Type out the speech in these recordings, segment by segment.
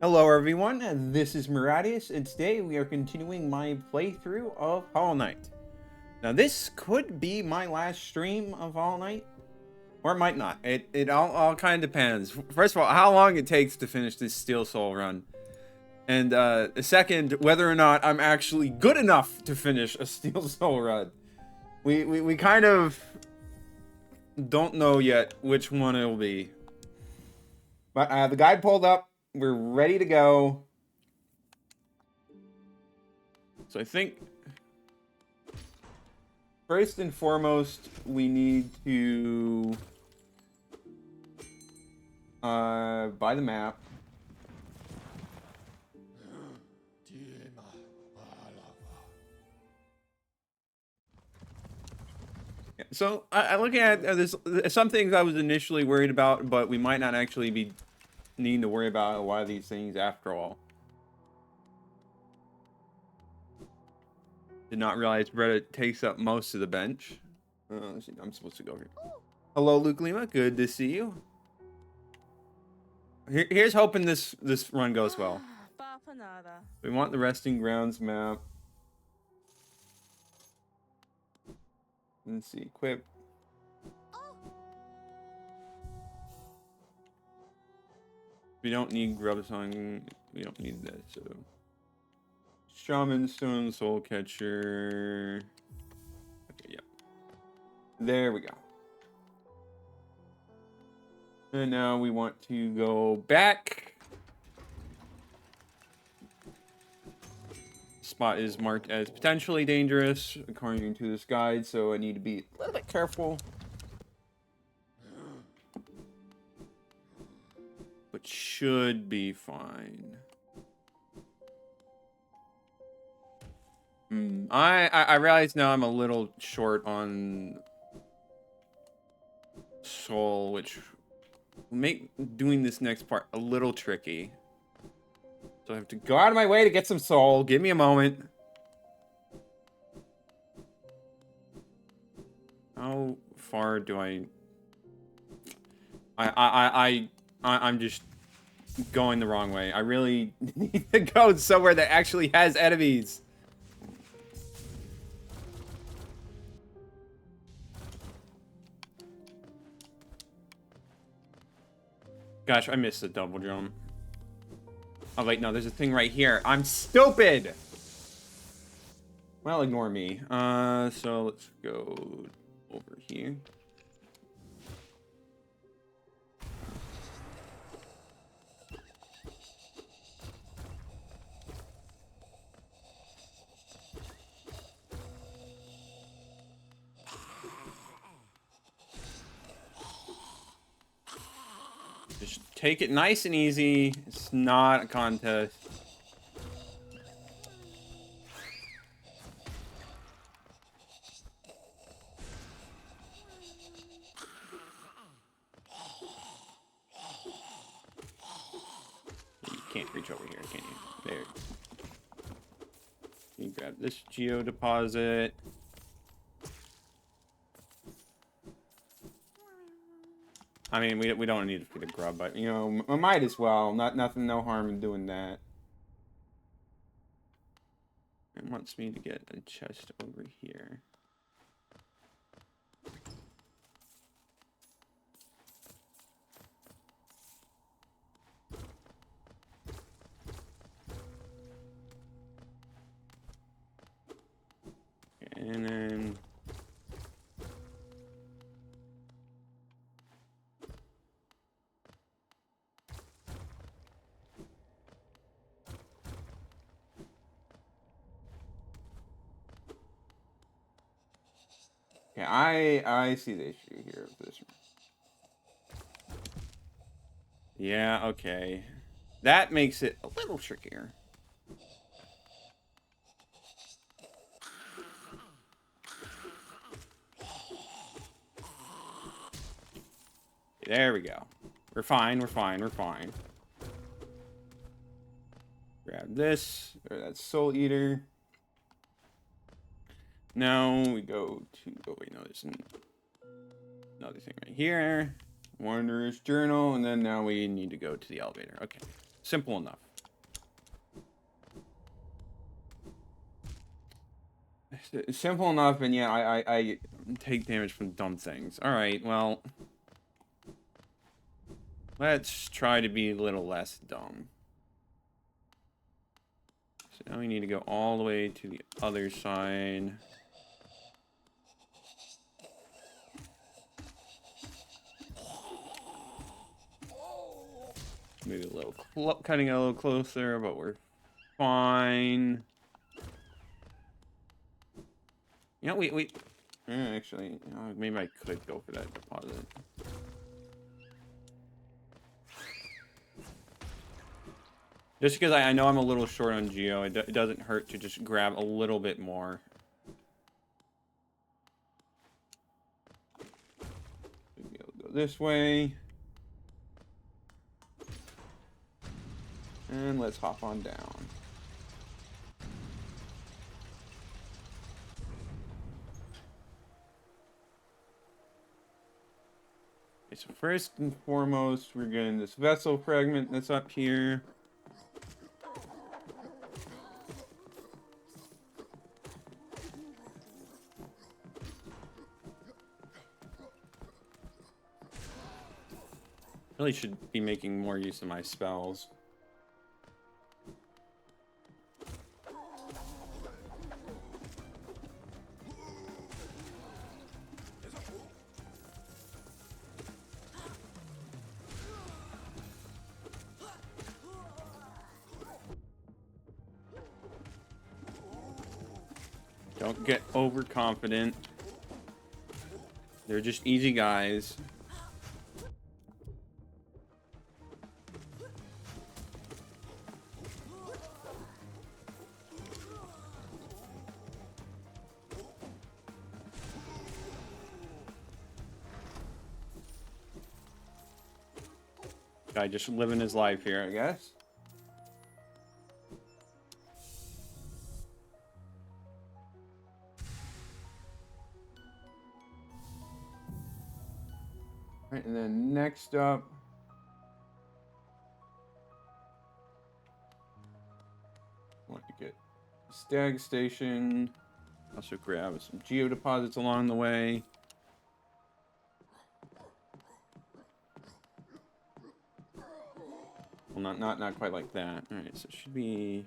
Hello everyone, this is Miradius, and today we are continuing my playthrough of Hollow Knight. Now this could be my last stream of Hollow Knight, or it might not. It all kind of depends. First of all, how long it takes to finish this Steel Soul run. And second, whether or not I'm actually good enough to finish a Steel Soul run. We kind of don't know yet which one it'll be. But I have the guide pulled up. We're ready to go. So I think first and foremost, we need to buy the map. Yeah, so I looking at this, some things I was initially worried about, but we might not actually be needing to worry about a lot of these things after all. Did not realize Reddit takes up most of the bench. I'm supposed to go here. Hello, Luke Lima. Good to see you. Here's hoping this run goes well. We want the resting grounds map. Let's see. Equip. We don't need grub song. We don't need that. So, Shaman Stone, Soul Catcher. Okay, yeah. There we go. And now we want to go back. Spot is marked as potentially dangerous according to this guide, so I need to be a little bit careful. But should be fine. I realize now I'm a little short on soul, which will make doing this next part a little tricky. So I have to go out of my way to get some soul. Give me a moment. How far do I'm just going the wrong way. I really need to go somewhere that actually has enemies. Gosh, I missed the double jump. Oh wait, no, there's a thing right here. I'm stupid! Well, ignore me. So let's go over here. Just take it nice and easy. It's not a contest. You can't reach over here, can you? There. You grab this geo deposit. I mean, we don't need to feed a grub, but you know, I might as well. No harm in doing that. It wants me to get a chest over here. And then yeah, I see the issue here with this one. Yeah, okay. That makes it a little trickier. There we go. We're fine, we're fine, we're fine. Grab this, or that Soul Eater. Now we go to, oh wait, no, there's another thing right here. Wanderer's Journal, and then now we need to go to the elevator. Okay, simple enough. Simple enough, and yeah, I take damage from dumb things. Alright, well... Let's try to be a little less dumb. So now we need to go all the way to the other side. Maybe a little cutting it a little closer, but we're fine. You know, actually, maybe I could go for that deposit. Just because I know I'm a little short on Geo, it doesn't hurt to just grab a little bit more. Maybe I'll go this way. And let's hop on down. Okay, so first and foremost, we're getting this vessel fragment that's up here. Really should be making more use of my spells. Don't get overconfident. They're just easy guys. Guy just living his life here, I guess. Right, and then next up, I want to get Stag Station. Also grab some geo deposits along the way. Well, not quite like that. All right, so it should be.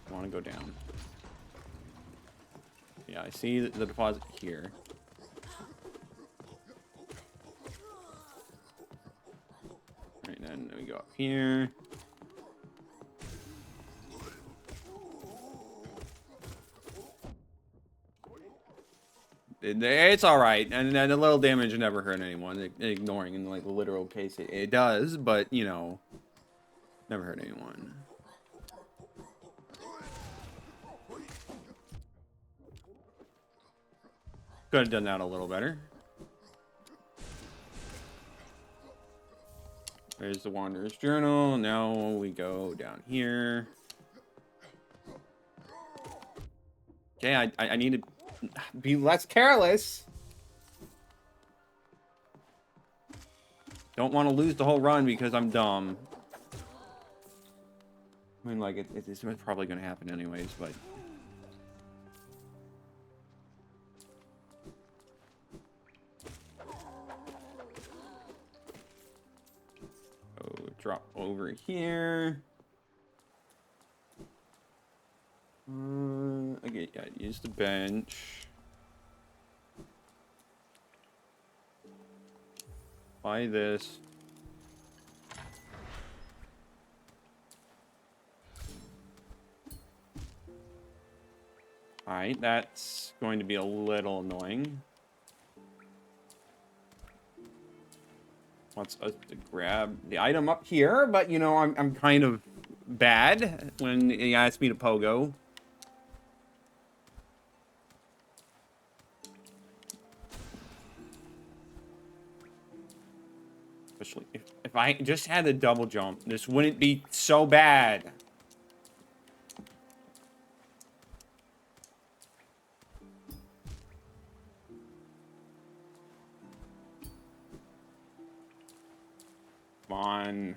I want to go down. Yeah, I see the deposit here. Right, then we go up here. It's all right, and a little damage never hurt anyone. Ignoring in like the literal case, it does, but you know, never hurt anyone. Could have done that a little better. There's the Wanderer's Journal. Now we go down here. Okay, I need to be less careless. Don't want to lose the whole run because I'm dumb. I mean, like, it's probably going to happen anyways, but... Oh, drop over here. Okay, yeah, use the bench. Buy this. Alright, that's going to be a little annoying. Wants us to grab the item up here, but you know, I'm kind of bad when he asked me to pogo. Especially if I just had the double jump, this wouldn't be so bad. Come on.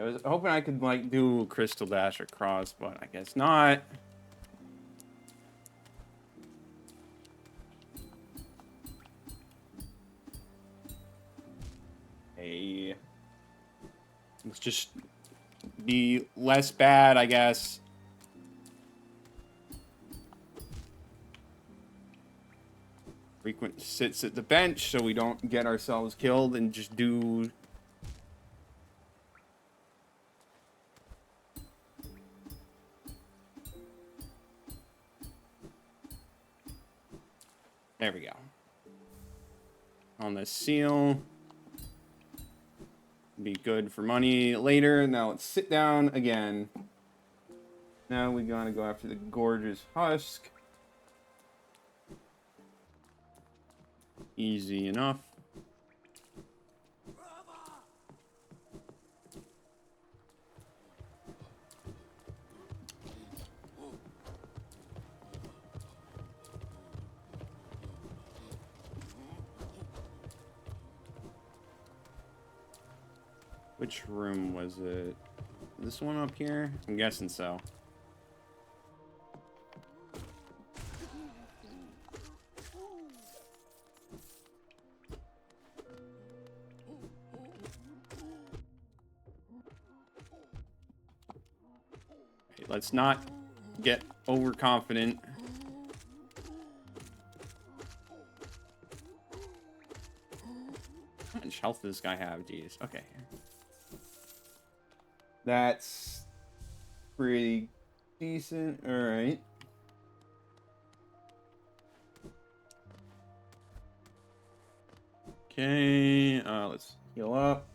I was hoping I could, like, do Crystal Dash across, but I guess not. Hey. Let's just be less bad, I guess. Frequent sits at the bench so we don't get ourselves killed and just do... There we go. On the seal. Be good for money later. Now let's sit down again. Now we gotta go after the gorgeous husk. Easy enough. Which room was it? This one up here? I'm guessing so. Okay, let's not get overconfident. How much health does this guy have? Jeez. Okay. That's pretty decent. All right. Okay. Let's heal up.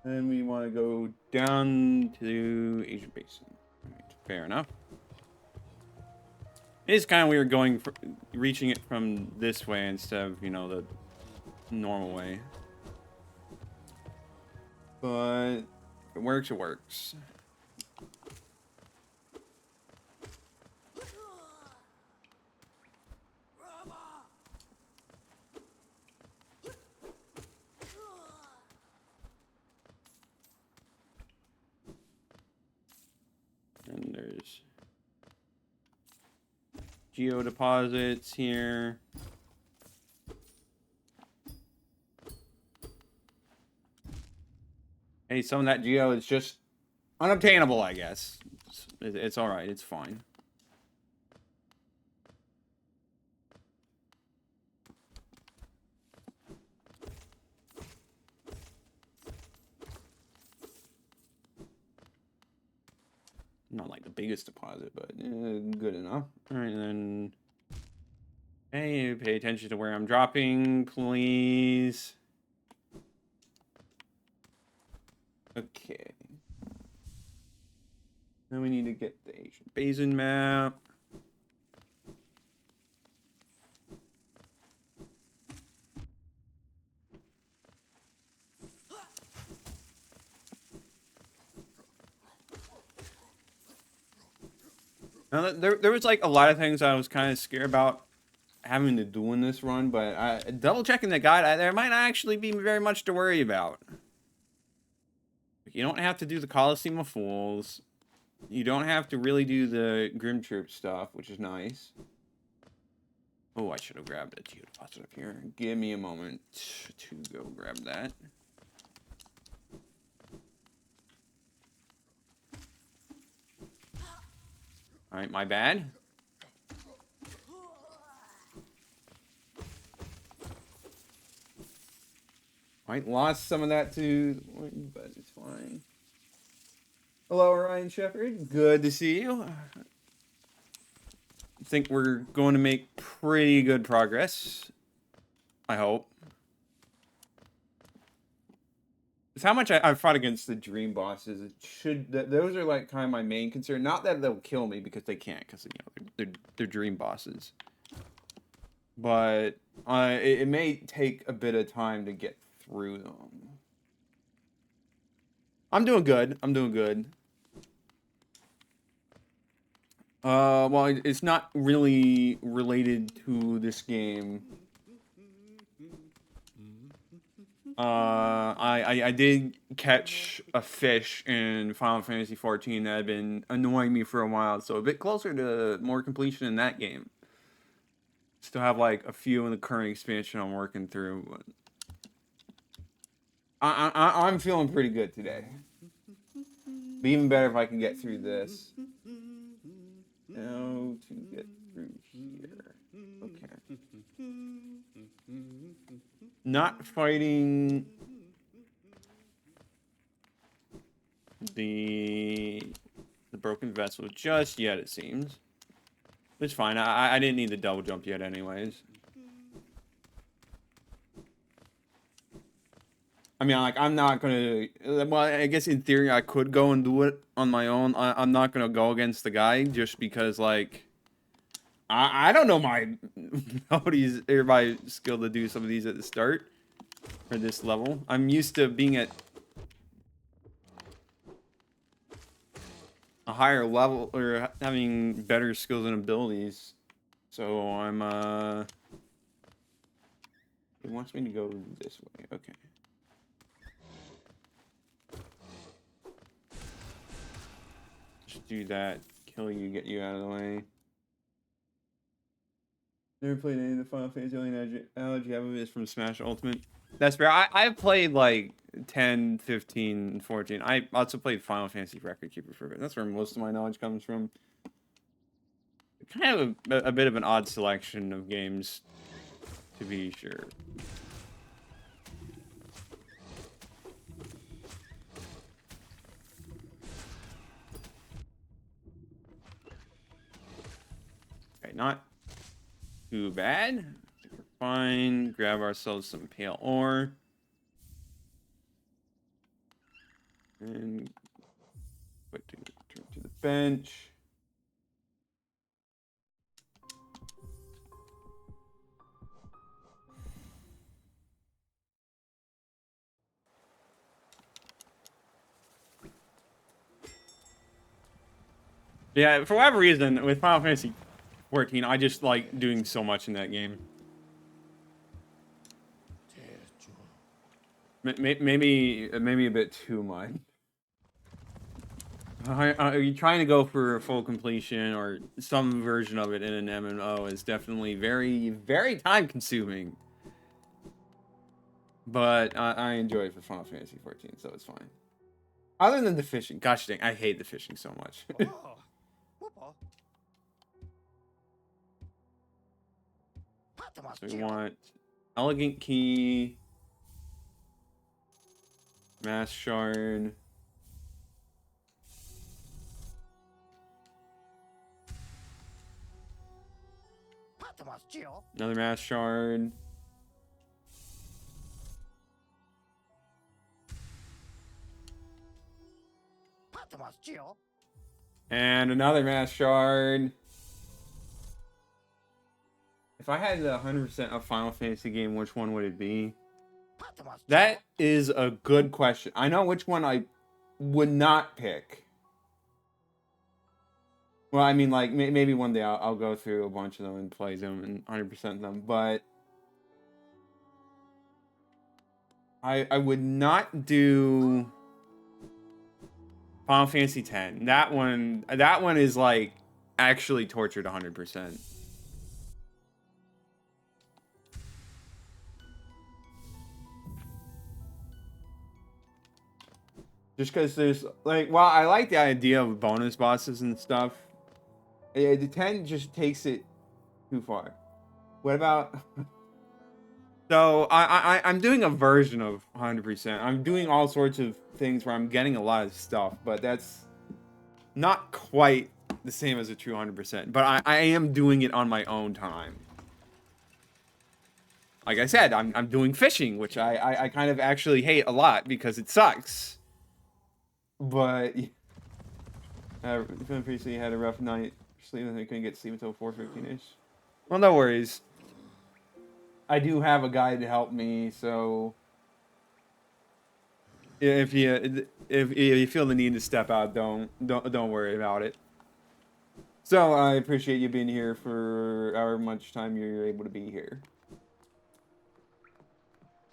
Then we want to go down to Asian Basin. Right, fair enough. It is kind of weird going for, reaching it from this way instead of, you know, the normal way. But if it works, it works. And there's geo deposits here. Hey, some of that geo is just unobtainable, I guess. It's all right. It's fine. Not like the biggest deposit, but good enough. All right, then. Hey, pay attention to where I'm dropping, please. Okay. Now we need to get the Asian Basin map. Now, there was like a lot of things I was kind of scared about having to do in this run, but double checking the guide, there might not actually be very much to worry about. You don't have to do the Coliseum of Fools. You don't have to really do the Grim Church stuff, which is nice. Oh, I should have grabbed a geodeposit up here. Give me a moment to go grab that. All right, my bad. Right, lost some of that too, but it's fine. Hello, Ryan Shepard. Good to see you. I think we're going to make pretty good progress. I hope. It's how much I've fought against the dream bosses. Those are like kind of my main concern. Not that they'll kill me, because they can't, because you know they're dream bosses. But it may take a bit of time to get through them. I'm doing good. I'm doing good. Well, it's not really related to this game. I did catch a fish in Final Fantasy 14 that had been annoying me for a while, so a bit closer to more completion in that game. Still have like a few in the current expansion I'm working through, but I'm feeling pretty good today. Be even better if I can get through this. Now to get through here. Okay. Not fighting the broken vessel just yet, it seems. It's fine. I didn't need the double jump yet anyways. I mean, like, I'm not gonna... Well, I guess in theory I could go and do it on my own. I'm not gonna go against the guy just because, like... I don't know everybody's skill to do some of these at the start. For this level. I'm used to being at a higher level, or having better skills and abilities. So I'm, it wants me to go this way. Okay. Just do that. Kill you, get you out of the way. Never played any of the Final Fantasy. Only allergy I have is from Smash Ultimate. That's fair. I've played like 10, 15, 14. I also played Final Fantasy Record Keeper for it. That's where most of my knowledge comes from. Kind of a bit of an odd selection of games, to be sure. Okay, not too bad. I think we're fine. Grab ourselves some pale ore. And turn to the bench. Yeah, for whatever reason, with Final Fantasy 14, I just like doing so much in that game. Maybe a bit too much. Are you trying to go for a full completion or some version of it in an MMO is definitely very, very time consuming. But I enjoy it for Final Fantasy 14, so it's fine. Other than the fishing. Gosh dang, I hate the fishing so much. So we want Elegant Key, Mass Shard. Another Mass Shard. And another Mass Shard. If I had the 100% of Final Fantasy game, which one would it be? That is a good question. I know which one I would not pick. Well, I mean, like, maybe one day I'll go through a bunch of them and play them and 100% them, but I would not do Final Fantasy X. That one is, like, actually tortured 100%. Just because there's, like, well, I like the idea of bonus bosses and stuff. The 10 just takes it too far. What about... So, I'm doing a version of 100%. I'm doing all sorts of things where I'm getting a lot of stuff, but that's not quite the same as a true 100%. But I am doing it on my own time. Like I said, I'm doing fishing, which I kind of actually hate a lot because it sucks. But previously had a rough night sleeping. I couldn't get to sleep until 4:15ish. Well, no worries. I do have a guy to help me, so if you feel the need to step out, don't worry about it. So I appreciate you being here for however much time you're able to be here.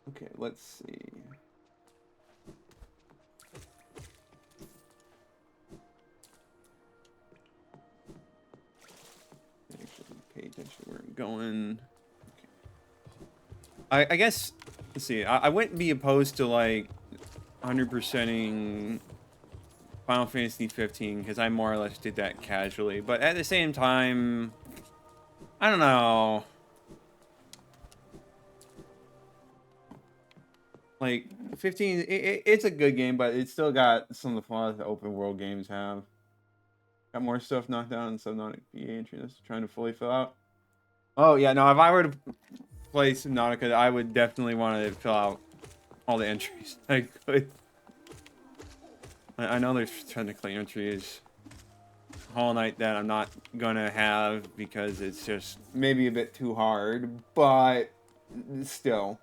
Okay, let's see. Actually, pay attention to where I'm going. Okay. I guess, let's see. I wouldn't be opposed to like 100%ing Final Fantasy 15 because I more or less did that casually. But at the same time, I don't know. Like 15, it's a good game, but it's still got some of the flaws that open world games have. Got more stuff knocked out and Subnautica entries trying to fully fill out. Oh yeah, no. If I were to play Subnautica, I would definitely want to fill out all the entries I could. I know there's technically entries Hollow Knight that I'm not gonna have because it's just maybe a bit too hard, but still.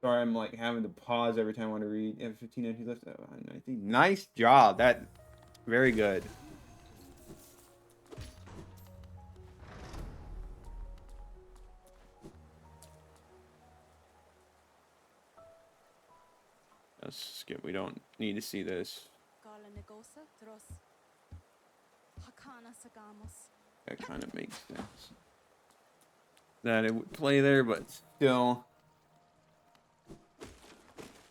Sorry, I'm like having to pause every time I want to read. You have 15 entries left. Oh, nice job. That very good. Let's skip. We don't need to see this. That kind of makes sense. That it would play there, but still.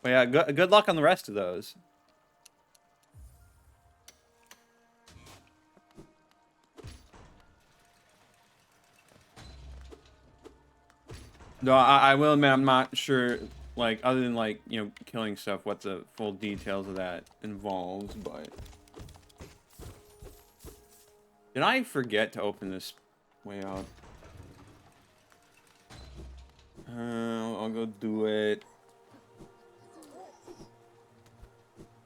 But yeah, good luck on the rest of those. No, I will admit I'm not sure, like, other than, like, you know, killing stuff, what the full details of that involves, but... Did I forget to open this way out? I'll go do it.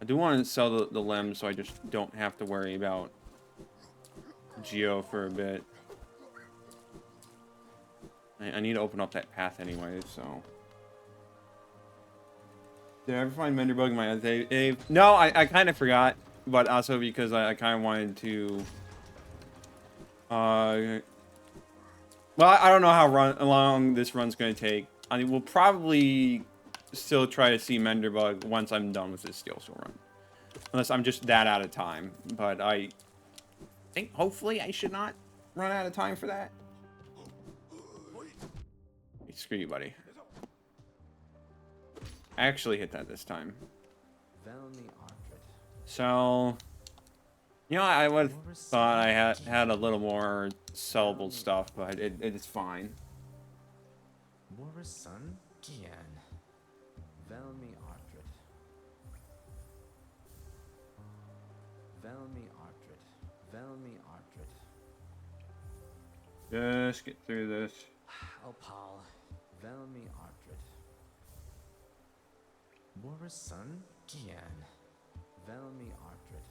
I do want to sell the limbs so I just don't have to worry about Geo for a bit. I need to open up that path anyway, so... Did I ever find Menderbug in my other No, I kind of forgot, but also because I kind of wanted to... Well, I don't know how long this run's going to take. I mean, we'll probably still try to see Menderbug once I'm done with this Steel Soul run. Unless I'm just that out of time. But I think hopefully I should not run out of time for that. Screw you, buddy. I actually hit that this time. So, you know, I would have thought I had a little more sellable stuff, but it is fine. Just get through this. Opal, Velmi Ardred. Morrison Gian. Velmi Ardred.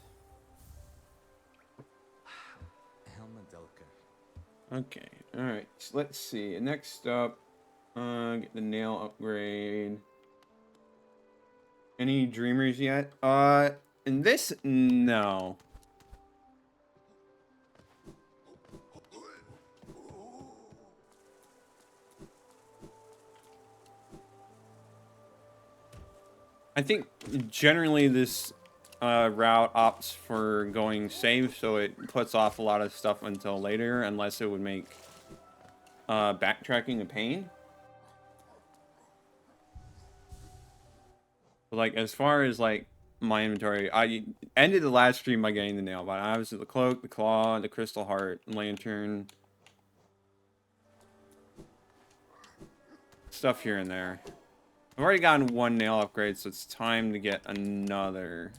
Helmadelka. Okay, alright. So let's see. Next up, get the nail upgrade. Any dreamers yet? In this, no. I think generally this route opts for going safe, so it puts off a lot of stuff until later, unless it would make backtracking a pain. But, like, as far as like my inventory, I ended the last stream by getting the nail, but I was the cloak, the claw, the crystal heart, lantern, stuff here and there. I've already gotten one nail upgrade, so it's time to get another.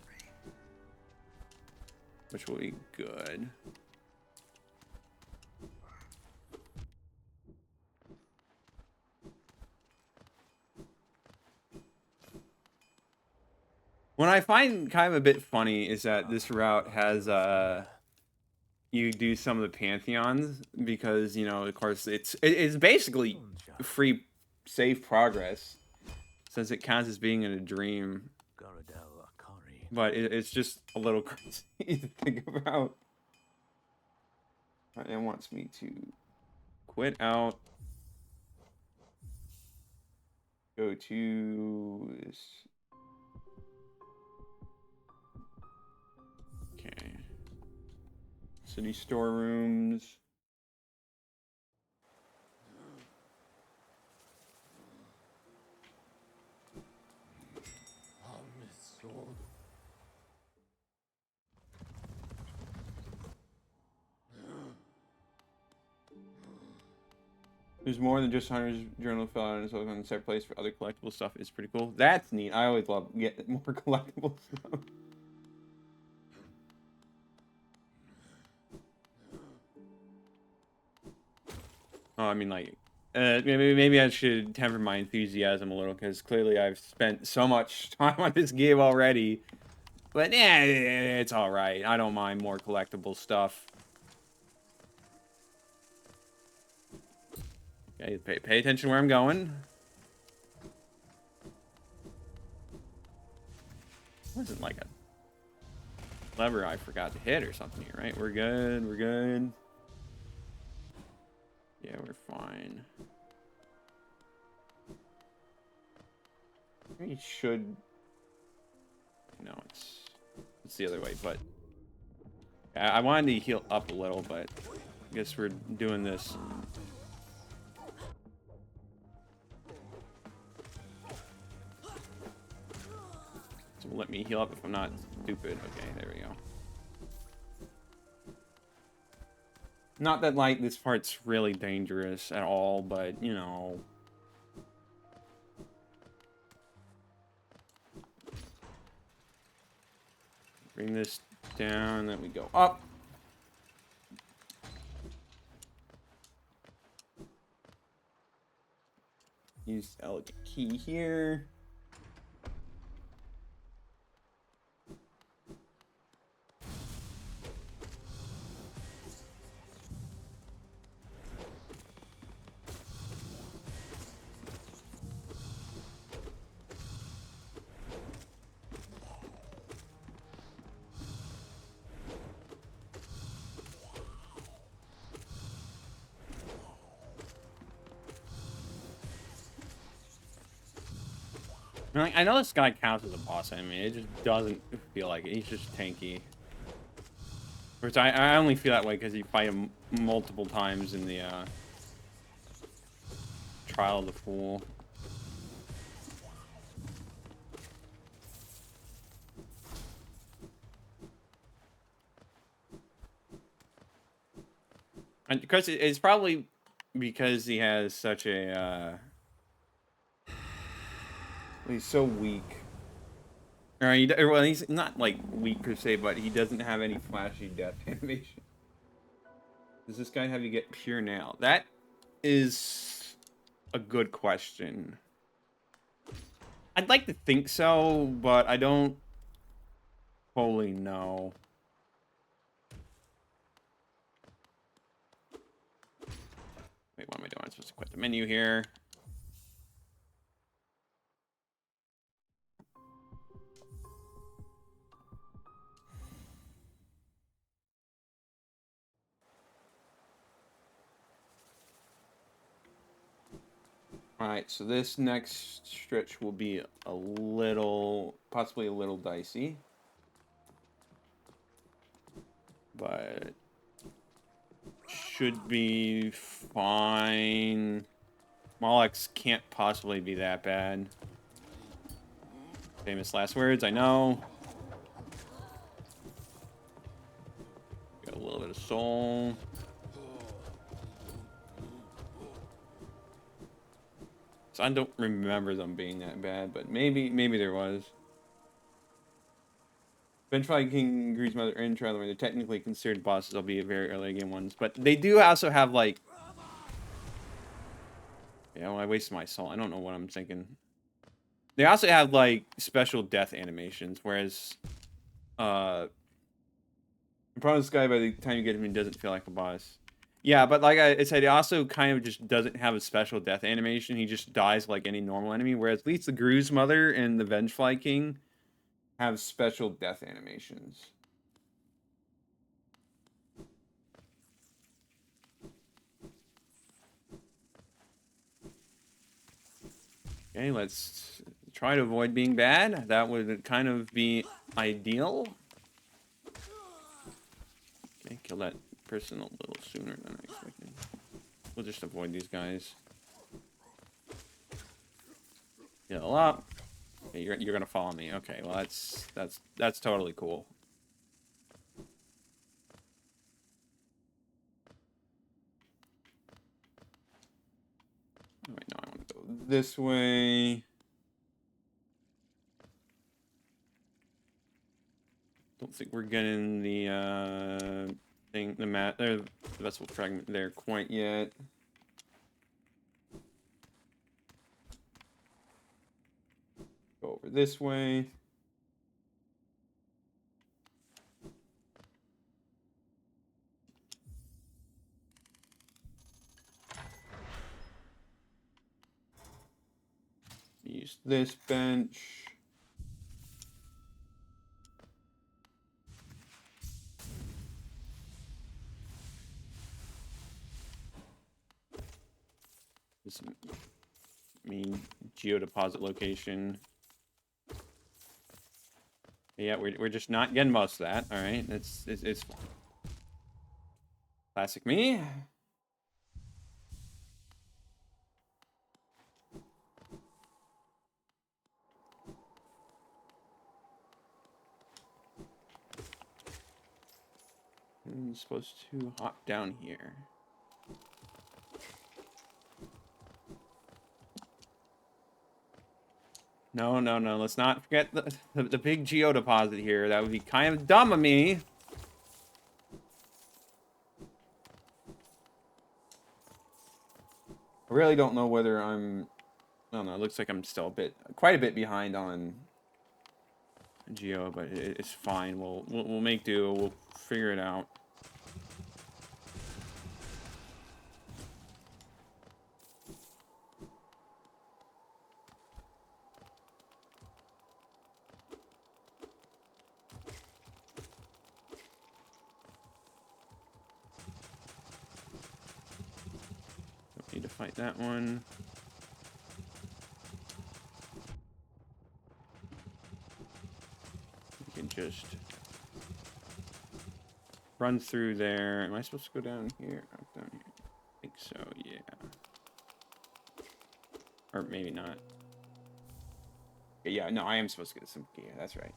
Which will be good. What I find kind of a bit funny is that this route has, you do some of the pantheons, because, you know, of course, it's basically free save progress. Since it counts as being in a dream. But it's just a little crazy to think about. It wants me to quit out. Go to this. Okay. City storerooms. There's more than just Hunter's Journal fill out, and so on the set place for other collectible stuff is pretty cool. That's neat. I always love getting more collectible stuff. Oh, I mean, like, maybe I should temper my enthusiasm a little, because clearly I've spent so much time on this game already. But yeah, it's all right. I don't mind more collectible stuff. Okay, pay attention where I'm going. Wasn't like a lever I forgot to hit or something here, right? We're good. We're good. Yeah, we're fine. We should. No, it's the other way. But I wanted to heal up a little, but I guess we're doing this. So let me heal up if I'm not stupid. Okay, there we go. Not that, like, this part's really dangerous at all, but, you know. Bring this down, then we go up. Use elegant key here. I know this guy counts as a boss enemy. It just doesn't feel like it. He's just tanky. Which I only feel that way because you fight him multiple times in the Trial of the Fool. And because it's probably because he has such a he's so weak. Well, he's not like weak per se, but he doesn't have any flashy death animation. Does this guy have to get pure nail? That is a good question. I'd like to think so, but I don't fully know. Wait, what am I doing? I'm supposed to quit the menu here. Alright, so this next stretch will be a little, possibly a little dicey. But should be fine. Molochs can't possibly be that bad. Famous last words, I know. Got a little bit of soul. So I don't remember them being that bad, but maybe there was. Benchfly King Greed's Mother and Traveler, they're technically considered bosses, albeit very early game ones. But they do also have, like... Yeah, well, I wasted my soul. I don't know what I'm thinking. They also have, like, special death animations, whereas... I promise this guy by the time you get him, he doesn't feel like a boss. Yeah, but like I said, he also kind of just doesn't have a special death animation. He just dies like any normal enemy, whereas at least the Gru's Mother and the Vengefly King have special death animations. Okay, let's try to avoid being bad. That would kind of be ideal. Okay, kill that person a little sooner than I expected. We'll just avoid these guys. Heal up. Okay, you're gonna follow me. Okay, well that's totally cool. Oh, wait, no, I want to go this way. Don't think we're getting the thing, the vessel fragment there quite yet. Go over this way. Use this bench. This mean geodeposit location. Yeah, we're just not getting most of that. All right, it's classic me. I'm supposed to hop down here. No, no, no. Let's not forget the big geodeposit here. That would be kind of dumb of me. I really don't know whether I'm... I don't know. It looks like I'm still quite a bit behind on geo, but it's fine. We'll make do. We'll figure it out. Don't need to fight that one. We can just run through there. Am I supposed to go down here? Up down here. I think so, yeah. Or maybe not. Yeah, no, I am supposed to get some gear. That's right.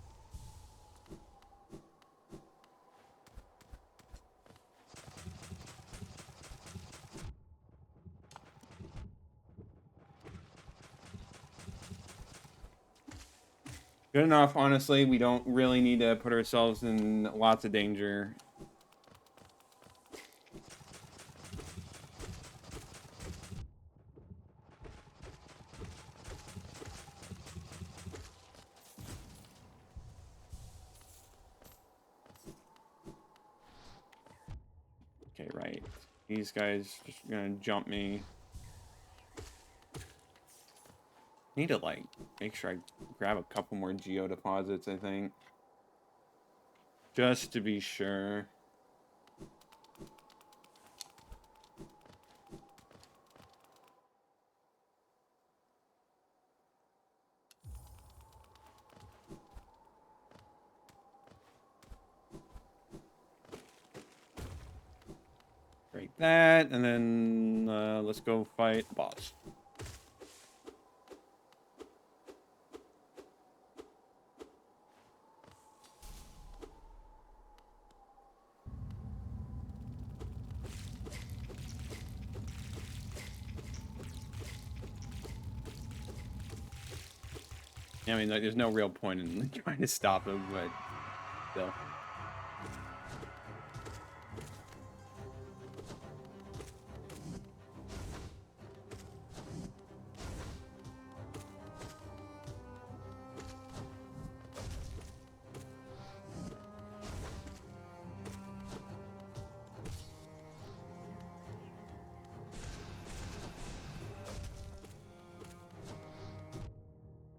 Good enough, honestly. We don't really need to put ourselves in lots of danger. Okay, right. These guys just gonna jump me. Need to, like, make sure I grab a couple more geodeposits, I think. Just to be sure. Break that, and then let's go fight the boss. I mean, like, there's no real point in trying to stop him, but still.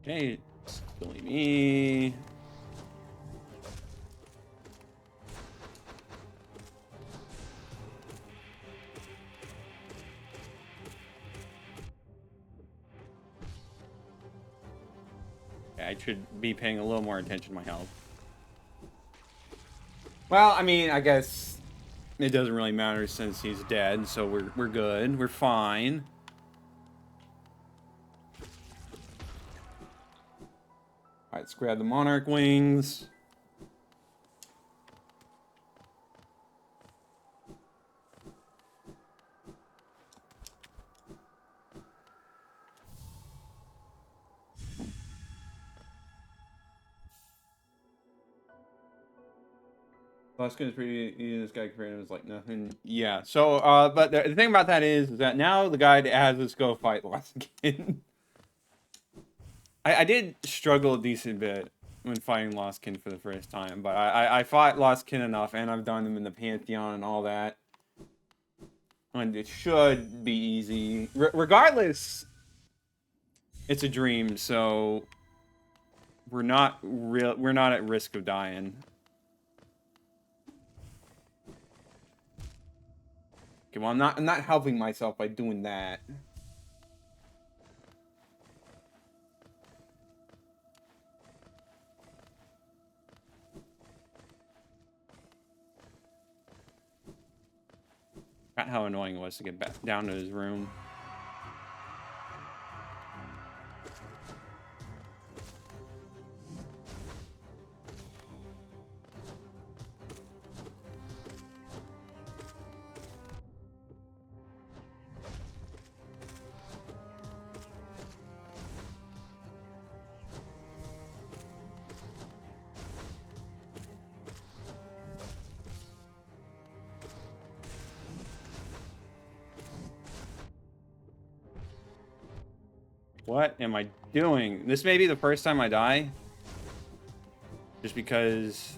Okay, silly me. Okay, I should be paying a little more attention to my health. Well, I mean, I guess it doesn't really matter since he's dead, so we're good. We're fine. Alright, let's grab the Monarch Wings. Last skin is pretty easy. This guy created was like nothing. Yeah. So, but the thing about that is that now the guy has us go fight Lost Kin. I did struggle a decent bit when fighting Lost Kin for the first time, but I fought Lost Kin enough, and I've done them in the Pantheon and all that, and it should be easy. Regardless, it's a dream, so we're not at risk of dying. Okay, well, I'm not helping myself by doing that. Forgot how annoying it was to get back down to his room. What am I doing? This may be the first time I die. Just because...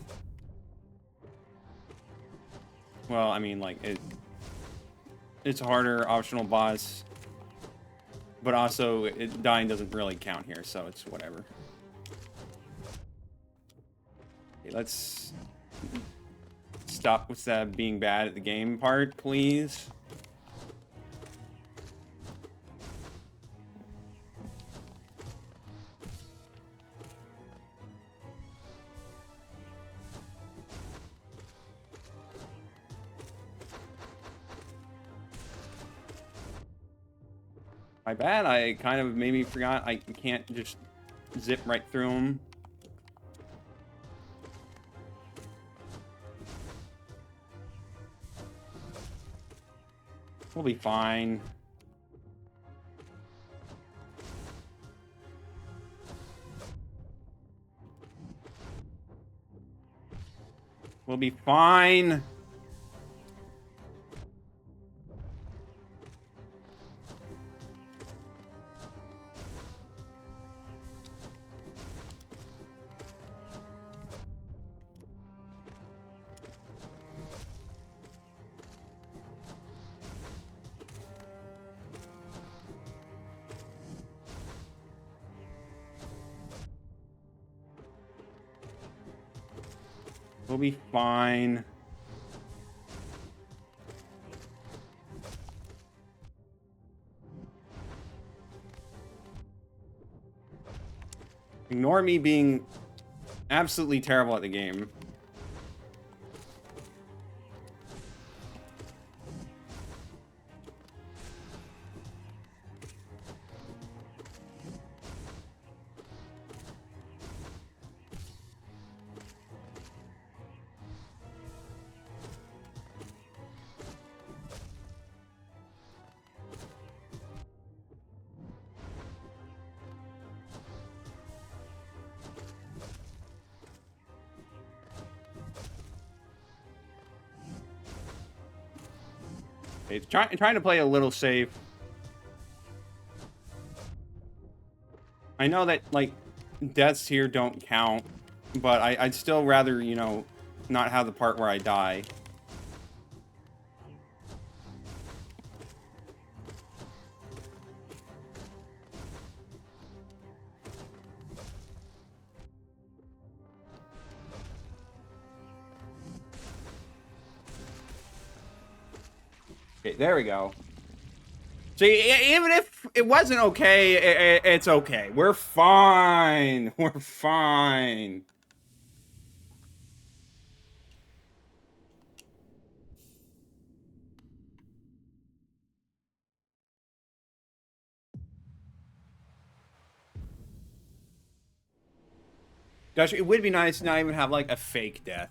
Well, I mean, like, it's a harder optional boss. But also, dying doesn't really count here, so it's whatever. Okay, let's stop with that being bad at the game part, please. My bad, I kind of maybe forgot I can't just zip right through them. We'll be fine. We'll be fine. We'll be fine. Ignore me being absolutely terrible at the game. It's trying to play a little safe. I know that, like, deaths here don't count, but I'd still rather, you know, not have the part where I die. Okay, there we go. So even if it wasn't okay. It's okay. We're fine. We're fine. Gosh, it would be nice to not even have like a fake death.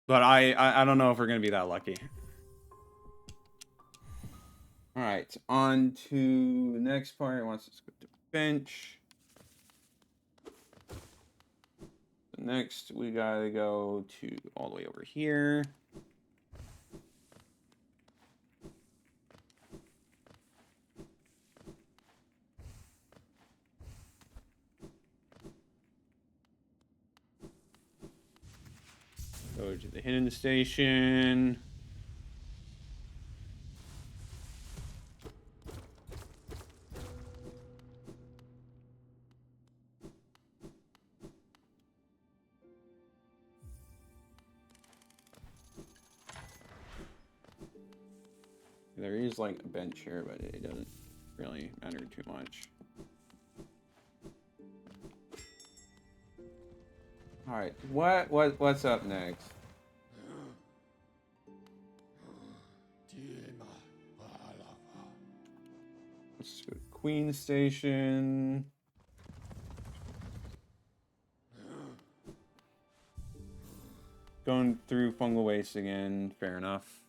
But I don't know if we're gonna be that lucky. All right, on to the next part. It wants us to go to bench. Next, we gotta go to all the way over here. Go to the hidden station. There is like a bench here, but it doesn't really matter too much. All right, what's up next? Let's go to Queen Station. Going through Fungal Waste again. Fair enough.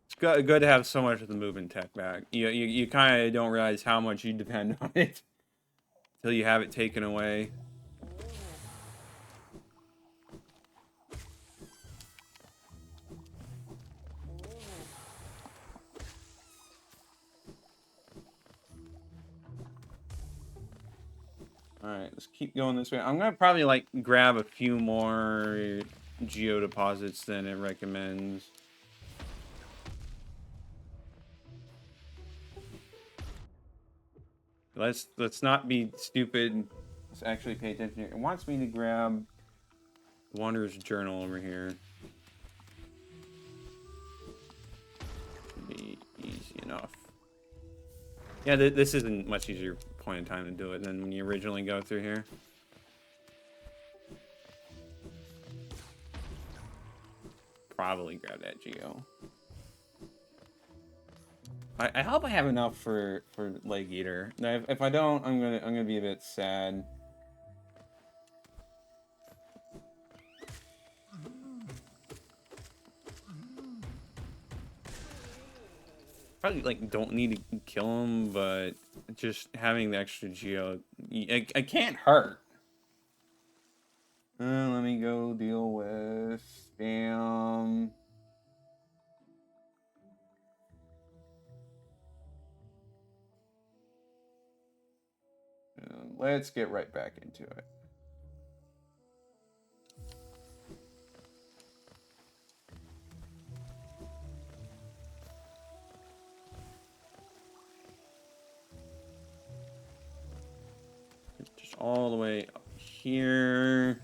It's good to have so much of the movement tech back. You kind of don't realize how much you depend on it until you have it taken away. Alright, let's keep going this way. I'm gonna probably like grab a few more geodeposits than it recommends. Let's not be stupid. Let's actually pay attention here. It wants me to grab Wanderer's Journal over here. Should be easy enough. Yeah, this isn't much easier point in time to do it than when you originally go through here. Probably grab that geo. I hope I have enough for Leg Eater. Now, if I don't, I'm gonna be a bit sad. Probably like don't need to kill him, but just having the extra geo, it can't hurt. Let me go deal with spam. Let's get right back into it. Just all the way up here.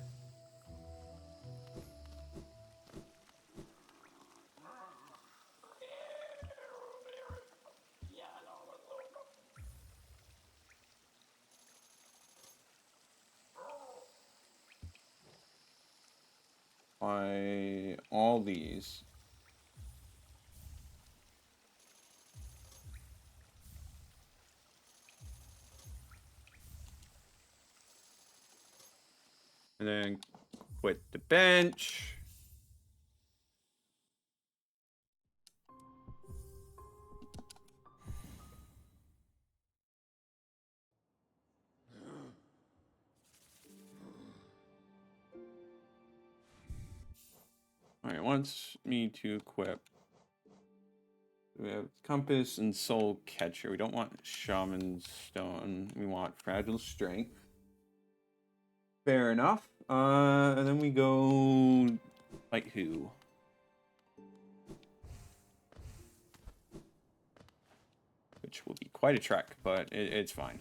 By all these. And then quit the bench. Alright, wants me to equip. We have Compass and Soul Catcher. We don't want Shaman Stone. We want Fragile Strength. Fair enough. And then we go... Like who? Which will be quite a trek, but it's fine.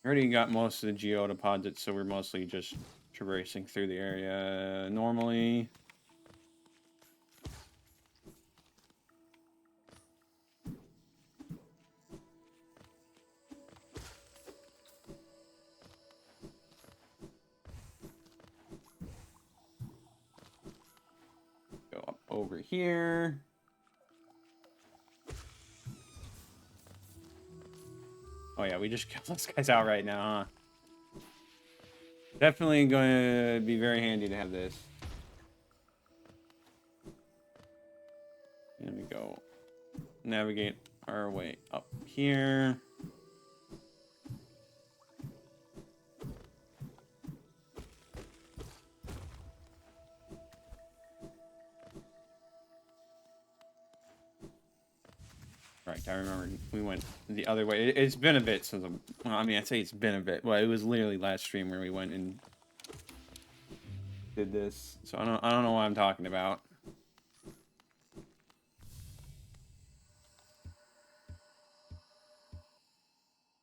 Already got most of the geo deposits, so we're mostly just traversing through the area normally. Go up over here. Oh yeah, we just killed those guys out right now, huh? Definitely going to be very handy to have this. There we go. Navigate our way up here. Right, I remember we went the other way. It's been a bit since well, I mean, I'd say it's been a bit. Well, it was literally last stream where we went and did this. So I don't know what I'm talking about.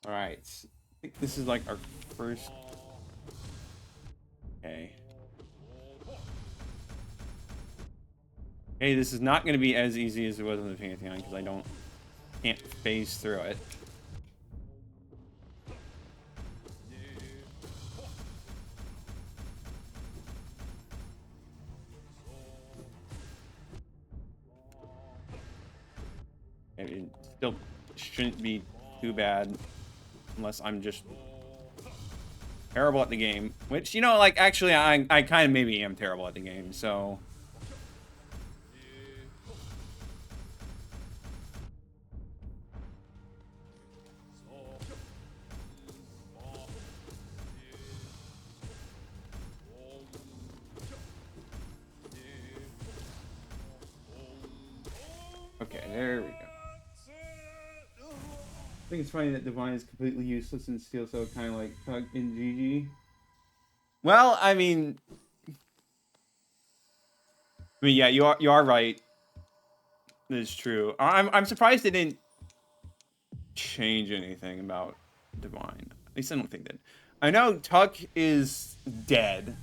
All right. I think this is like our first. Okay. Hey, this is not going to be as easy as it was in the Pantheon because I can't phase through it. It still shouldn't be too bad unless I'm just terrible at the game, which, you know, like, actually I kind of maybe am terrible at the game, so okay, there we go. I think it's funny that Divine is completely useless in Steel, so kind of like Tug in GG. Well, I mean, yeah, you are right. That is true. I'm surprised they didn't change anything about Divine. At least I don't think that. I know Tuck is dead.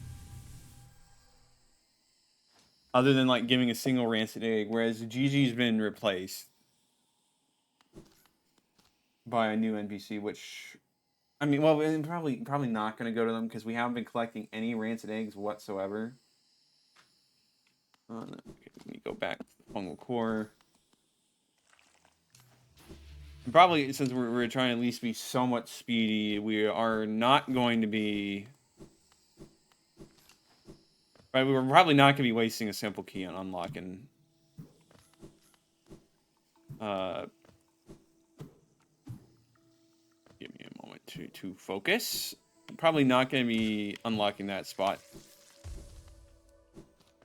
Other than like giving a single rancid egg, whereas Gigi's been replaced by a new NPC, which, I mean, well, we're probably not going to go to them because we haven't been collecting any rancid eggs whatsoever. Okay, let me go back to the fungal core. And probably since we're trying to at least be somewhat speedy, we are not going to be. Right, we're probably not going to be wasting a simple key on unlocking. Give me a moment to focus. Probably not going to be unlocking that spot.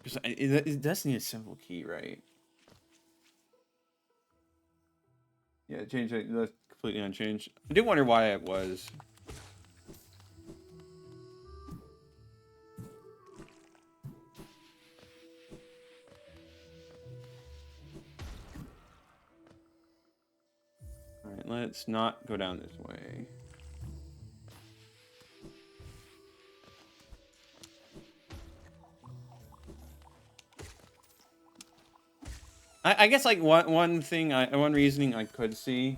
Because it does need a simple key, right? Yeah, change that's completely unchanged. I do wonder why it was. Alright, let's not go down this way. I guess like one reasoning I could see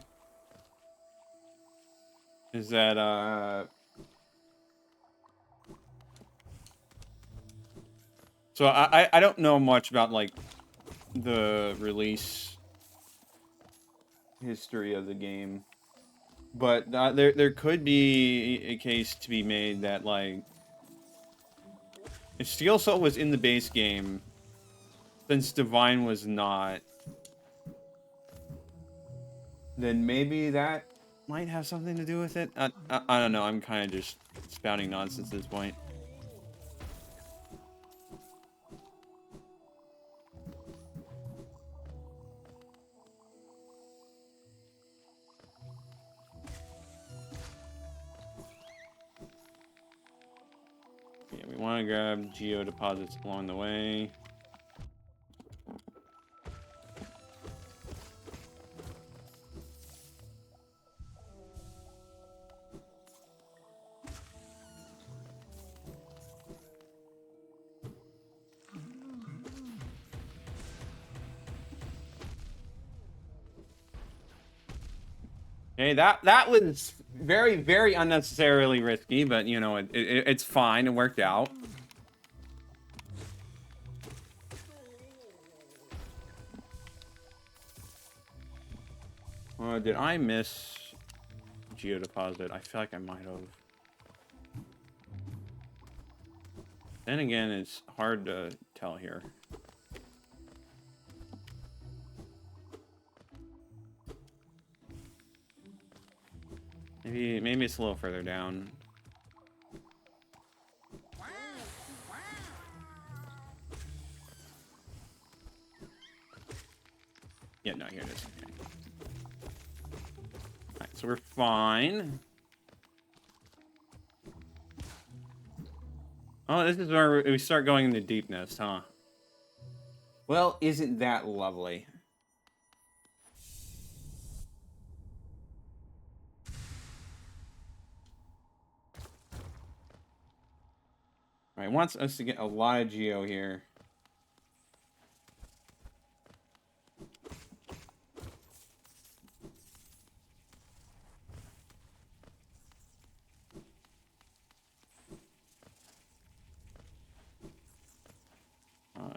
is that so I don't know much about like the release history of the game, but there could be a case to be made that like if Steel Soul was in the base game, since Divine was not, then maybe that might have something to do with it. I don't know. I'm kind of just spouting nonsense at this point. Yeah, we want to grab geo deposits along the way. Okay, that was very, very unnecessarily risky, but you know, it's fine. It worked out. Did I miss geodeposit? I feel like I might have. Then again, it's hard to tell here. Maybe it's a little further down. Yeah, no, here it is. Okay. Alright, so we're fine. Oh, this is where we start going into deepness, huh? Well, isn't that lovely? Alright, wants us to get a lot of geo here.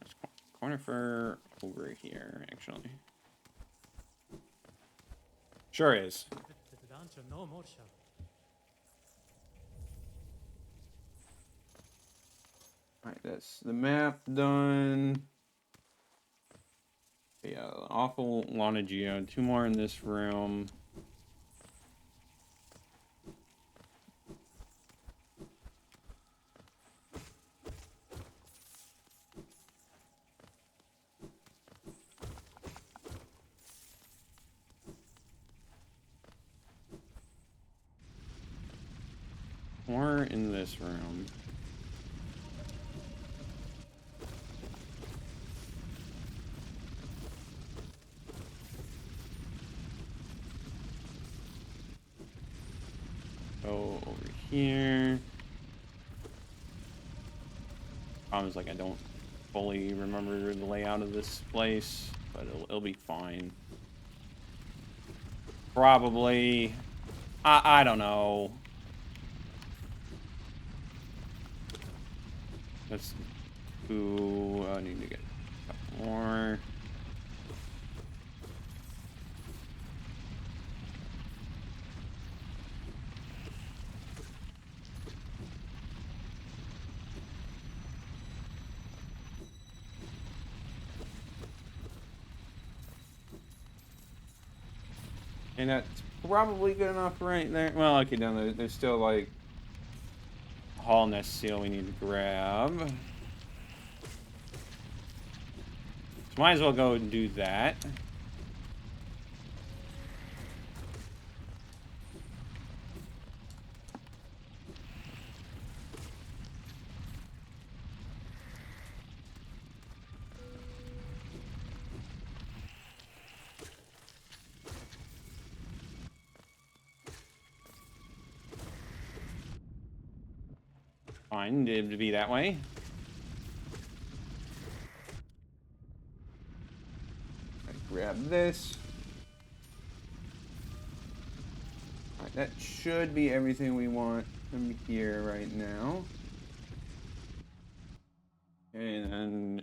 It's corner for over here, actually. Sure is. Alright, that's the map done. Yeah, an awful lot of geo. 2 more in this room. More in this room. Go over here. Problem is, like, I don't fully remember the layout of this place, but it'll be fine. Probably. I don't know. That's 2. I need to get a couple more. And that's probably good enough right there. Well, okay, down there, there's still like a hall nest seal we need to grab. So might as well go and do that. Fine, to be that way. Grab this. Alright, that should be everything we want from here right now. And then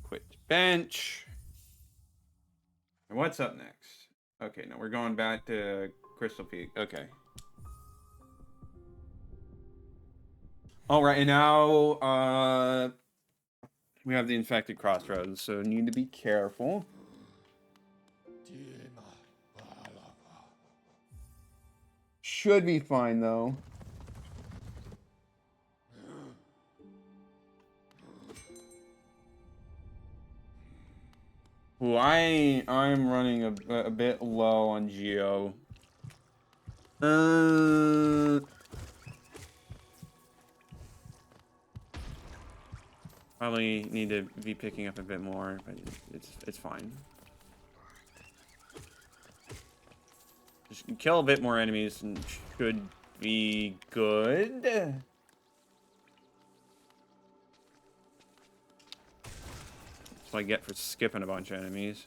quit bench. And what's up next? Okay, no, we're going back to Crystal Peak. Okay. All right, and now we have the infected Crossroads, so need to be careful. Should be fine though. Ooh, I'm running a bit low on geo. Probably need to be picking up a bit more, but it's fine. Just kill a bit more enemies and should be good. That's what I get for skipping a bunch of enemies.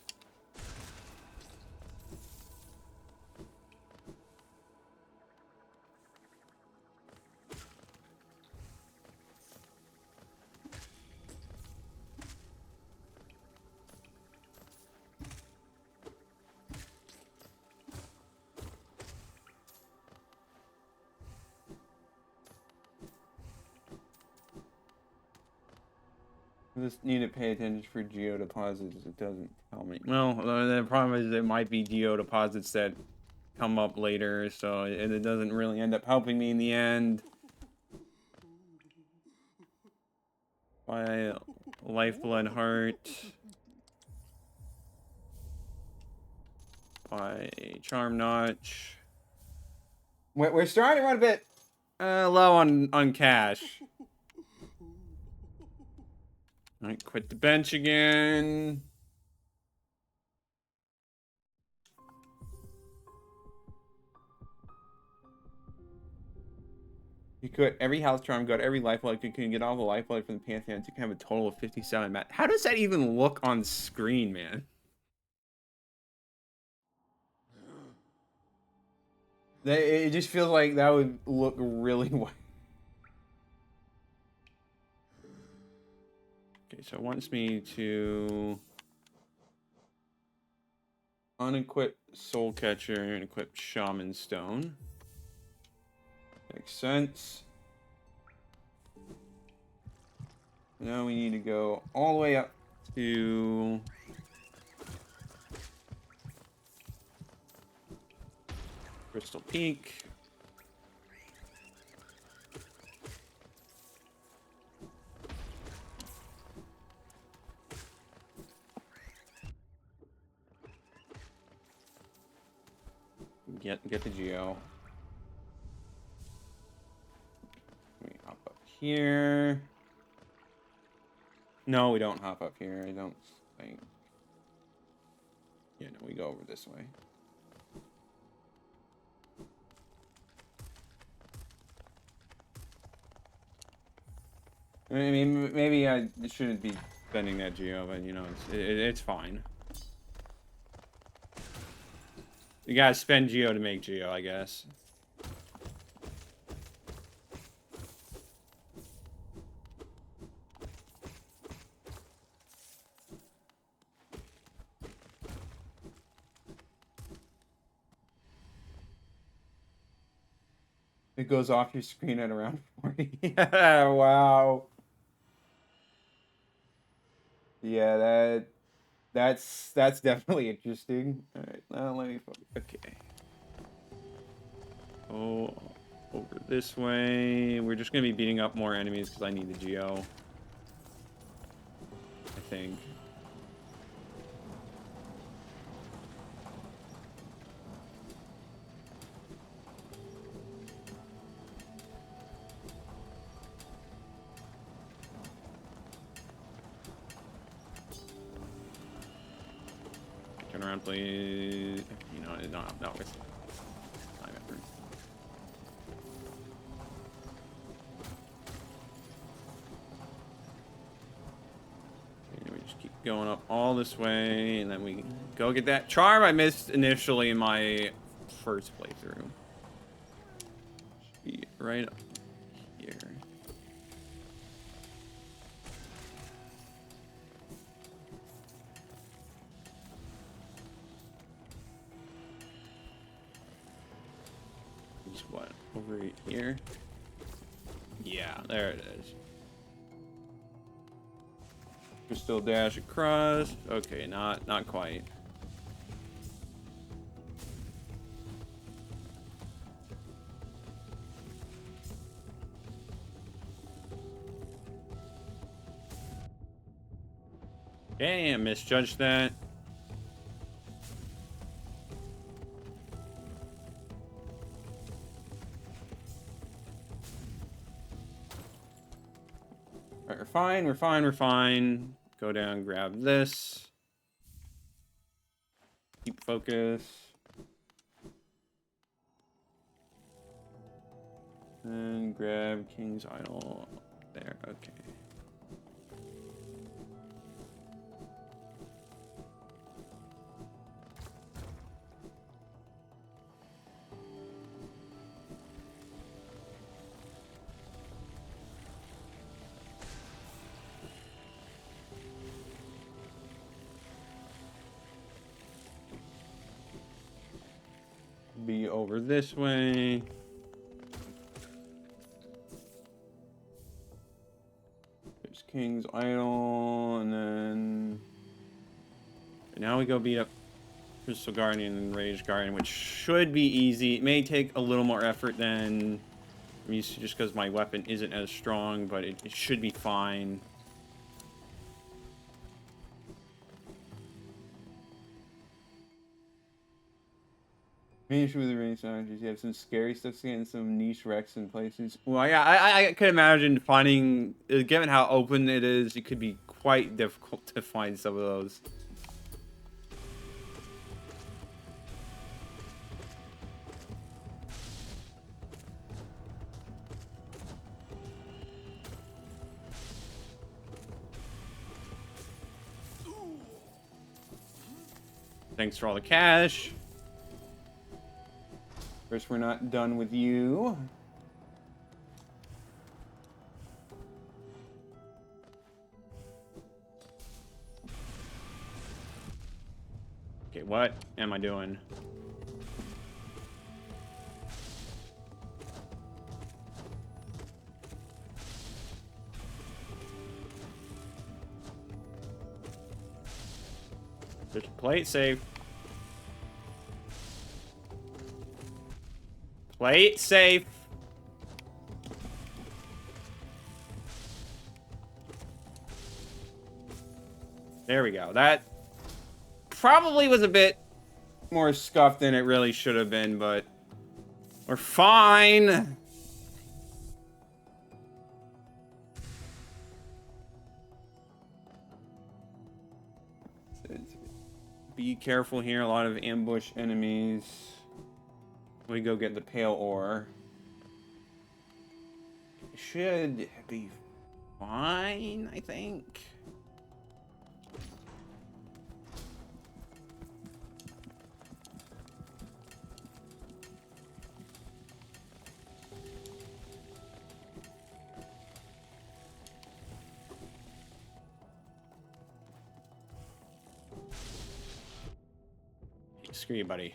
just need to pay attention for geo deposits. It doesn't tell me. Well, the problem is it might be geo deposits that come up later, so it doesn't really end up helping me in the end. My lifeblood heart. By charm notch. We're starting to run a bit low on cash. Alright, quit the bench again. You could every health charm, got every lifelike. You can get all the lifelike from the Pantheon. You can have a total of 57. Matt, how does that even look on screen, man? It just feels like that would look really well. Okay, so it wants me to unequip Soul Catcher and equip Shaman Stone. Makes sense. Now we need to go all the way up to Crystal Peak. Get the geo. We hop up here. No, we don't hop up here. I don't think. Yeah, no, we go over this way. I mean, maybe I shouldn't be spending that geo, but you know, it's fine. You gotta spend geo to make geo, I guess. It goes off your screen at around 40. Yeah, wow. Yeah, that's definitely interesting. All right, now let me focus. Okay. Oh, over this way. We're just gonna be beating up more enemies because I need the geo. I think. Turn around, please. You know, not with time effort. Okay, we just keep going up all this way, and then we go get that charm I missed initially in my first playthrough. Should be right up here. What, over here? Yeah, there it is. Crystal dash across. Okay, not quite. Damn, misjudged that. Alright, we're fine. Go down, grab this. Keep focus. And grab King's Idol. There, okay. Be over this way. There's King's Idol, and then... And now we go beat up Crystal Guardian and Rage Guardian, which should be easy. It may take a little more effort than I'm used to just because my weapon isn't as strong, but it should be fine. Finish with the rain challenges. You have some scary stuff and some niche wrecks in places. Well, yeah, I could imagine finding, given how open it is, it could be quite difficult to find some of those. Thanks for all the cash. First, we're not done with you. Okay, what am I doing? Just play it safe. Play it safe. There we go. That probably was a bit more scuffed than it really should have been, but we're fine. Be careful here. A lot of ambush enemies. We go get the pale ore. It should be fine, I think. Screw you, buddy.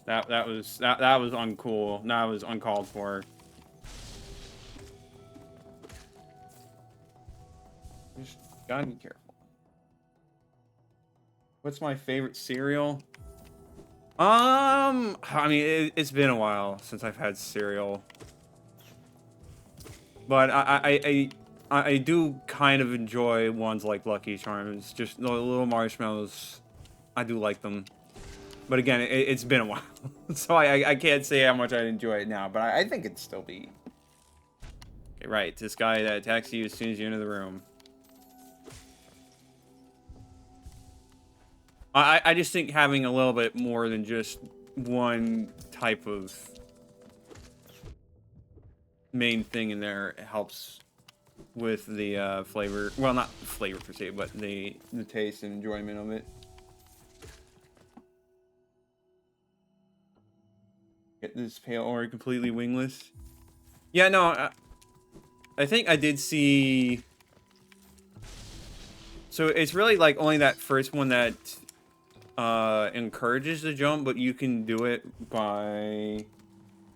That was uncool. That was uncalled for. Just gotta be careful. What's my favorite cereal? I mean, it's been a while since I've had cereal, but I do kind of enjoy ones like Lucky Charms. Just the little marshmallows. I do like them. But again, it's been a while, so I can't say how much I enjoy it now, but I think it'd still be... Okay, right, this guy that attacks you as soon as you enter the room. I just think having a little bit more than just one type of main thing in there helps with the flavor. Well, not flavor per se, but the taste and enjoyment of it. Get this pale ore completely wingless. Yeah, no, I think I did see... So it's really like only that first one that encourages the jump, but you can do it by...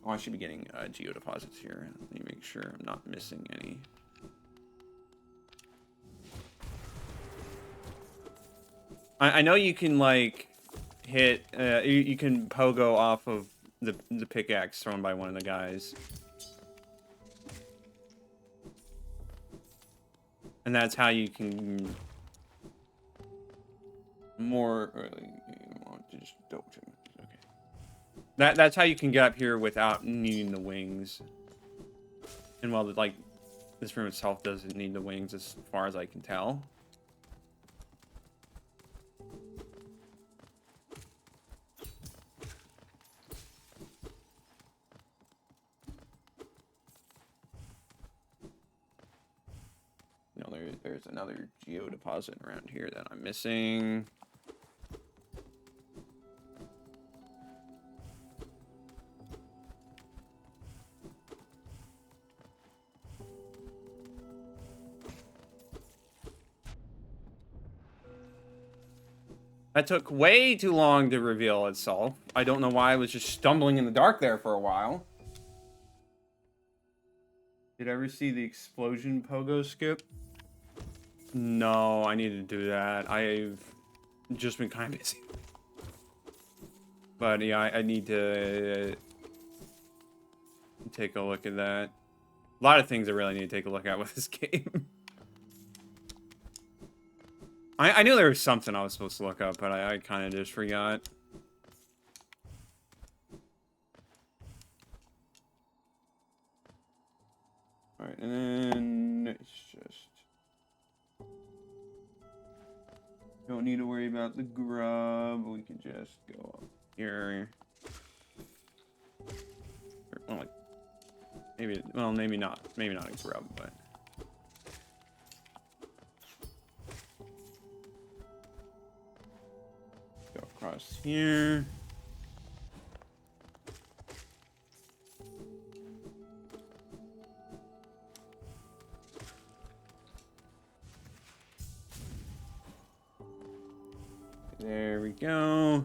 Oh, I should be getting geodeposits here. Let me make sure I'm not missing any. I know you can like hit... you can pogo off of the pickaxe thrown by one of the guys. And that's how you can more just double check. Okay. That's how you can get up here without needing the wings. And while like this room itself doesn't need the wings as far as I can tell. There's another geodeposit around here that I'm missing. That took way too long to reveal itself. I don't know why I was just stumbling in the dark there for a while. Did you ever see the explosion pogo skip? No, I need to do that. I've just been kind of busy. But yeah, I need to take a look at that. A lot of things I really need to take a look at with this game. I knew there was something I was supposed to look up, but I kind of just forgot. Alright, and then it's just... Don't need to worry about the grub. We can just go up here. Well, like, maybe, well, maybe not. Maybe not a grub, but... Go across here. There we go.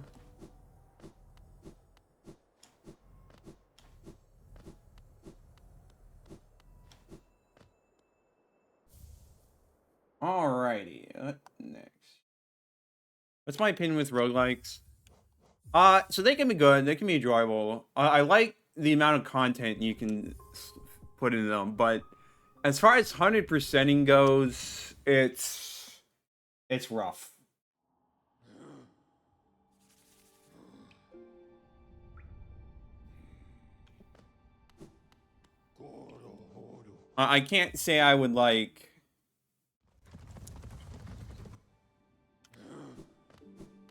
Alrighty, what next? What's my opinion with roguelikes? So they can be good, they can be enjoyable. I like the amount of content you can put into them, but as far as 100%ing goes, it's rough. I can't say I would like...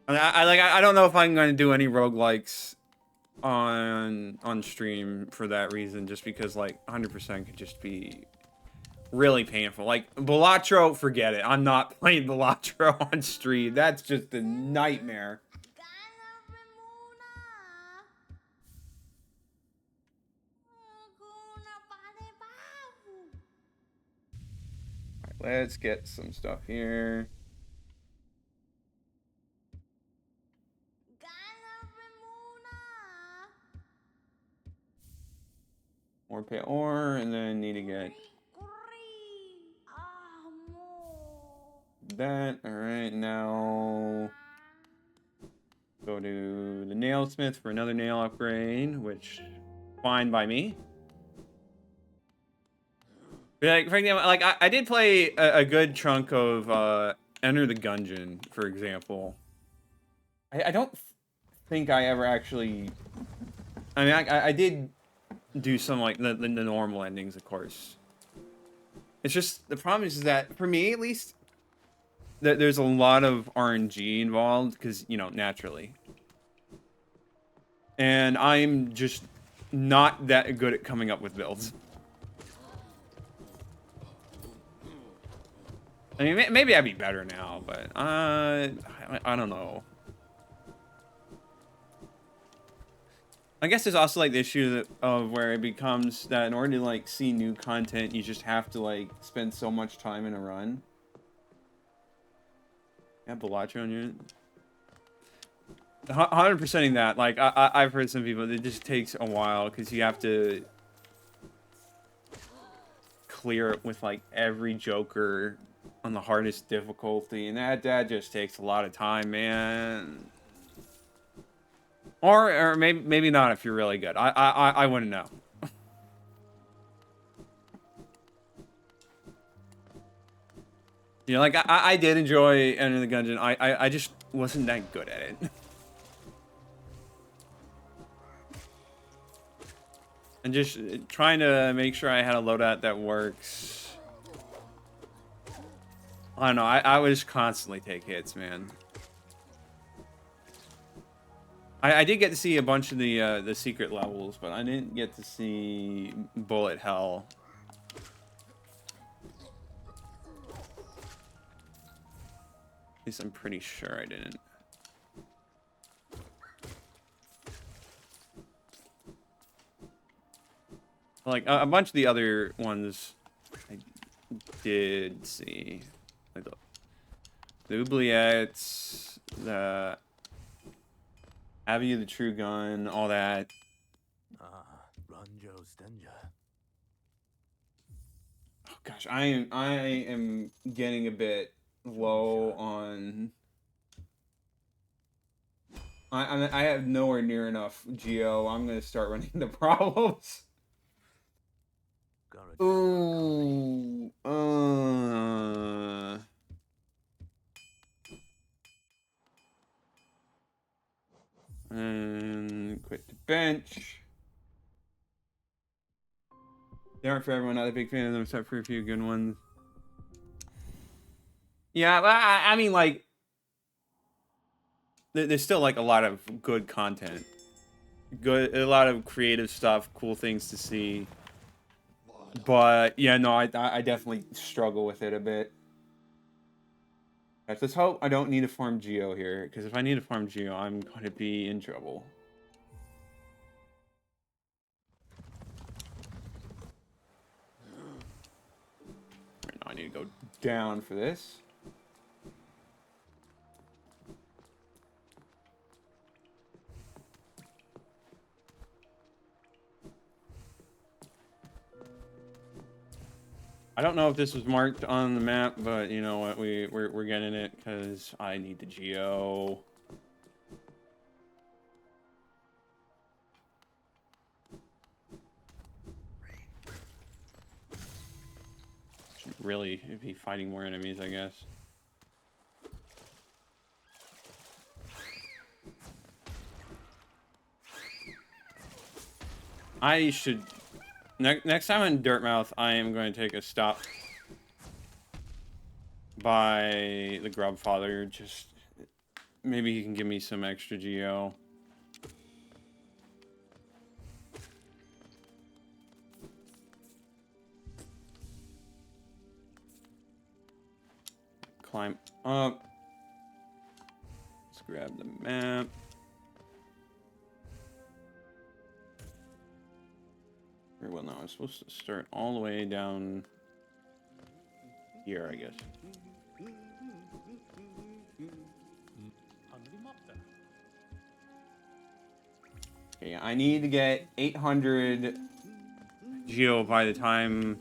I don't know if I'm going to do any roguelikes on stream for that reason, just because like 100% could just be really painful. Like Balatro, forget it. I'm not playing Balatro on stream. That's just a nightmare. Alright, let's get some stuff here. More pay ore, and then need to get that. Alright, now go to the nailsmith for another nail upgrade, which fine by me. But like, for example, like I did play a good chunk of Enter the Gungeon, for example. I don't think I ever actually... I mean, I did do some, like, the normal endings, of course. It's just, the problem is that, for me at least, that there's a lot of RNG involved, because, you know, naturally. And I'm just not that good at coming up with builds. I mean, maybe I'd be better now, but, I don't know. I guess there's also like the issue of where it becomes that in order to like see new content, you just have to like spend so much time in a run. Yeah, Balatro on you. 100%ing that. Like I've heard some people, it just takes a while because you have to clear it with like every Joker on the hardest difficulty, and that just takes a lot of time, man. Or maybe not if you're really good. I wouldn't know. You know, like I did enjoy Enter the Gungeon. I just wasn't that good at it. And just trying to make sure I had a loadout that works. I don't know. I would just constantly take hits, man. I did get to see a bunch of the secret levels, but I didn't get to see Bullet Hell. At least I'm pretty sure I didn't. Like a bunch of the other ones I did see. Like the Oubliettes, the Have You the True Gun, all that. Gosh, I am getting a bit low on. I have nowhere near enough geo. I'm gonna start running into problems. Ooh. And quit the bench. They aren't for everyone. Not a big fan of them, except for a few good ones. Yeah, I mean, like, there's still like a lot of good content, a lot of creative stuff, cool things to see. But yeah, no, I definitely struggle with it a bit. Let's hope I don't need to farm Geo here, because if I need to farm Geo, I'm going to be in trouble. Right now I need to go down for this. I don't know if this was marked on the map, but you know what, we're getting it because I need the Geo. Should really be fighting more enemies, I guess. I should next time in Dirtmouth, I am going to take a stop by the Grubfather. Just maybe he can give me some extra geo. Climb up. Let's grab the map. Well, no, I'm supposed to start all the way down here, I guess. Okay, I need to get 800 geo by the time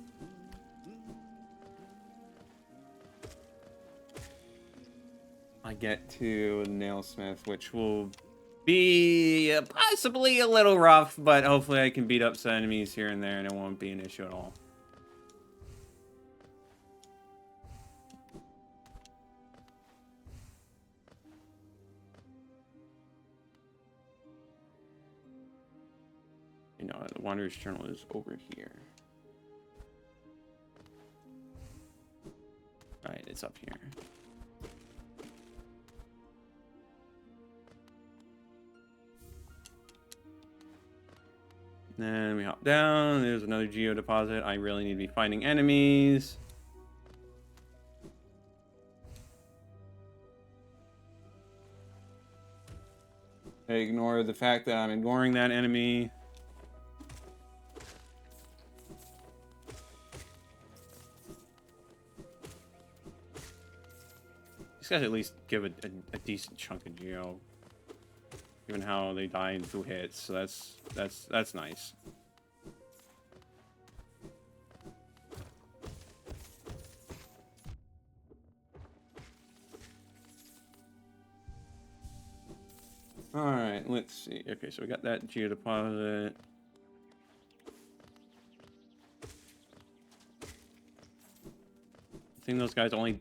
I get to Nailsmith, which will be possibly a little rough, but hopefully I can beat up some enemies here and there and it won't be an issue at all. You know, the Wanderer's Journal is over here. Alright, it's up here. Then we hop down. There's another geo deposit. I really need to be finding enemies. I ignore the fact that I'm ignoring that enemy. These guys at least give a decent chunk of geo. Given how they die in 2 hits, so that's nice. All right, let's see. Okay, so we got that geo deposit. I think those guys only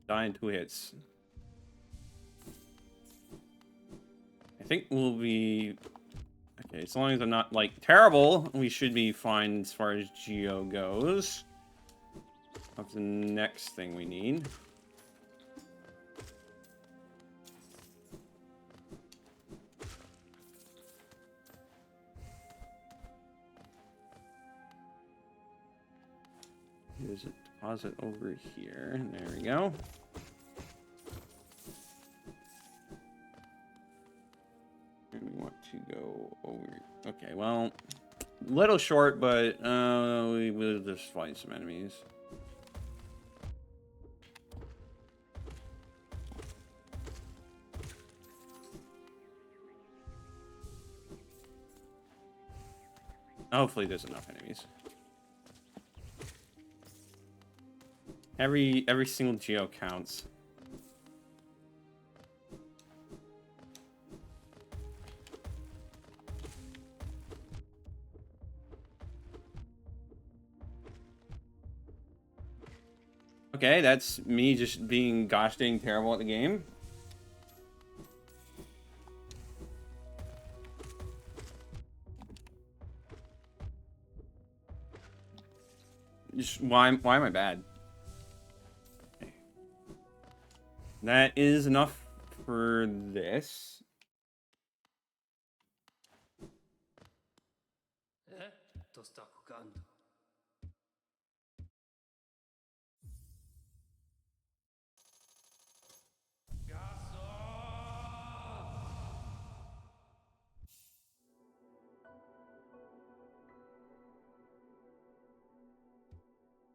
die in 2 hits. I think we'll be okay as long as I'm not like terrible. We should be fine as far as geo goes. What's the next thing we need? There's a deposit over here. There we go. And we want to go over. Okay, well, a little short, but we will just find some enemies. Hopefully, there's enough enemies. Every single geo counts. Okay, that's me just being gosh dang terrible at the game. Just why am I bad? Okay. That is enough for this.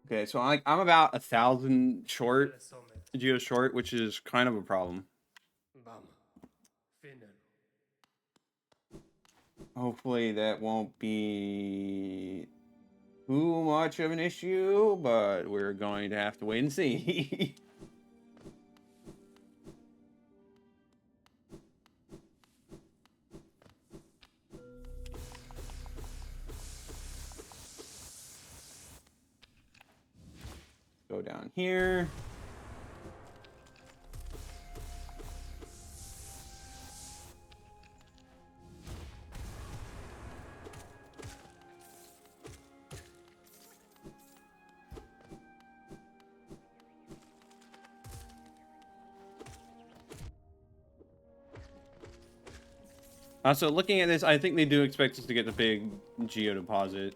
Okay, so I'm about 1,000 short, geo short, which is kind of a problem. Hopefully that won't be too much of an issue, but we're going to have to wait and see. Go down here. So looking at this, I think they do expect us to get the big geo deposit.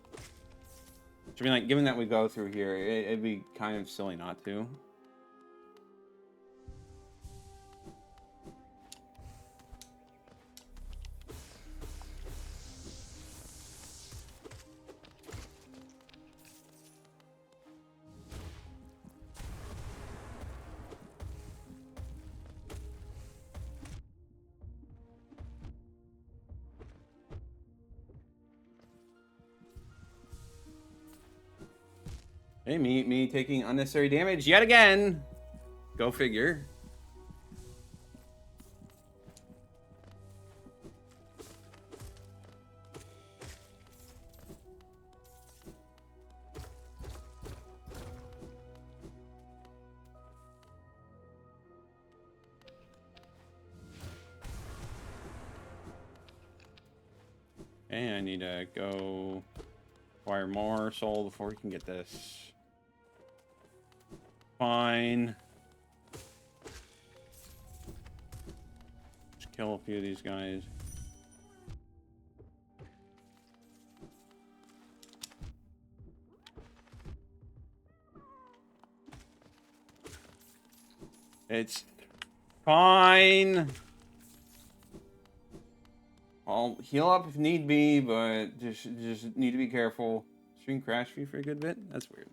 I mean, like, given that we go through here, it'd be kind of silly not to. Hey, me taking unnecessary damage yet again. Go figure. And I need to go acquire more soul before we can get this. Fine. Just kill a few of these guys. It's fine. I'll heal up if need be, but just need to be careful. Stream crashed me for a good bit? That's weird.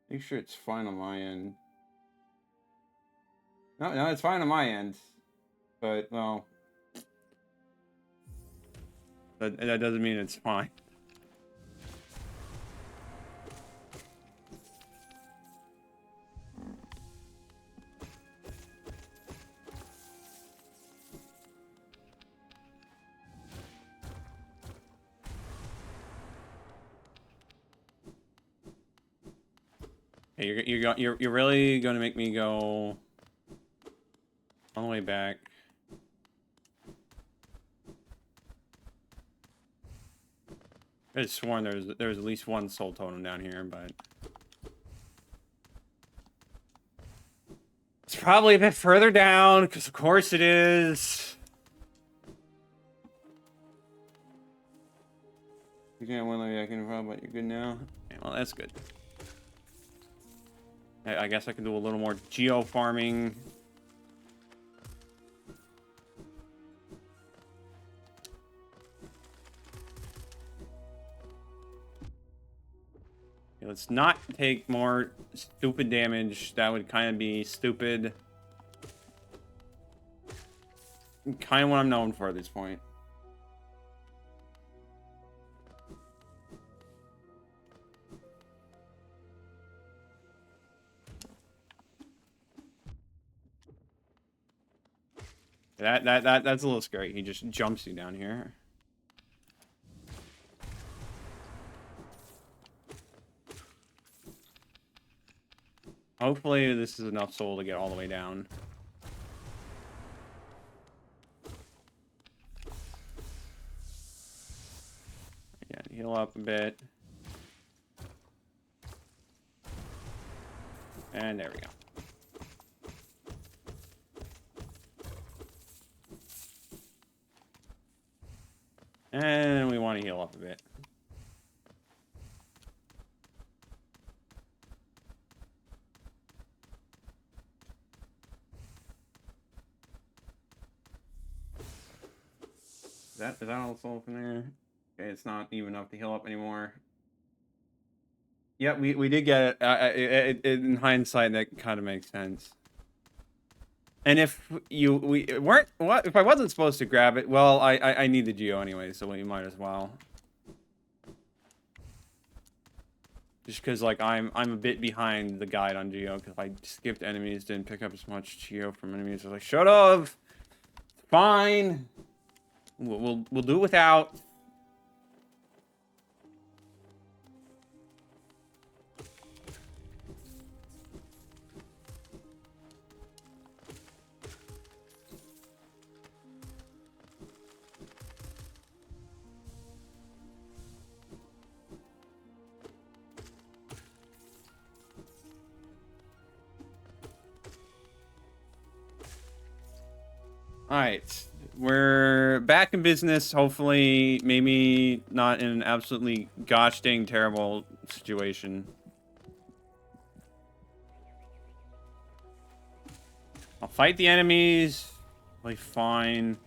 Make sure it's fine on my end. No, it's fine on my end. But, well... That doesn't mean it's fine. Hey, you're really gonna make me go all the way back. I just sworn there was at least one soul totem down here, but it's probably a bit further down, because of course it is. You can't win like I can run, but you're good now. Okay, well, that's good. I guess I can do a little more geo farming. Okay, let's not take more stupid damage. That would kind of be stupid. Kind of what I'm known for at this point. That's a little scary. He just jumps you down here. Hopefully this is enough soul to get all the way down. Yeah, heal up a bit. And there we go. And we want to heal up a bit. Is that all soul from there? Okay, it's not even enough to heal up anymore. Yeah, we did get it. In hindsight, that kind of makes sense. And if we weren't, what if I wasn't supposed to grab it? Well, I need the geo anyway, so we might as well. Just because like I'm a bit behind the guide on geo because I skipped enemies, didn't pick up as much geo from enemies. I was like, shut up. Fine. We'll do it without. All right, we're back in business. Hopefully, maybe not in an absolutely gosh dang terrible situation. I'll fight the enemies. Like fine.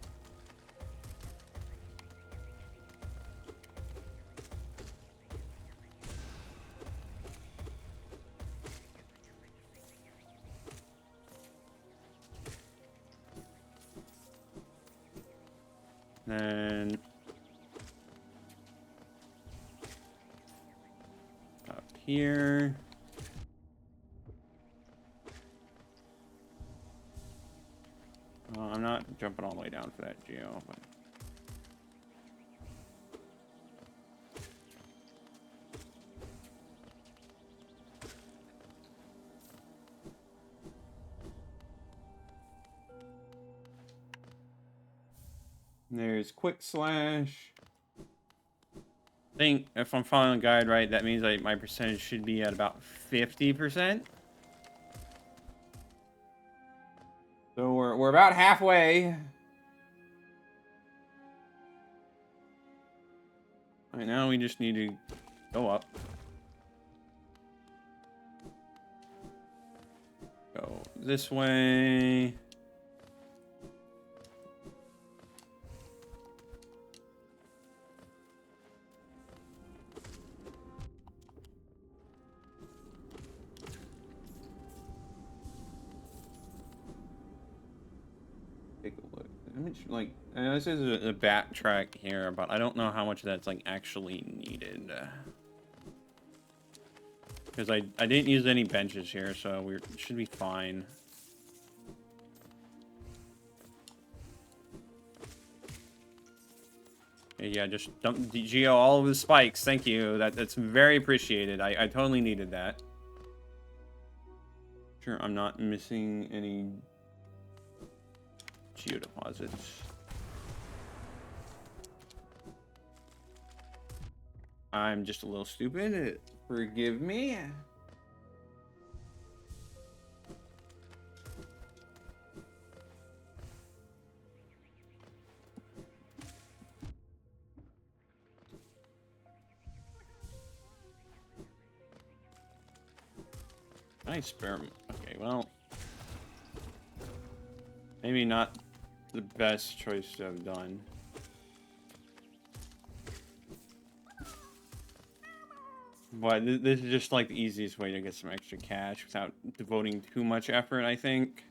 Then up here. I'm not jumping all the way down for that geo, but there's quick slash. I think if I'm following the guide right, that means my percentage should be at about 50%. So we're about halfway. Right now we just need to go up. Go this way. Take a look. How much, like, this is a backtrack here, but I don't know how much that's like actually needed. Because I didn't use any benches here, so we should be fine. Yeah, just dump geo all of the spikes. Thank you. That's very appreciated. I totally needed that. Sure, I'm not missing any geo deposits. I'm just a little stupid. Forgive me. Nice sperm. Okay, well, maybe not the best choice to have done. But this is just like the easiest way to get some extra cash without devoting too much effort, I think.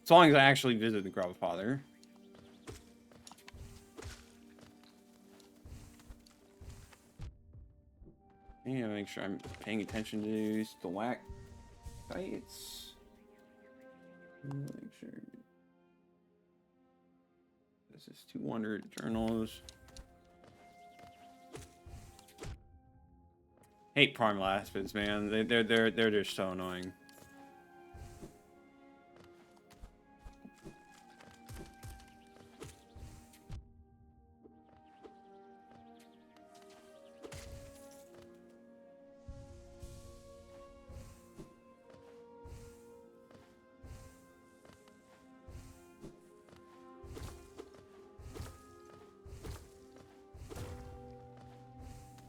As long as I actually visit the Grandfather. Yeah, make sure I'm paying attention to stalactites. Make sure. Is this 200 journals? Hate primal aspids, man. They're just so annoying.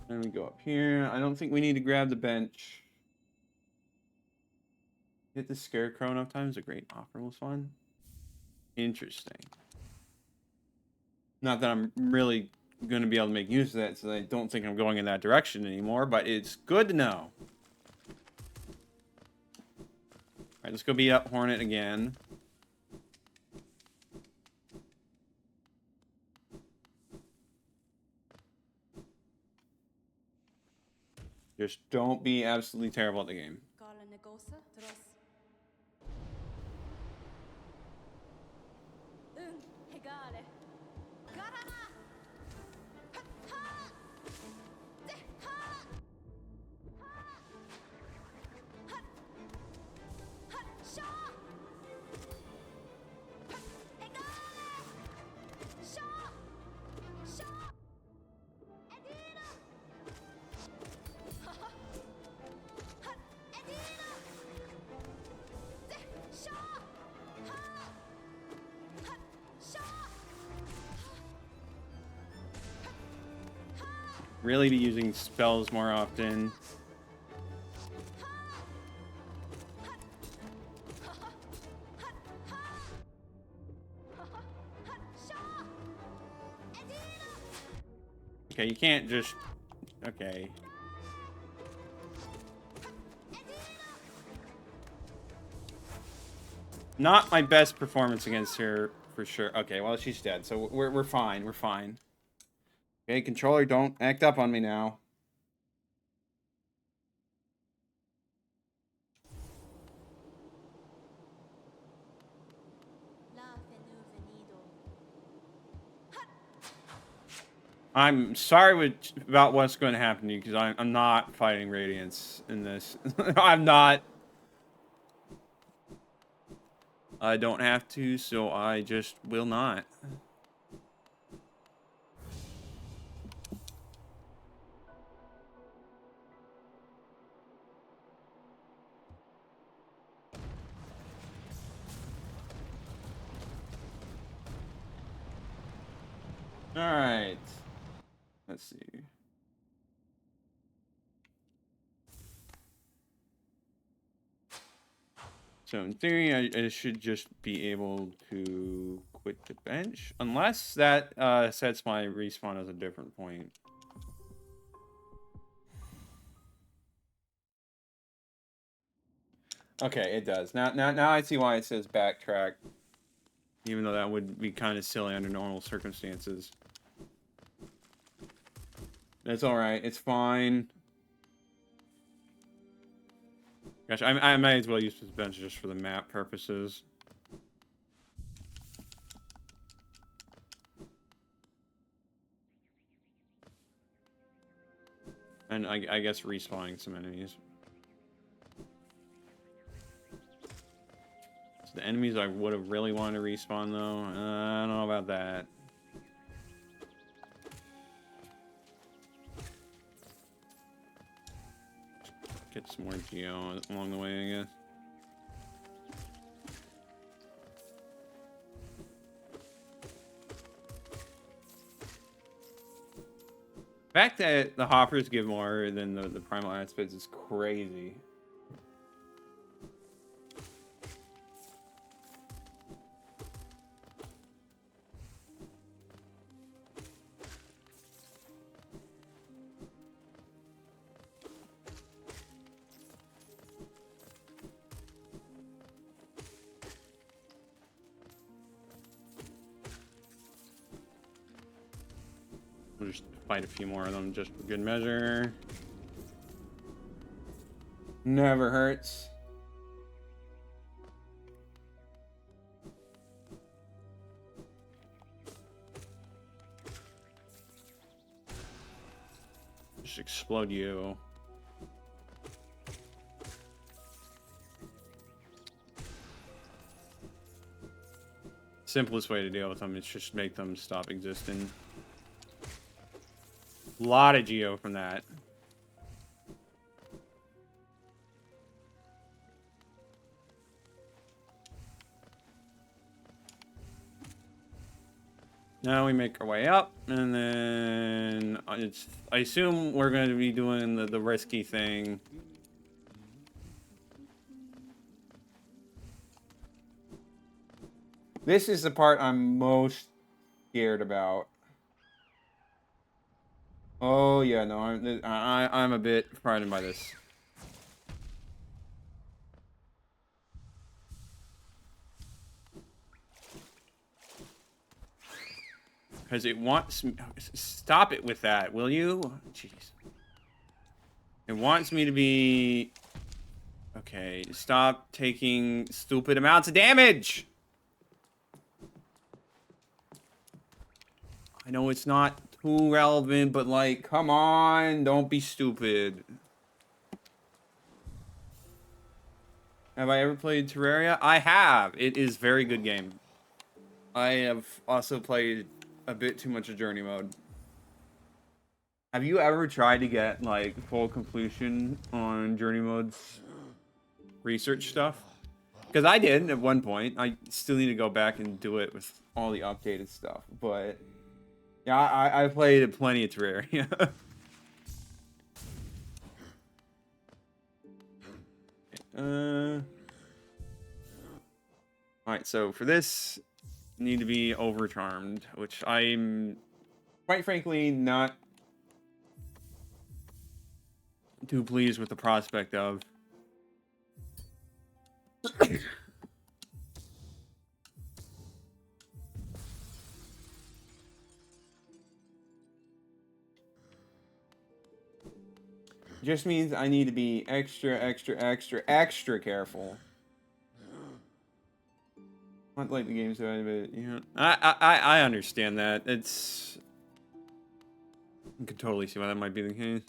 Then we go up here. I don't think we need to grab the bench. Hit the scarecrow enough times. A great offer was fun. Interesting. Not that I'm really going to be able to make use of that, so I don't think I'm going in that direction anymore, but it's good to know. Alright, let's go beat up Hornet again. Just don't be absolutely terrible at the game. Really be using spells more often. Okay, you can't just... Okay. Not my best performance against her, for sure. Okay, well, she's dead, so we're fine. We're fine. Okay, controller, don't act up on me now. I'm sorry about what's going to happen to you, because I'm not fighting Radiance in this. I'm not. I don't have to, so I just will not. Alright. Let's see. So in theory, I should just be able to quit the bench. Unless that sets my respawn as a different point. Okay, it does. Now I see why it says backtrack. Even though that would be kind of silly under normal circumstances. That's alright. It's fine. Gosh, I might as well use this bench just for the map purposes. And I guess respawning some enemies. So the enemies I would have really wanted to respawn though. I don't know about that. Get some more geo along the way, I guess. The fact that the hoppers give more than the primal aspids is crazy. We'll just fight a few more of them just for good measure. Never hurts. Just explode you. Simplest way to deal with them is just make them stop existing. A lot of geo from that. Now we make our way up, and then I assume we're going to be doing the risky thing. This is the part I'm most scared about. Oh yeah, no, I'm a bit frightened by this. Because it wants me. Stop it with that, will you? Jeez. It wants me to be. Okay, stop taking stupid amounts of damage. I know it's not too relevant, but like, come on, don't be stupid. Have I ever played Terraria? I have. It is a very good game. I have also played a bit too much of Journey mode. Have you ever tried to get like full completion on Journey mode's research stuff? Because I did at one point. I still need to go back and do it with all the updated stuff, but. Yeah, I played plenty of Terraria. Alright, so for this, I need to be overcharmed, which I'm quite frankly not too pleased with the prospect of. Just means I need to be extra careful. Not like the game's doing, but you know, I understand that. It's I can totally see why that might be the case.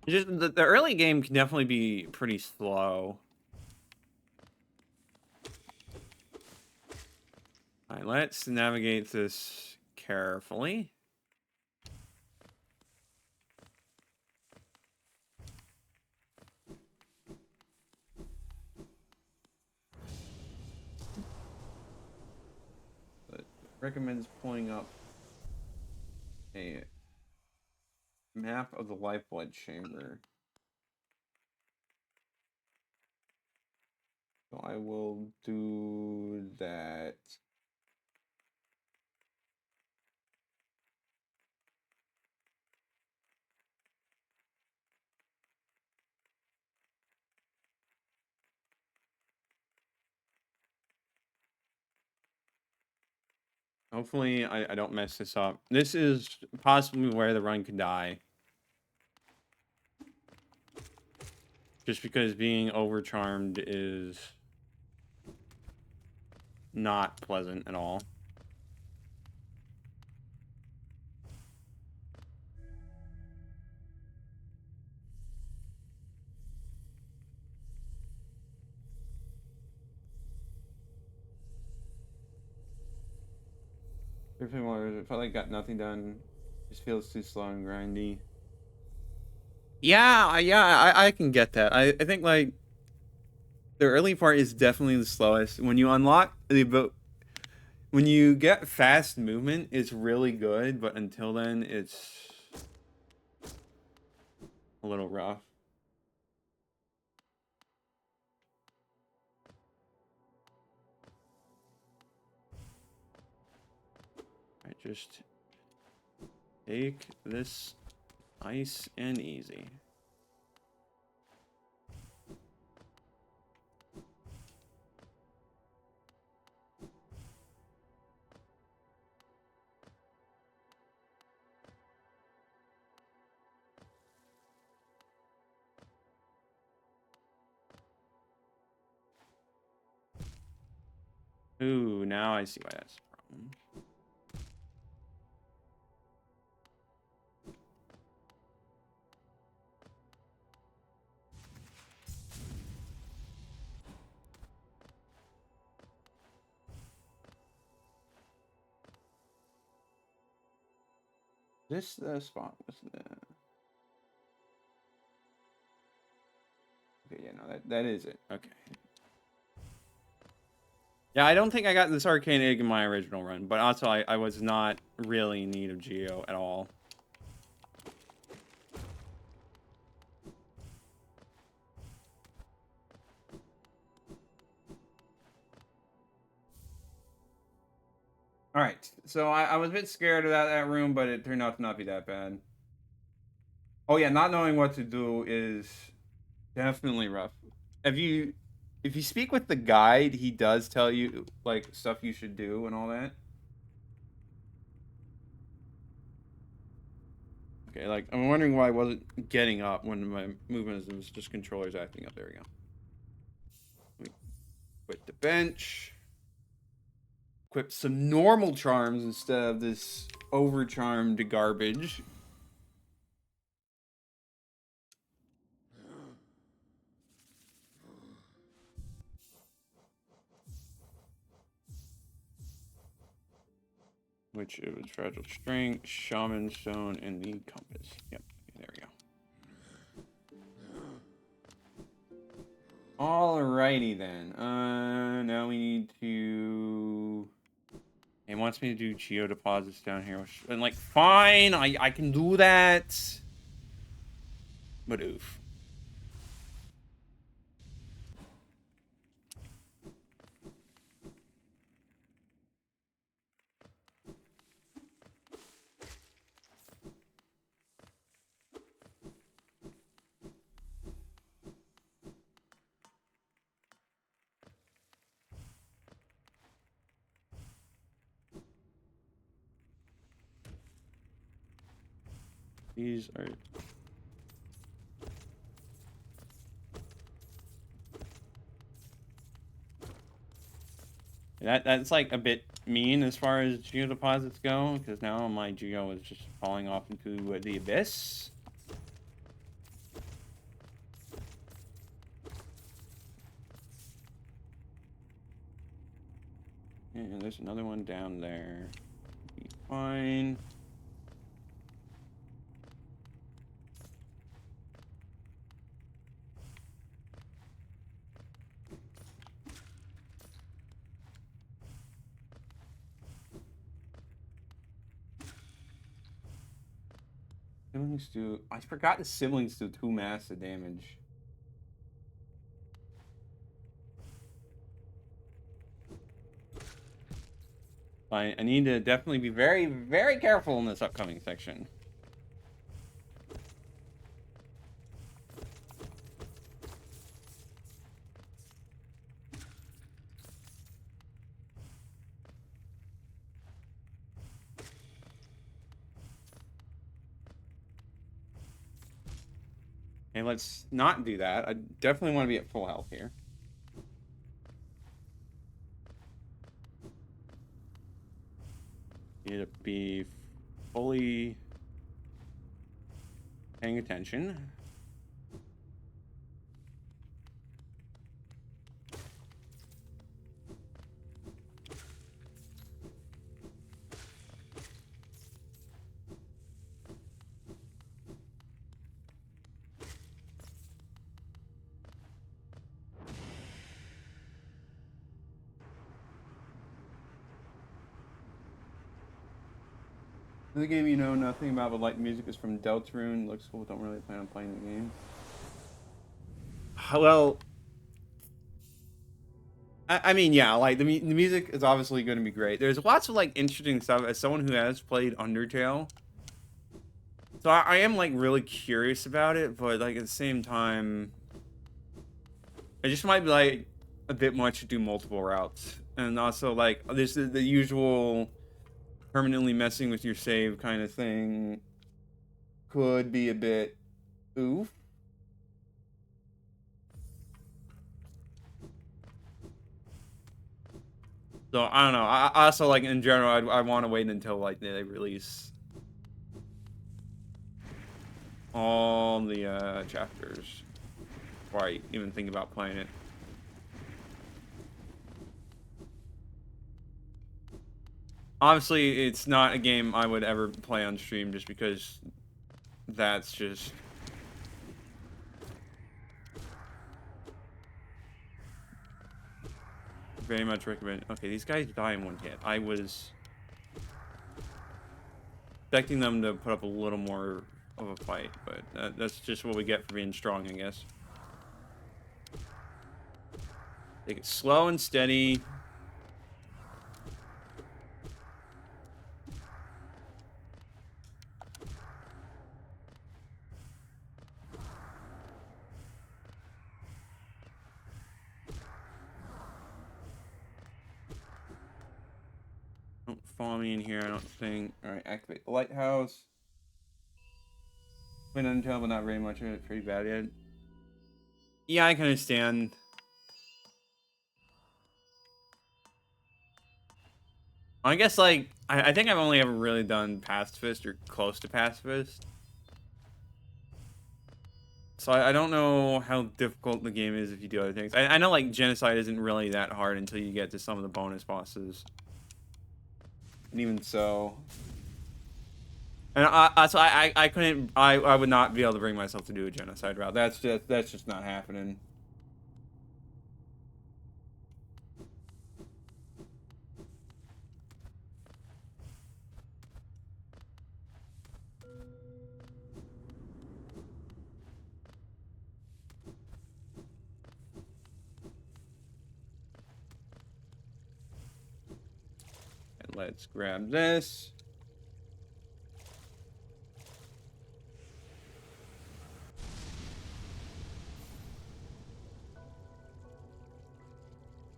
Just the early game can definitely be pretty slow. Alright, let's navigate this carefully. But recommends pulling up a map of the lifeblood chamber. So I will do that. Hopefully I don't mess this up. This is possibly where the run could die. Just because being overcharmed is not pleasant at all. It felt like got nothing done. Just feels too slow and grindy. Yeah, I can get that. I think like the early part is definitely the slowest. When you unlock the when you get fast movement, it's really good, but until then, it's a little rough. I just take this nice and easy. Ooh, now I see why that's a problem. This the spot was the. Okay, yeah, no, that is it. Okay. Yeah, I don't think I got this arcane egg in my original run, but also I was not really in need of Geo at all. All right, so I was a bit scared of that room, but it turned out to not be that bad. Oh yeah, not knowing what to do is definitely rough. If you speak with the guide, he does tell you like stuff you should do and all that. Okay, like I'm wondering why I wasn't getting up when my movement was just controllers acting up. There we go. Let me quit the bench. Equip some normal charms instead of this overcharmed garbage. Which it was fragile strength, shaman stone, and the compass. Yep, there we go. Alrighty then. Now we need to. It wants me to do geo deposits down here, which, and like, fine, I can do that. But oof. These are. That's like a bit mean as far as geo deposits go, because now my geo is just falling off into the abyss. And there's another one down there. Be fine. Siblings do. I forgot the siblings do 2 massive damage. I need to definitely be very, very careful in this upcoming section. And let's not do that. I definitely want to be at full health here. Need to be fully paying attention. The game you know nothing about, but like music is from Deltarune. Looks cool, don't really plan on playing the game. Well, I mean, yeah, like the music is obviously going to be great. There's lots of like interesting stuff as someone who has played Undertale. So I am like really curious about it, but like at the same time, it just might be like a bit much to do multiple routes. And also like there's the usual permanently messing with your save kind of thing could be a bit oof. So I don't know. I also like in general, I want to wait until like they release all the chapters before I even think about playing it. Obviously, it's not a game I would ever play on stream just because that's just... Very much recommend. Okay, these guys die in one hit. I was expecting them to put up a little more of a fight, but that's just what we get for being strong, I guess. Take it slow and steady. Don't follow me in here, I don't think. Alright, activate the lighthouse. Went until, but not very much of it. Pretty bad yet. Yeah, I can understand. I guess, like, I think I've only ever really done pacifist or close to pacifist. So I don't know how difficult the game is if you do other things. I know, like, genocide isn't really that hard until you get to some of the bonus bosses. And even so... And I couldn't... I would not be able to bring myself to do a genocide route. That's just not happening. And let's grab this.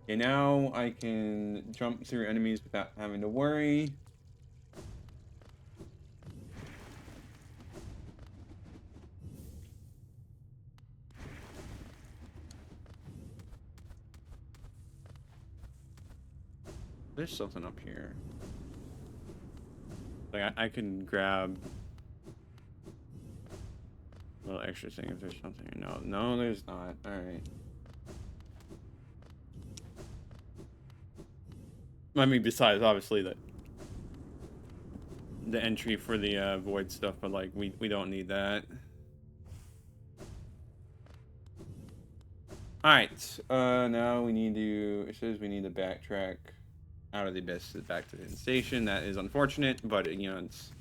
Okay, now I can jump through enemies without having to worry. There's something up here. Like, I can grab a little extra thing if there's something. No, there's not. Alright. I mean, besides, obviously, the entry for the void stuff, but, like, we don't need that. Alright, now we need to... It says we need to backtrack out of the abyss back to the station. That is unfortunate, but, you know, it's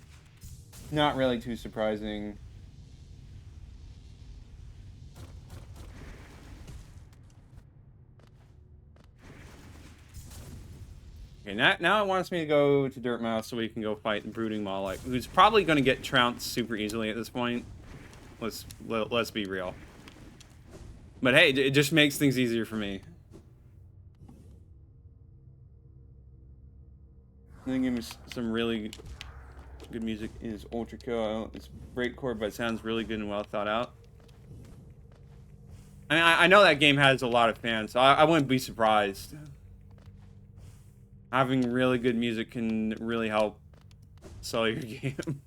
not really too surprising. Okay, now it wants me to go to Dirtmouth so we can go fight Brooding Moloch, who's probably going to get trounced super easily at this point. Let's be real. But hey, it just makes things easier for me. Then give me some really good music is Ultra Kill. It's breakcore, but it sounds really good and well thought out. I mean, I know that game has a lot of fans, so I wouldn't be surprised. Having really good music can really help sell your game.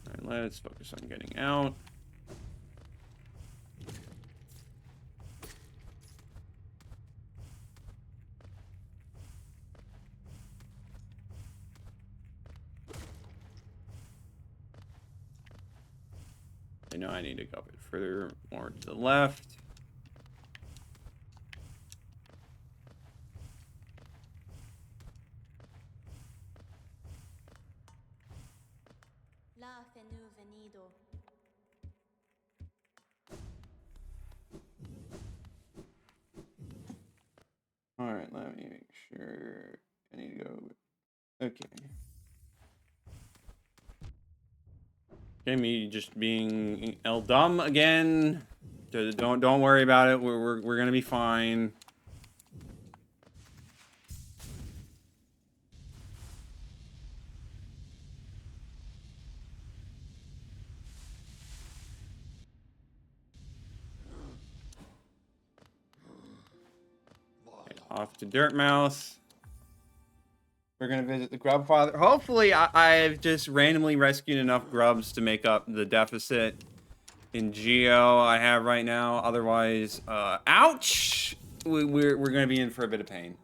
Alright, let's focus on getting out. I know I need to go a bit further more to the left. Alright, let me make sure. I need to go. Okay. Okay, me just being El Dumb again. Don't worry about it. We're gonna be fine. Off to Dirt Mouse. We're gonna visit the Grub Father. Hopefully, I've just randomly rescued enough grubs to make up the deficit in Geo I have right now. Otherwise, ouch! We're gonna be in for a bit of pain.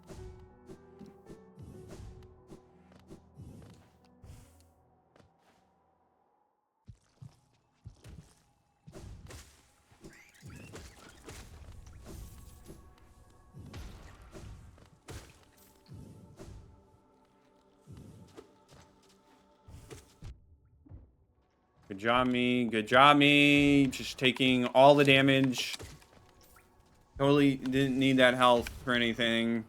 Good job, me. Good job, me. Just taking all the damage. Totally didn't need that health for anything.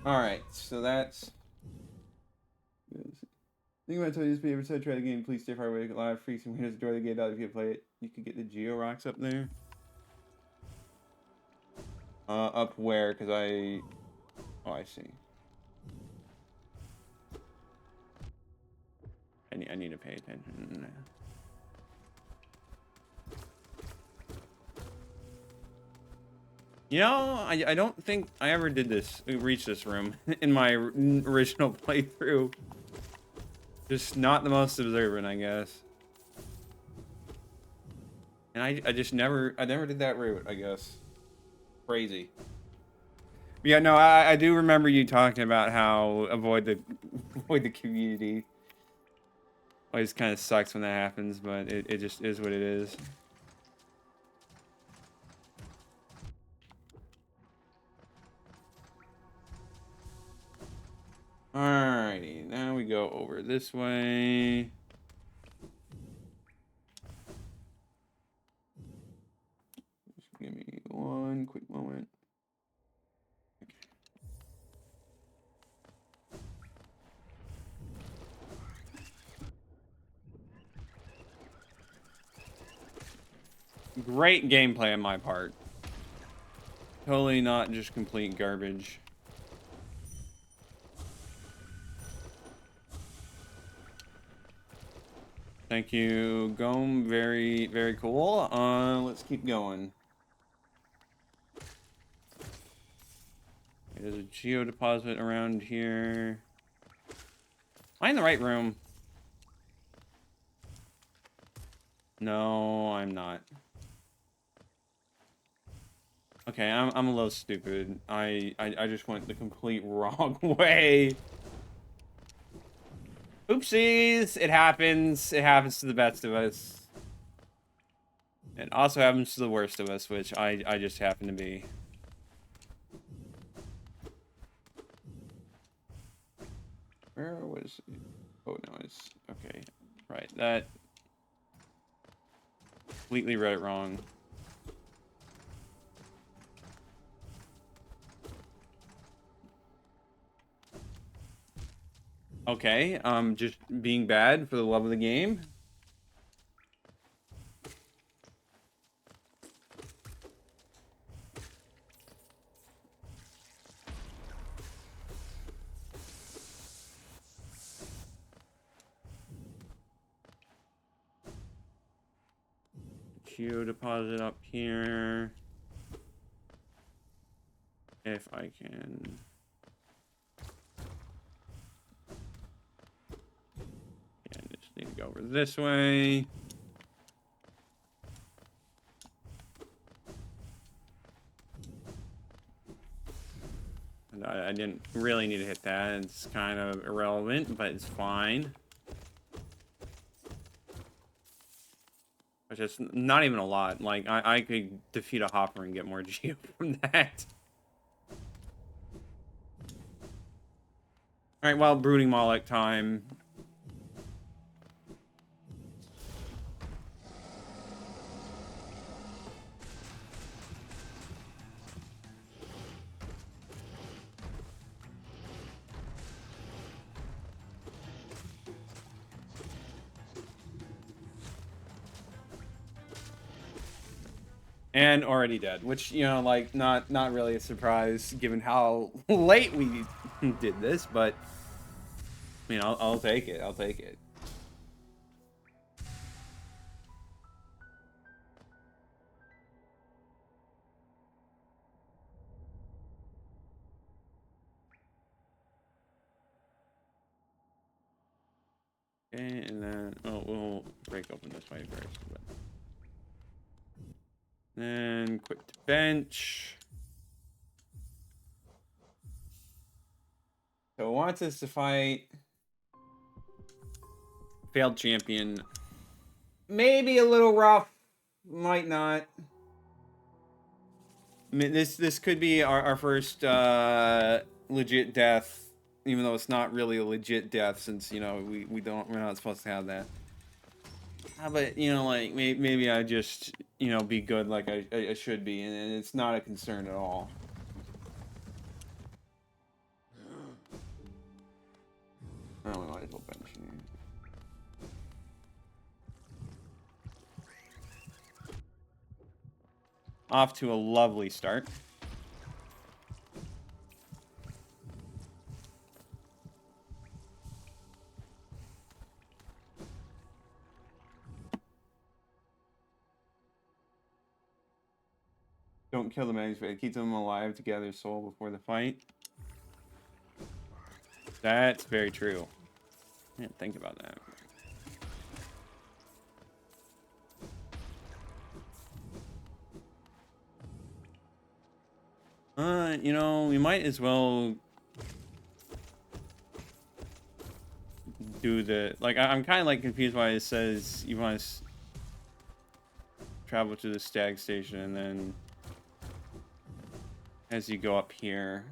Alright, so that's... Think about telling you this be every time I try the game, please stay far away. Live freaks and windows door the gate out if you play it. You could get the Geo rocks up there. Up where? Because I... Oh, I see. I need to pay attention. You know, I don't think I ever did this, reach this room in my original playthrough. Just not the most observant, I guess. And I just never did that route, I guess. Crazy. But yeah, no, I do remember you talking about how avoid the community. Always kind of sucks when that happens, but it just is what it is. Alrighty, now we go over this way. Just give me one quick moment. Great gameplay on my part. Totally not just complete garbage. Thank you, Gome. Very, very cool. Let's keep going. There's a geo deposit around here. Am I in the right room? No, I'm not. Okay, I'm a little stupid. I just went the complete wrong way. Oopsies! It happens. It happens to the best of us. It also happens to the worst of us, which I just happen to be. Where was it? Oh, no, it's... Okay. Right, that... Completely read it wrong. Okay, just being bad for the love of the game. Geo deposit up here. If I can... Need to go over this way. And I didn't really need to hit that. It's kind of irrelevant, but it's fine. Which is not even a lot. Like, I could defeat a hopper and get more geo from that. Alright, well, Brooding Moloch time. And already dead, which, you know, like, not really a surprise given how late we did this, but, I mean, I'll take it. I'll take it. Okay, and then, oh, we'll break open this way first. But... Then, quick to bench. So it wants us to fight failed champion. Maybe a little rough, might not. I mean, this could be our first legit death, even though it's not really a legit death, since, you know, we're not supposed to have that. But, you know, like, maybe I just, you know, be good like I should be, and it's not a concern at all. Oh, we might as well bench here. Off to a lovely start. Don't kill the mags, but keep them alive to gather soul before the fight. That's very true. I didn't think about that. You know, we might as well do the, like, I'm kind of like confused why it says you want to travel to the stag station and then as you go up here,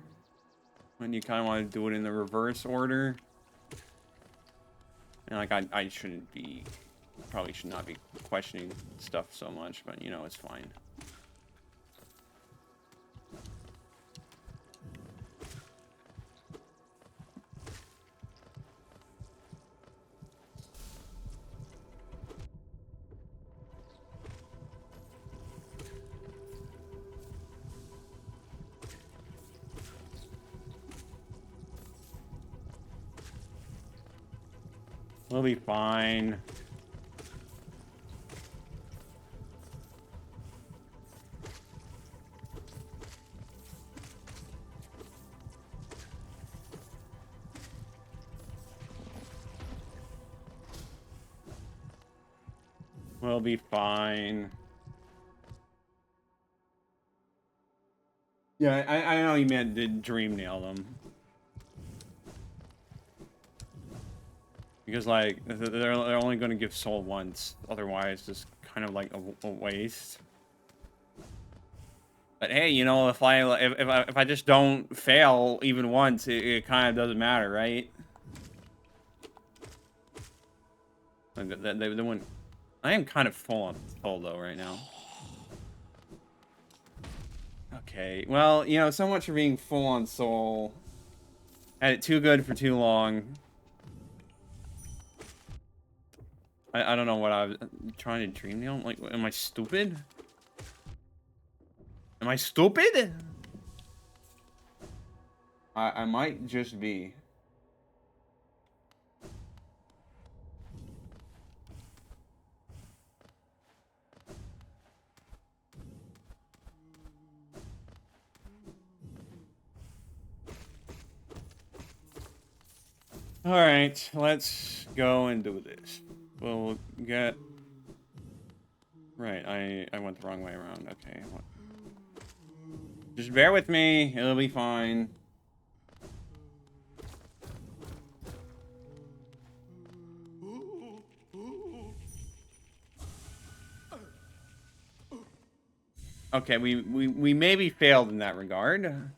when you kind of want to do it in the reverse order. And like, I shouldn't be, probably should not be questioning stuff so much, but you know, it's fine. We'll be fine. We'll be fine. Yeah, I know you meant did dream nail them. Because, like, they're only going to give soul once. Otherwise, just kind of like a waste. But hey, you know, if I just don't fail even once, it kind of doesn't matter, right? Like, they wouldn't. I am kind of full on soul though right now. Okay, well, you know, so much for being full on soul. Had it too good for too long. I don't know what I was trying to dream nail. Like, am I stupid? Am I stupid? I might just be. All right, let's go and do this. We'll get... Right, I went the wrong way around. Okay. Just bear with me. It'll be fine. Okay, we maybe failed in that regard.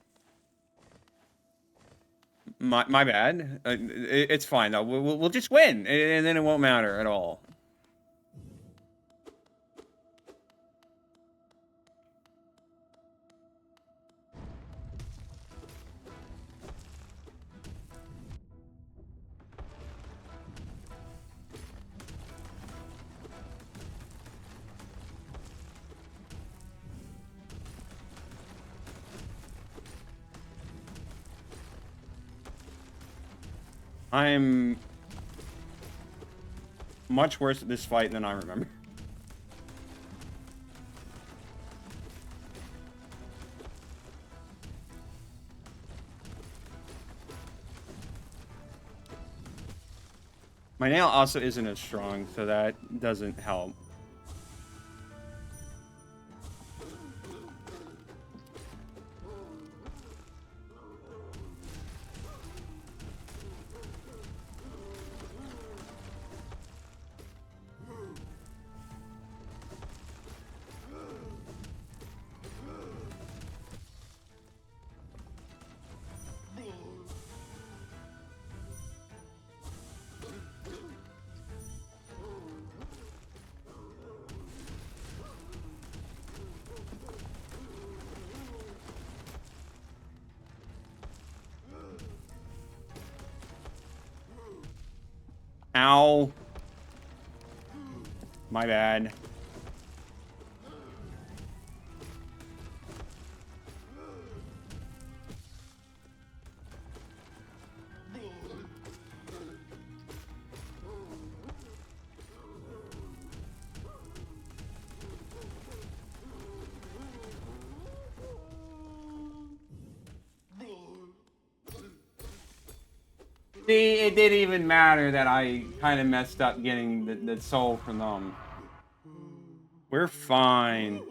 My bad. It's fine though. We'll just win, and then it won't matter at all. I'm much worse at this fight than I remember. My nail also isn't as strong, so that doesn't help. Ow. My bad. See, it didn't even matter that I kind of messed up getting the soul from them. We're fine.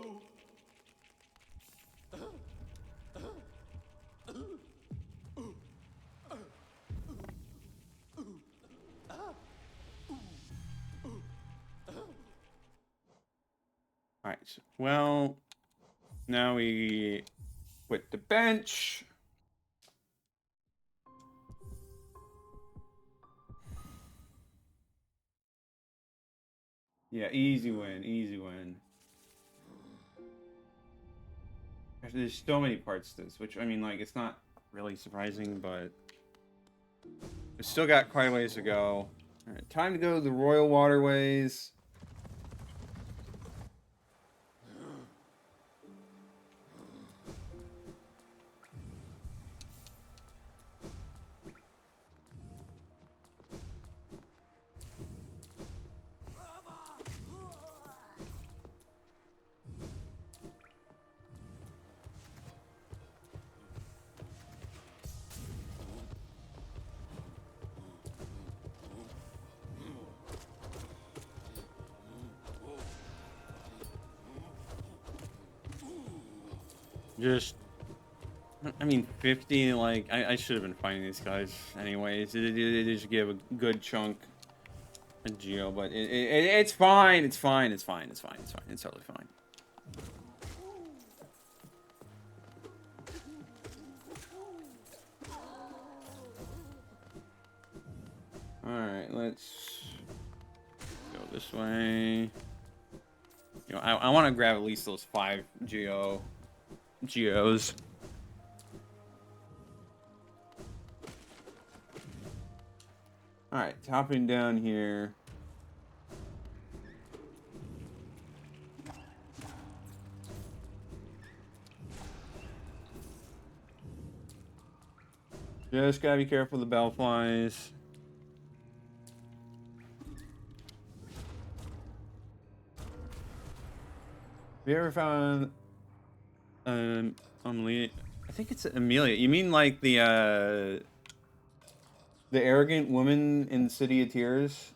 Alright, well, now we quit the bench. Yeah, easy win, easy win. There's so many parts to this, which, I mean, like, it's not really surprising, but we still got quite a ways to go. Alright, time to go to the Royal Waterways. Just, I mean, 50, like, I should have been fighting these guys anyways. It just give a good chunk of geo, but it's fine, it's fine, it's fine, it's fine, it's fine, it's totally fine. Alright, let's go this way. You know, I want to grab at least those 5 geos. Alright, topping down here. Just gotta be careful of the bellflies. Have you ever found Amelia? I think it's Amelia. You mean like the arrogant woman in City of Tears?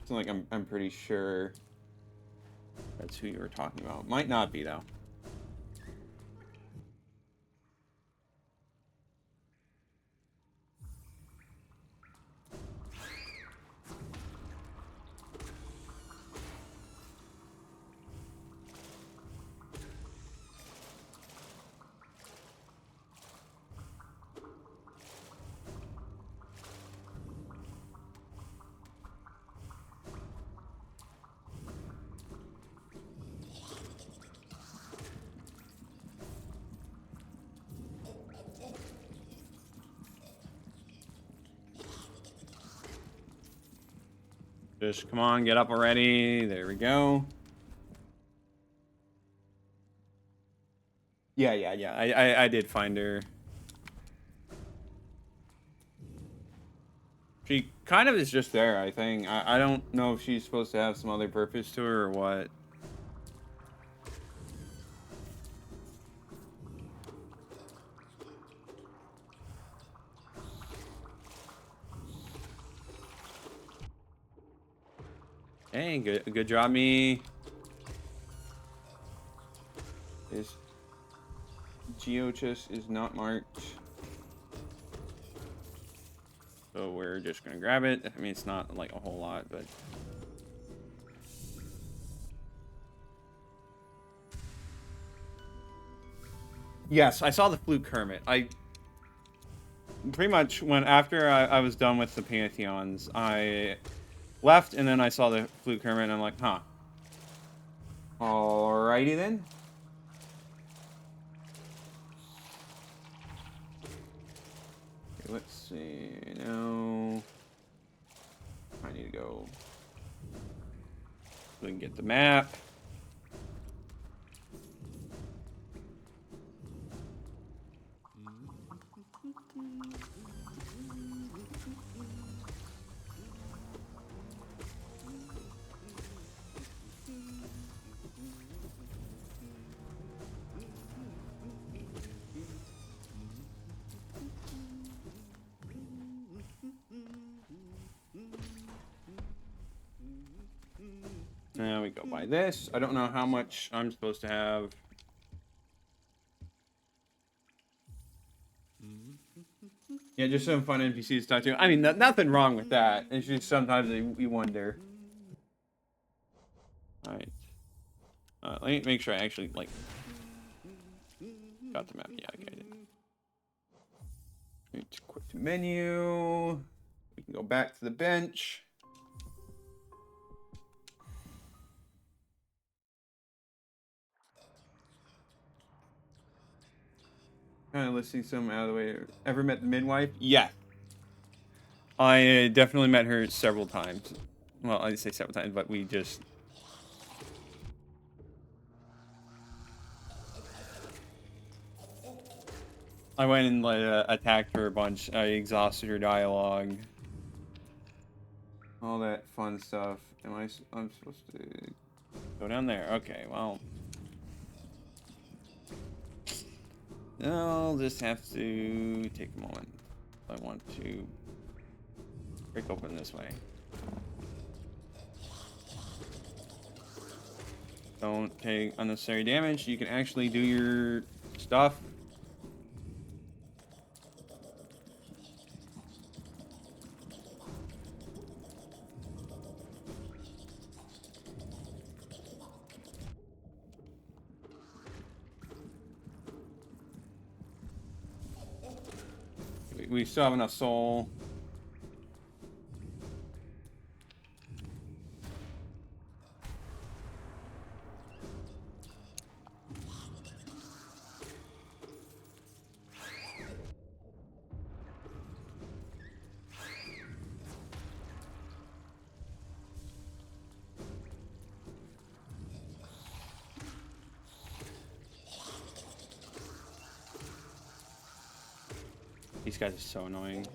So like I'm pretty sure that's who you were talking about. Might not be though. Just come on, get up already. There we go. Yeah. I did find her. She kind of is just there, I think. I don't know if she's supposed to have some other purpose to her or what. Hey, good job, me. This geo chest is not marked. So we're just gonna grab it. I mean, it's not like a whole lot, but... Yes, I saw the fluke hermit. I pretty much when after I was done with the pantheons, I left and then I saw the fluke hermit and I'm like, huh. Alrighty then. Okay, let's see. Now I need to go so we can get the map. Now we go by this. I don't know how much I'm supposed to have. Yeah, just some fun NPCs to talk to. I mean, nothing wrong with that. It's just sometimes we wonder. Alright. Let me make sure I actually, like, got the map. Yeah, okay, I did. Quick menu. We can go back to the bench. Kind of listing some out of the way. Ever met the midwife? Yeah. I definitely met her several times. Well, I didn't say several times, but we just... I went and attacked her a bunch. I exhausted her dialogue. All that fun stuff. I'm supposed to go down there. Okay, well... I'll just have to take a moment. I want to break open this way. Don't take unnecessary damage. You can actually do your stuff. We still have enough soul. These guys are so annoying.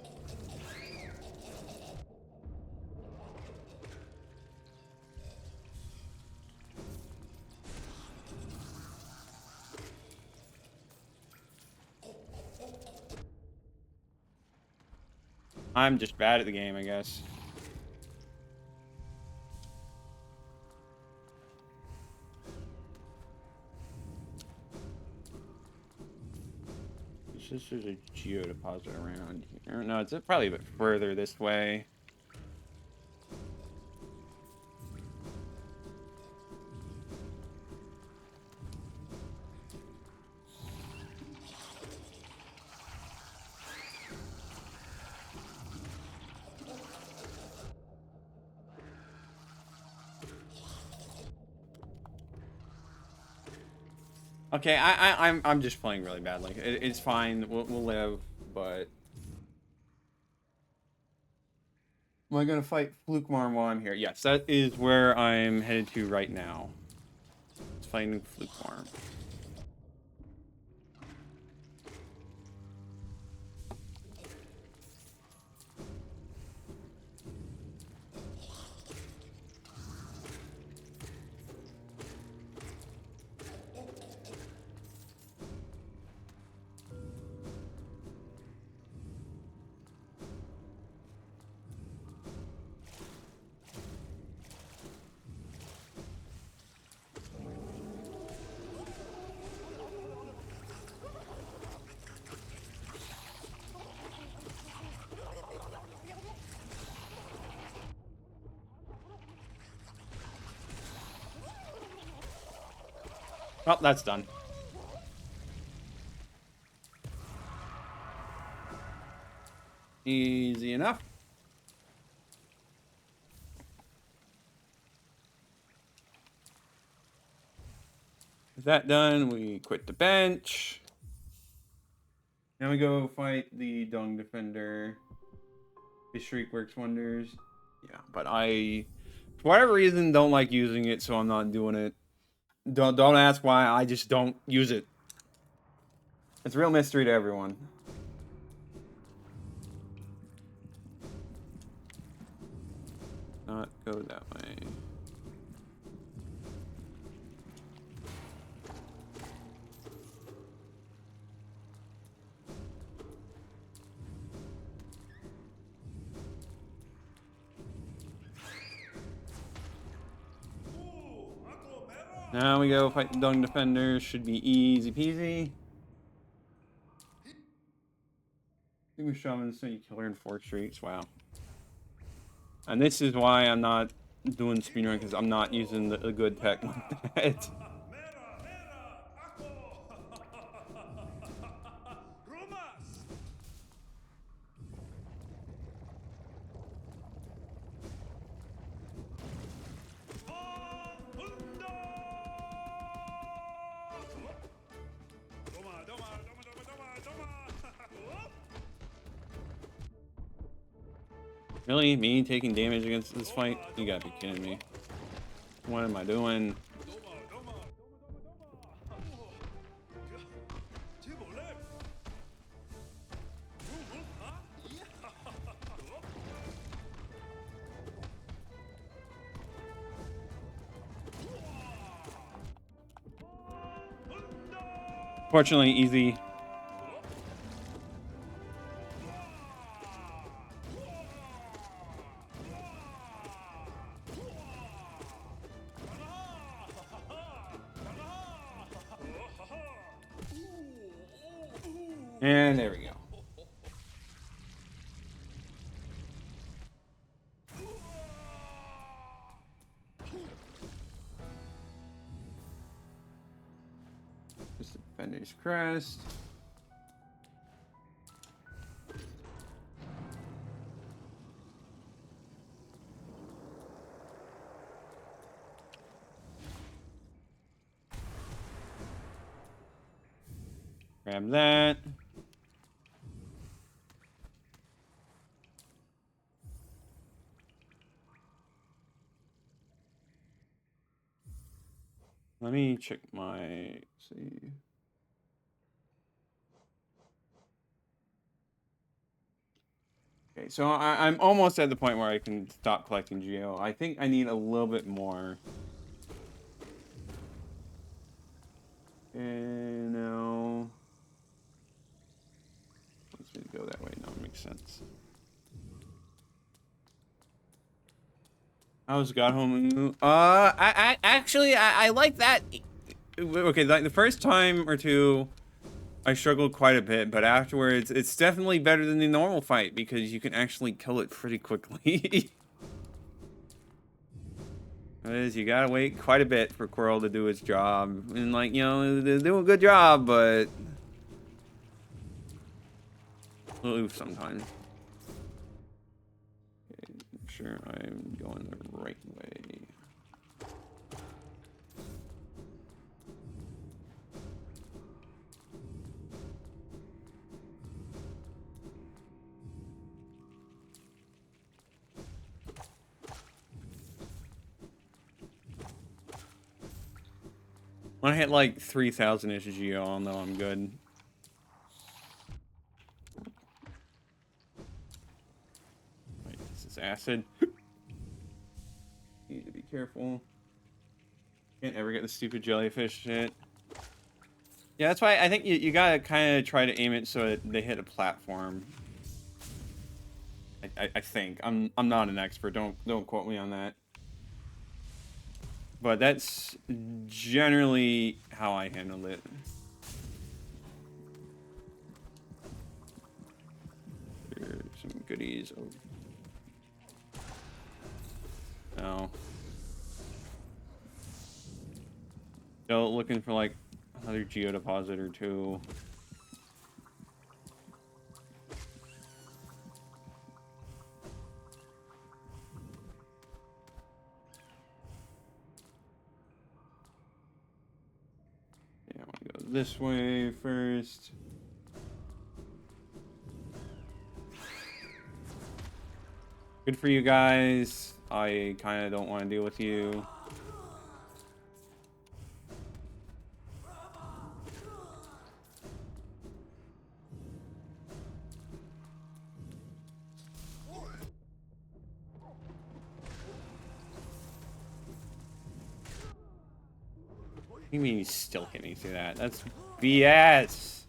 I'm just bad at the game, I guess. There's a geodeposit around here. No, it's probably a bit further this way. Okay, I'm just playing really bad. Like it's fine. We'll live, but am I gonna fight Flukemar while I'm here? Yes, that is where I'm headed to right now. It's fighting Flukemar. Well, that's done. Easy enough. With that done, we quit the bench. Now we go fight the Dung Defender. His Shriek works wonders. Yeah, but I, for whatever reason, don't like using it, so I'm not doing it. Don't ask why, I just don't use it. It's a real mystery to everyone. Not go that way. Now we go fight the Dung Defender. Should be easy peasy. Distinguished Shaman, so you killer in 4 streaks. Wow. And this is why I'm not doing speedrun, because I'm not using the good tech like that. Really? Me taking damage against this fight? You gotta be kidding me. What am I doing? Fortunately, easy. And there we go. Just Defender's Crest. Grab that. Let me check my, see. Okay, so I'm almost at the point where I can stop collecting Geo. I think I need a little bit more. And no. Let's me go that way. No, it makes sense. How's God Home? I actually I like that. Okay, like the first time or two, I struggled quite a bit, but afterwards, it's definitely better than the normal fight because you can actually kill it pretty quickly. Is you gotta wait quite a bit for Quirrell to do his job, and like you know, they do a good job, but oof sometimes. Okay, I'm sure I'm going the right way. When I hit like 3,000-ish Geo, I'll know I'm good. Wait, this is acid. Need to be careful. Can't ever get the stupid jellyfish shit. Yeah, that's why I think you gotta kind of try to aim it so they hit a platform. I think I'm not an expert. Don't quote me on that. But that's generally how I handled it. There's some goodies. Oh. No. Still looking for like another geodeposit or two. Yeah, I want to go this way first. Good for you guys. I kind of don't want to deal with you. You mean you still hit me through that? That's BS.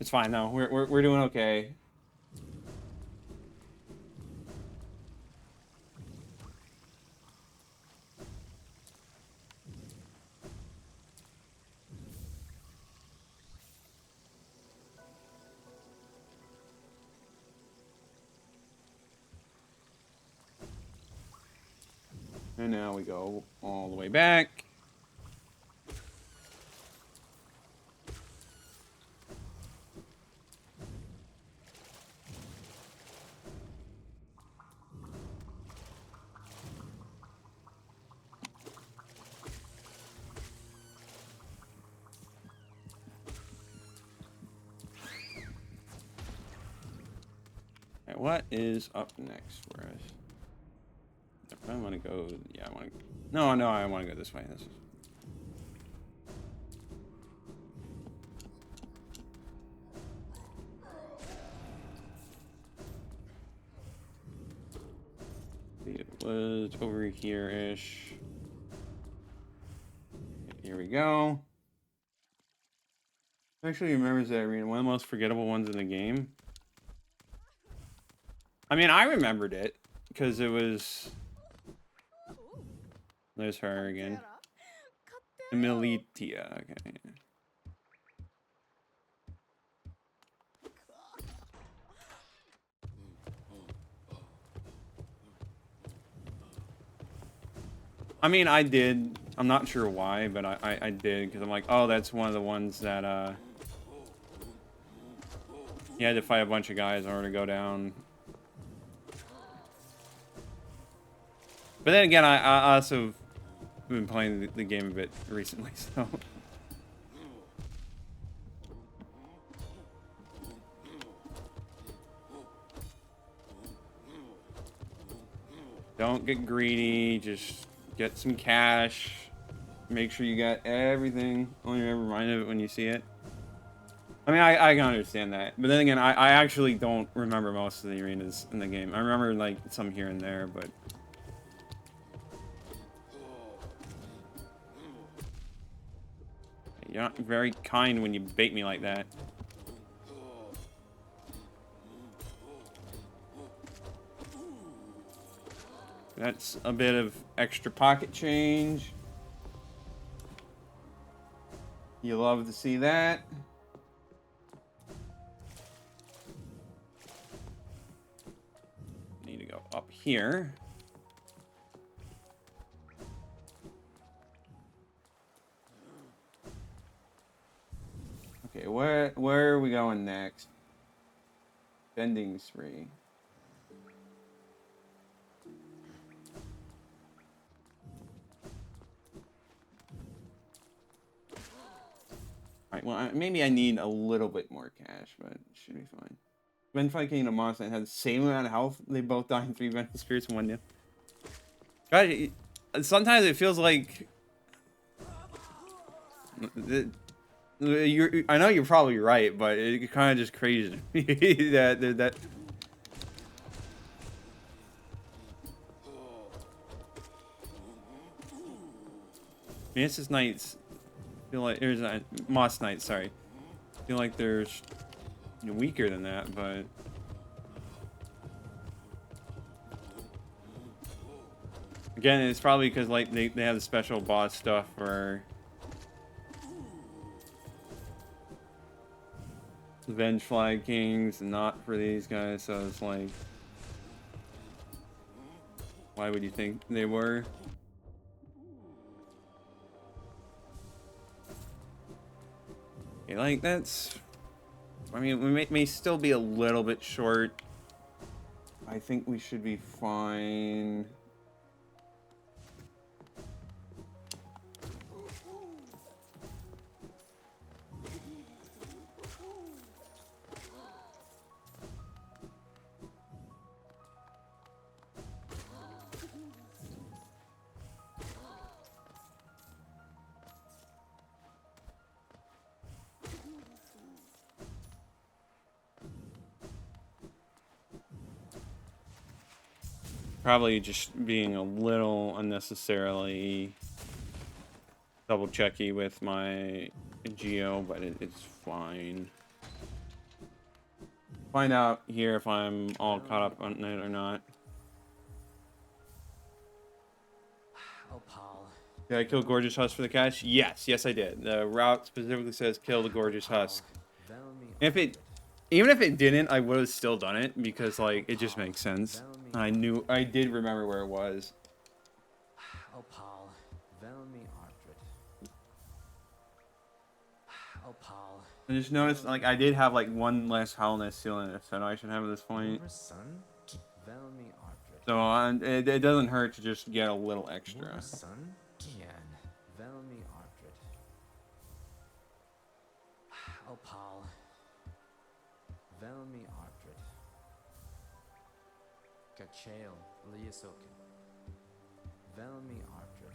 It's fine though. We're doing okay. And now we go all the way back. Alright, what is up next for us? I want to go. Yeah, I want to. No, I want to go this way. This is. It was over here-ish. Here we go. Actually remembers that arena. One of the most forgettable ones in the game. I mean, I remembered it because it was. There's her again. Emilitia. Okay. I mean, I did. I'm not sure why, but I did because I'm like, oh, that's one of the ones that you had to fight a bunch of guys in order to go down. But then again, I also been playing the game a bit recently, so. Don't get greedy, just get some cash. Make sure you got everything. Only remind of it when you see it. I mean, I can understand that. But then again, I actually don't remember most of the arenas in the game. I remember, like, some here and there, but... You're not very kind when you bait me like that. That's a bit of extra pocket change. You love to see that. Need to go up here. Okay, where are we going next? Bending spree. Alright, well, maybe I need a little bit more cash, but it should be fine. Benfight King and Moss Knight had the same amount of health. They both died in 3 Vengeful Spirits in 1 day. God, sometimes it feels like... I know you're probably right, but it kind of just crazy that Mantis Knights feel like there's a Moss Knights, sorry. Feel like there's weaker than that, but again, it's probably because like they have the special boss stuff for the Venge Flag Kings and not for these guys, so it's like, why would you think they were? Okay, like, that's... I mean, we may still be a little bit short. I think we should be fine. Probably just being a little unnecessarily double checky with my geo, but it's fine. Find out here if I'm all caught up on it or not. Oh, Paul. Did I kill Gorgeous Husk for the catch? Yes, yes I did. The route specifically says kill the Gorgeous Husk. If it, even if it didn't, I would have still done it because like it just makes sense. I did remember where it was. Oh, Paul. Velmi Artred. Oh, Paul. I just noticed like I did have like one less Howlness seal in it, so I should have at this point. Son? Velmi Artred. So it doesn't hurt to just get a little extra. Son? Gian. Velmi Artred. Oh, Paul. Velmi Artred. Gachael Liasokin. Velmi Artred.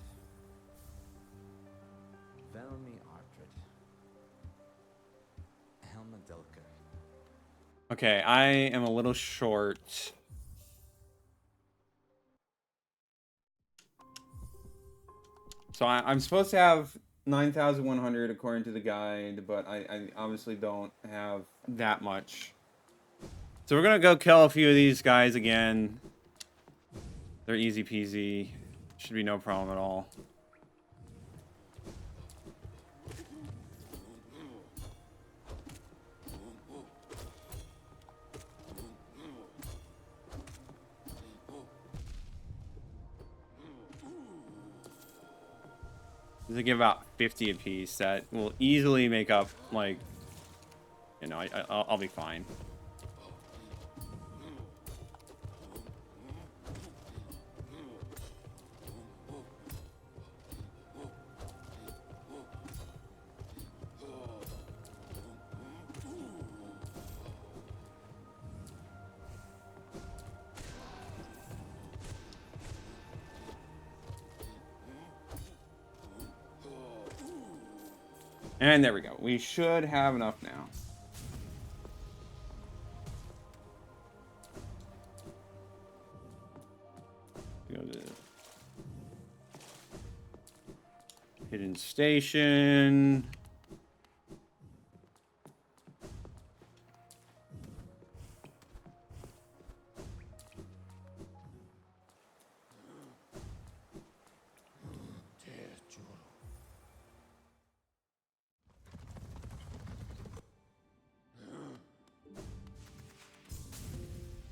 Velmi Artred. Helmadilka. Okay, I am a little short. So I'm supposed to have 9,100 according to the guide, but I obviously don't have that much. So we're gonna go kill a few of these guys again. They're easy peasy. Should be no problem at all. They give about 50 apiece. That will easily make up, like, you know, I'll be fine. And there we go. We should have enough now. Go to hidden station.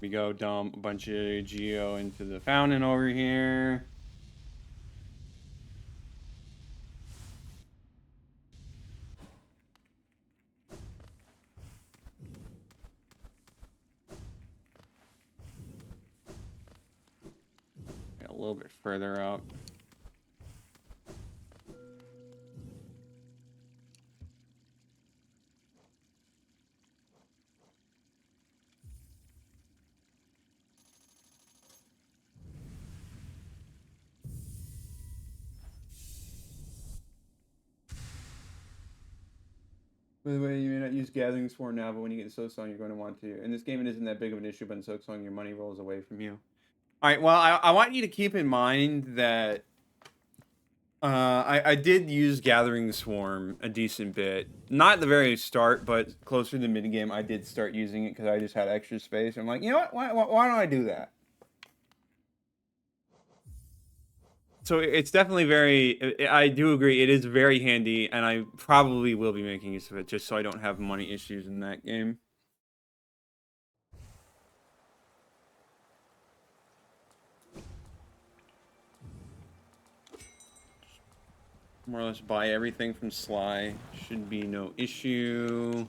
We go dump a bunch of geo into the fountain over here. Get a little bit further up. By the way, you may not use Gathering Swarm now, but when you get Soak Song, you're going to want to. In this game, it isn't that big of an issue, but in Soak Song, your money rolls away from you. All right, well, I want you to keep in mind that I did use Gathering Swarm a decent bit. Not at the very start, but closer to the mid-game, I did start using it because I just had extra space. I'm like, you know what? Why don't I do that? So it's definitely very, I do agree, it is very handy, and I probably will be making use of it just so I don't have money issues in that game. More or less buy everything from Sly. Should be no issue.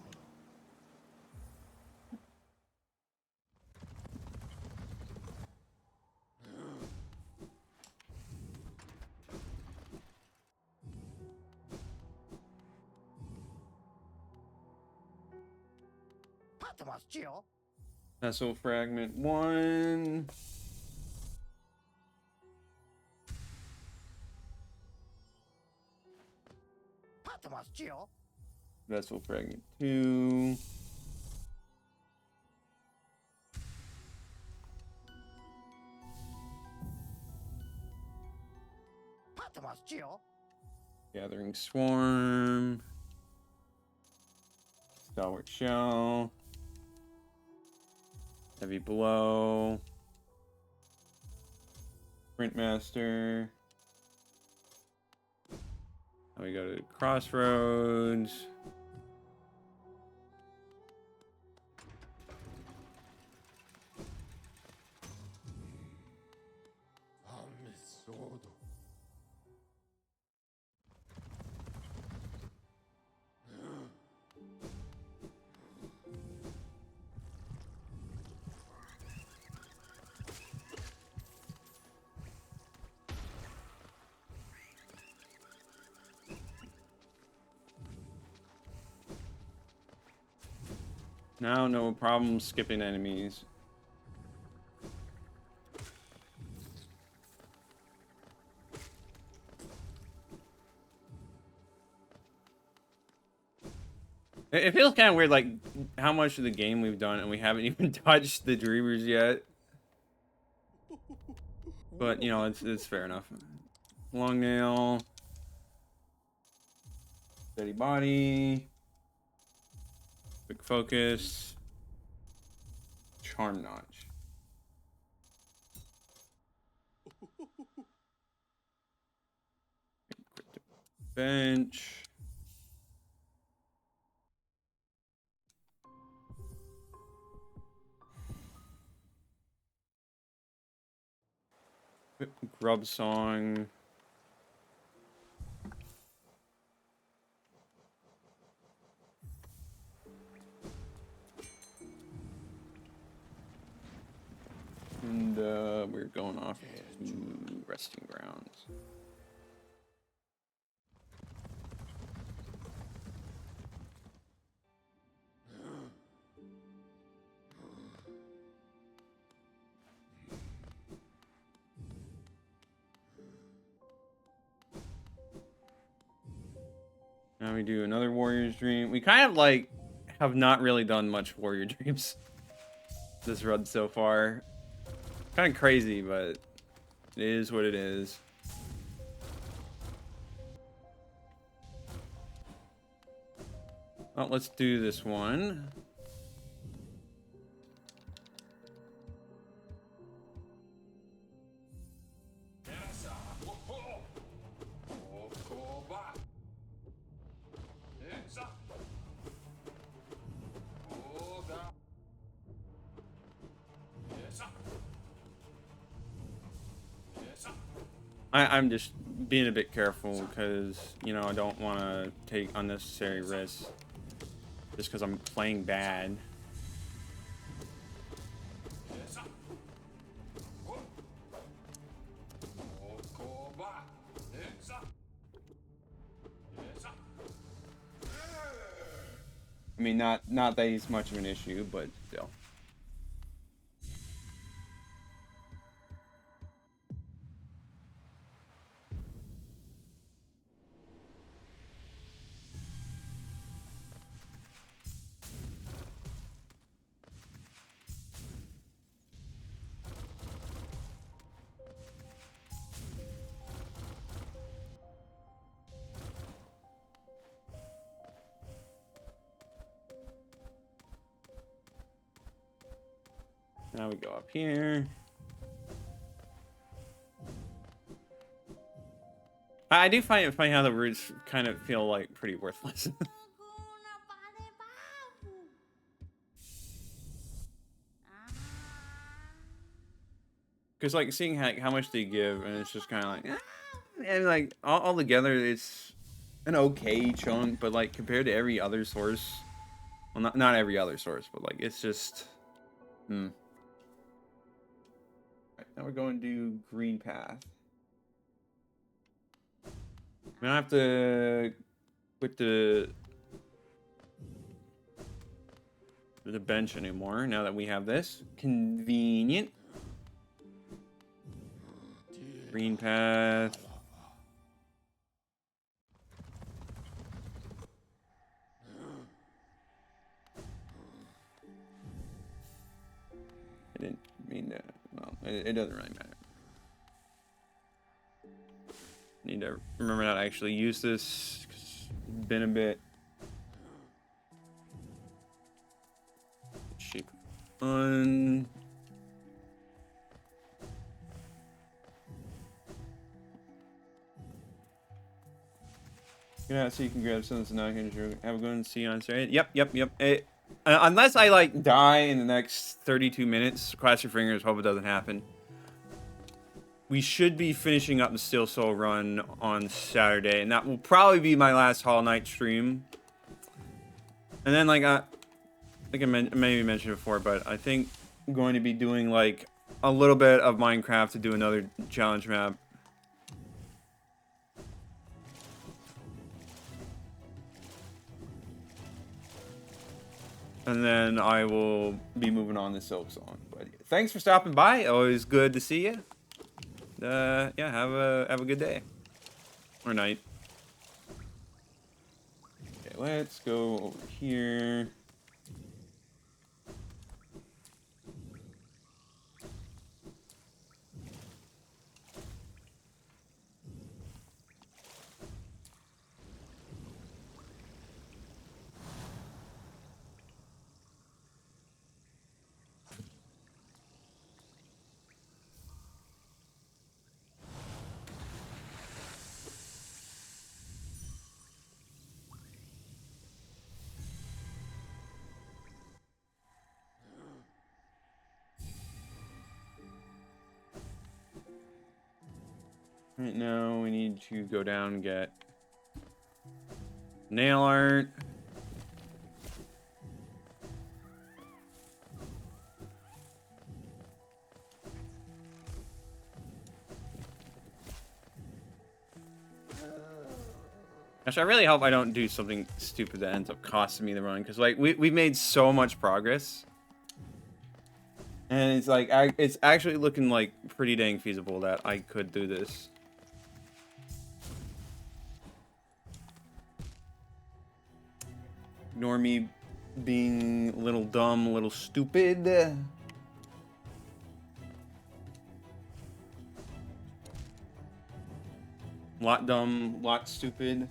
Vessel fragment 1. Vessel fragment 2. Gathering swarm. Stalwart shell. Heavy blow. Printmaster. Now we go to Crossroads. Now, no problem skipping enemies. It feels kind of weird, like, how much of the game we've done and we haven't even touched the Dreamers yet. But, you know, it's fair enough. Long nail. Steady body. Quick focus. Charm notch. Bench. Grub song. And we're going off to resting grounds. Now we do another Warrior's Dream. We kind of like have not really done much Warrior Dreams this run so far. Kind of crazy, but it is what it is. Well, let's do this one. I'm just being a bit careful because, you know, I don't want to take unnecessary risks just because I'm playing bad. I mean, not that he's much of an issue, but still. Now we go up here. I do find it funny how the roots kind of feel like pretty worthless. Because like seeing how much they give, and it's just kind of like, eh. And like all together, it's an okay chunk, but like compared to every other source, well, not every other source, but like it's just, Right, now we're going to Greenpath. I don't have to quit the bench anymore now that we have this. Convenient. Greenpath. I didn't mean to. Well, it doesn't really matter. Need to remember not to actually use this. 'Cause it's been a bit. Sheep. Yeah, so you can grab some of this not have a go and see you on Saturday. Yep. Unless I like die in the next 32 minutes, cross your fingers, hope it doesn't happen. We should be finishing up the Steel Soul run on Saturday, and that will probably be my last Hollow Knight stream. And then, like, I think I maybe mentioned before, but I think I'm going to be doing, like, a little bit of Minecraft to do another challenge map. And then I will be moving on to Silk Song. But thanks for stopping by. Always good to see you. Yeah, have a good day or night. Okay, let's go over here. Right now, we need to go down and get nail art. Gosh, I really hope I don't do something stupid that ends up costing me the run, because like we made so much progress, and it's like it's actually looking like pretty dang feasible that I could do this. Ignore me being a little dumb, a little stupid. Lot dumb, lot stupid.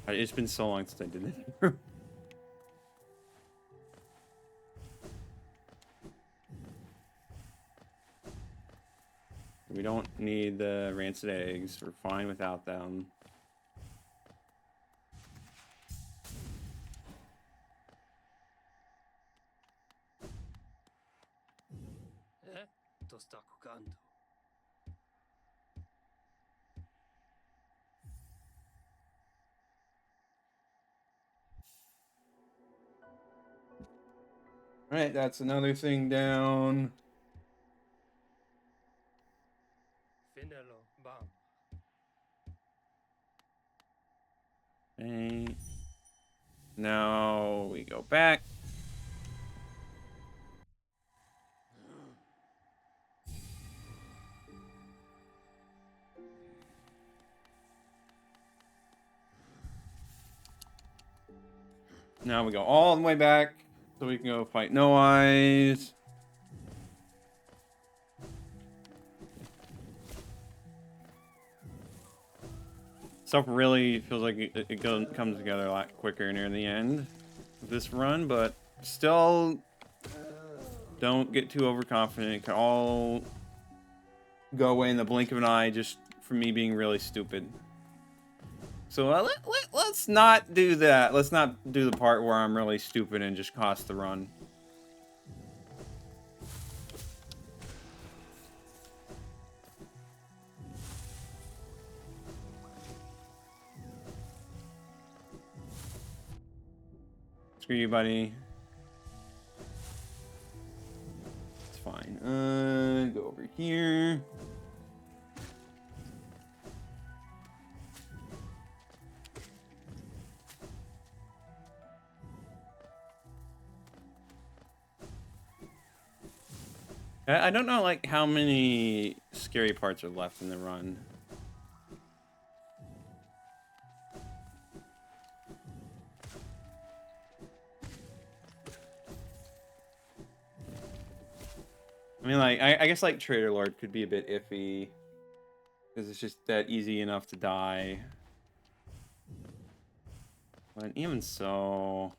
It's been so long since I did it. We don't need the rancid eggs. We're fine without them. To sta cocando. Alright, that's another thing down. Finelo, bam. Okay. Now we go back. Now we go all the way back so we can go fight No Eyes. Stuff really feels like it comes together a lot quicker near the end of this run, but still don't get too overconfident. It can all go away in the blink of an eye just from me being really stupid. So let's not do that. Let's not do the part where I'm really stupid and just cost the run. Screw you, buddy. It's fine. Go over here. I don't know, like, how many scary parts are left in the run. I mean, like, I guess, like, Trader Lord could be a bit iffy. Because it's just that easy enough to die. But even so...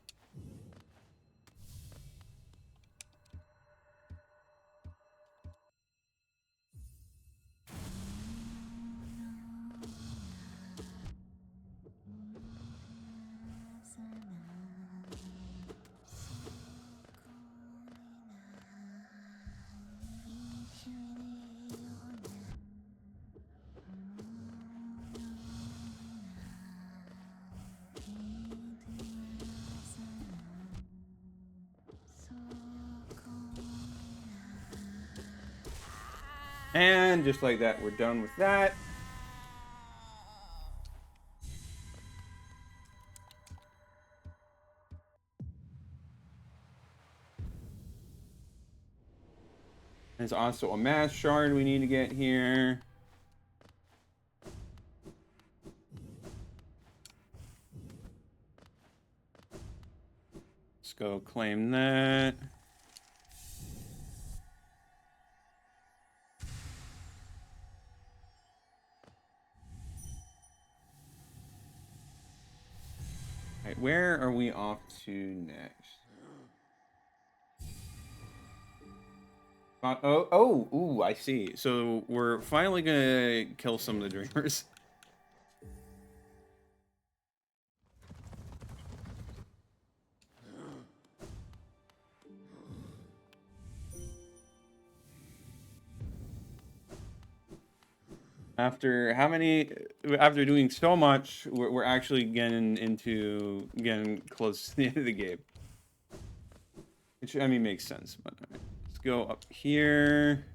And just like that, we're done with that. There's also a mass shard we need to get here. Let's go claim that. Alright, where are we off to next? Ooh, I see. So we're finally gonna kill some of the dreamers. After doing so much, we're actually getting close to the end of the game. Which, I mean, makes sense, but all right. Let's go up here.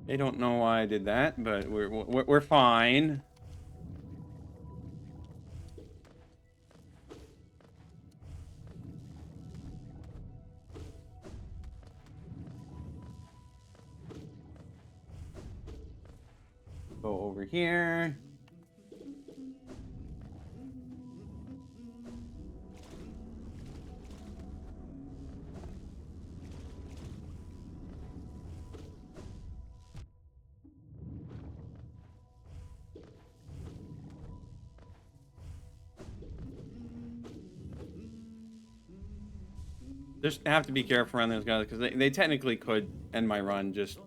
They don't know why I did that, but we're fine. Go over here. Just have to be careful around those guys because they technically could end my run just.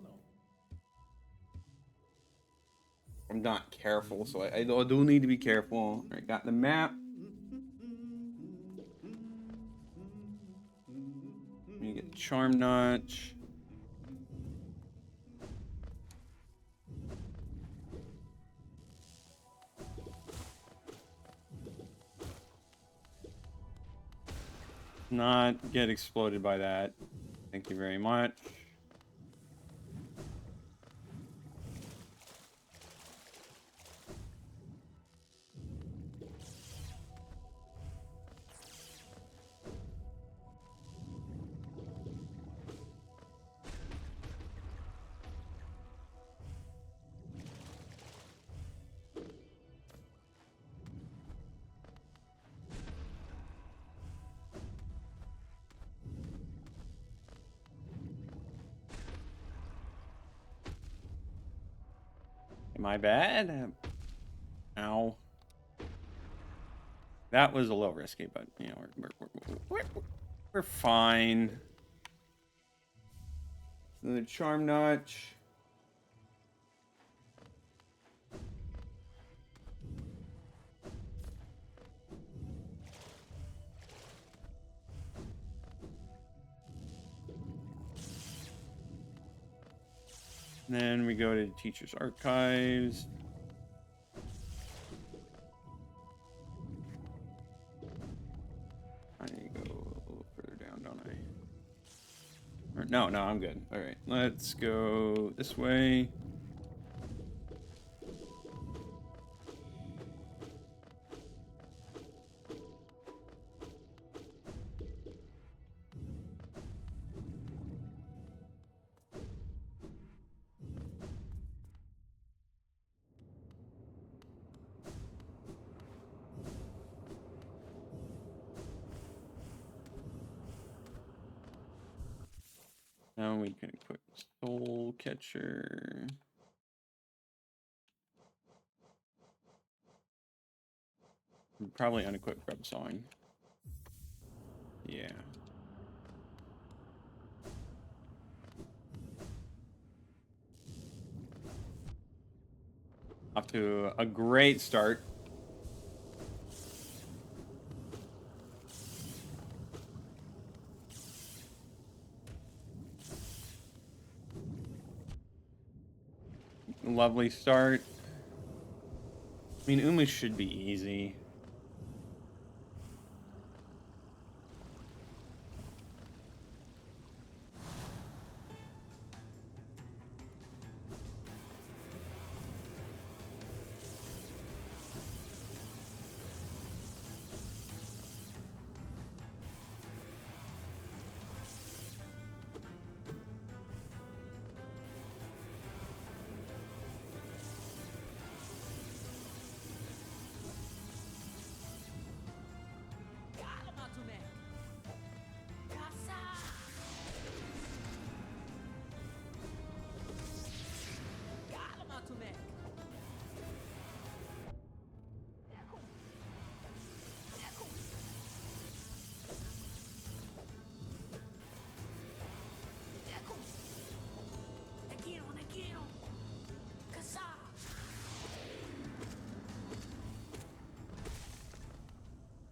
I'm not careful, so I do need to be careful. All right, got the map. You get Charm Notch. Not get exploded by that. Thank you very much. Am I bad? Ow. That was a little risky, but you know we're fine. The charm notch. Then we go to Teacher's Archives. I need to go a little further down, don't I? Or, no, I'm good. All right, let's go this way. Now we can equip Soul Catcher. Probably unequip Grub Sawing. Yeah. Off to a great start. Lovely start. I mean, Uma should be easy.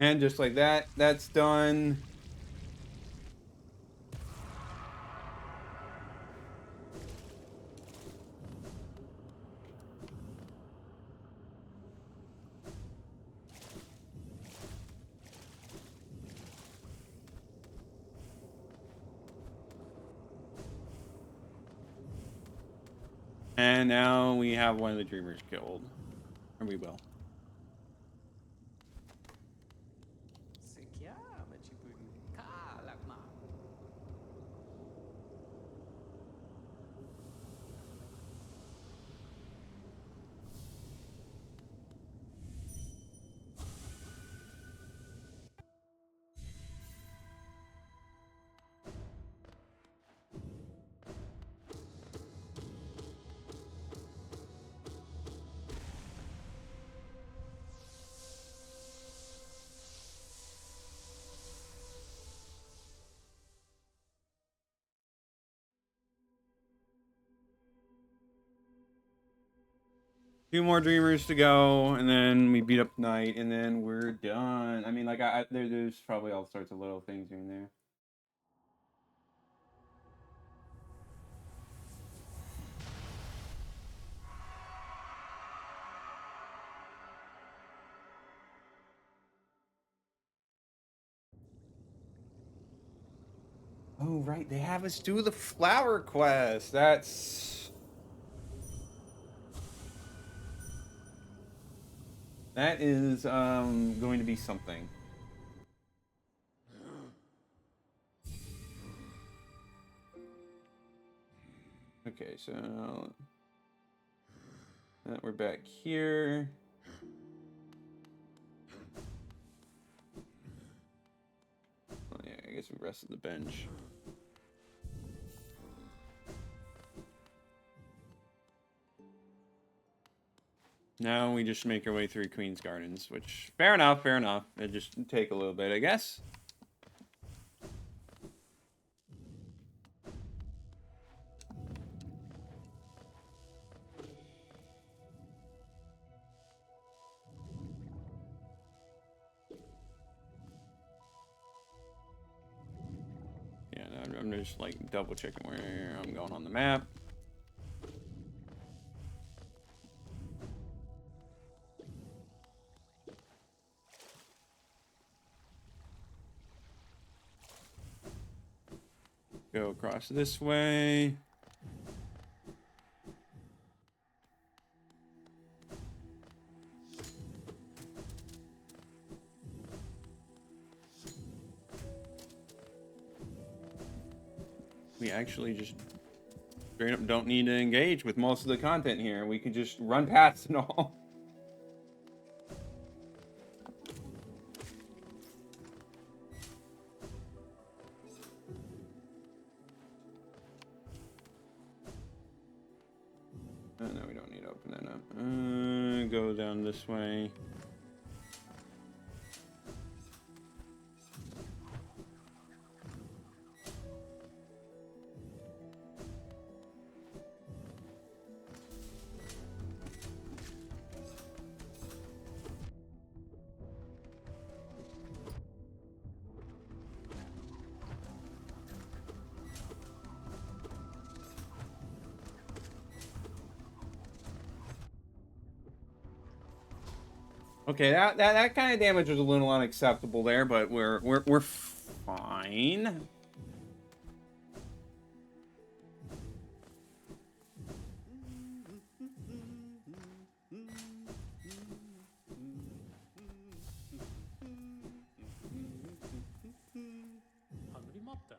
And just like that, that's done. And now we have one of the Dreamers killed. Or we will. Two more Dreamers to go, and then we beat up Night, and then we're done. I mean, like, there's probably all sorts of little things here and there. Oh, right, they have us do the flower quest. That is going to be something. Okay, so we're back here. Oh, yeah, I guess we rested the bench. Now we just make our way through Queen's Gardens, which, fair enough, fair enough. It just take a little bit, I guess. Yeah, no, I'm just like double checking where I'm going on the map. Go across this way. We actually just straight up don't need to engage with most of the content here. We can just run past it all. Oh, no, we don't need to open that up. Go down this way. Okay, that kind of damage was a little unacceptable there, but we're fine. Hungry mopta.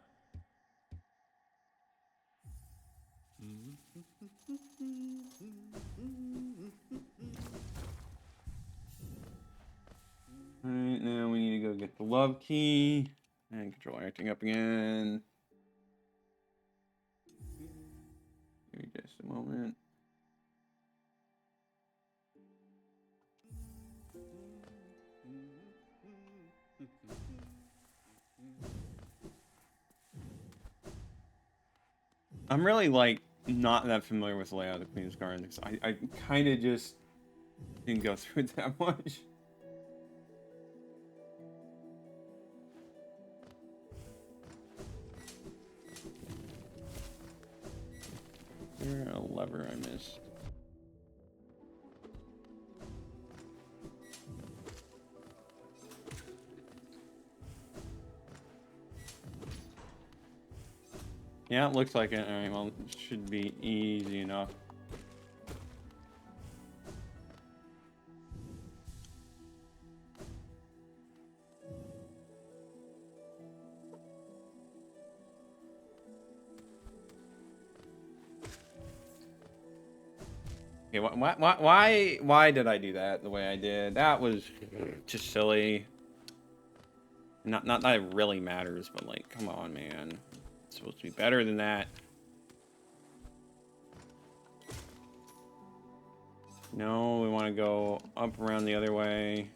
Alright, now we need to go get the love key. And control acting up again. Give me just a moment. I'm really like not that familiar with the layout of the Queen's Gardens. I kind of just didn't go through it that much. Is there a lever I missed? Yeah, it looks like it. Alright, well, it should be easy enough. Okay, why did I do that the way I did? That was just silly. Not that it really matters, but like, come on, man. It's supposed to be better than that. No, we want to go up around the other way.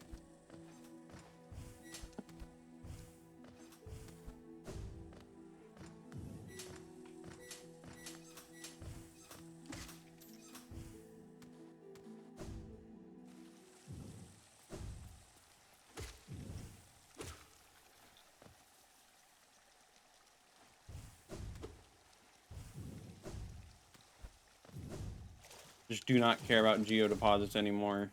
Just do not care about geodeposits anymore.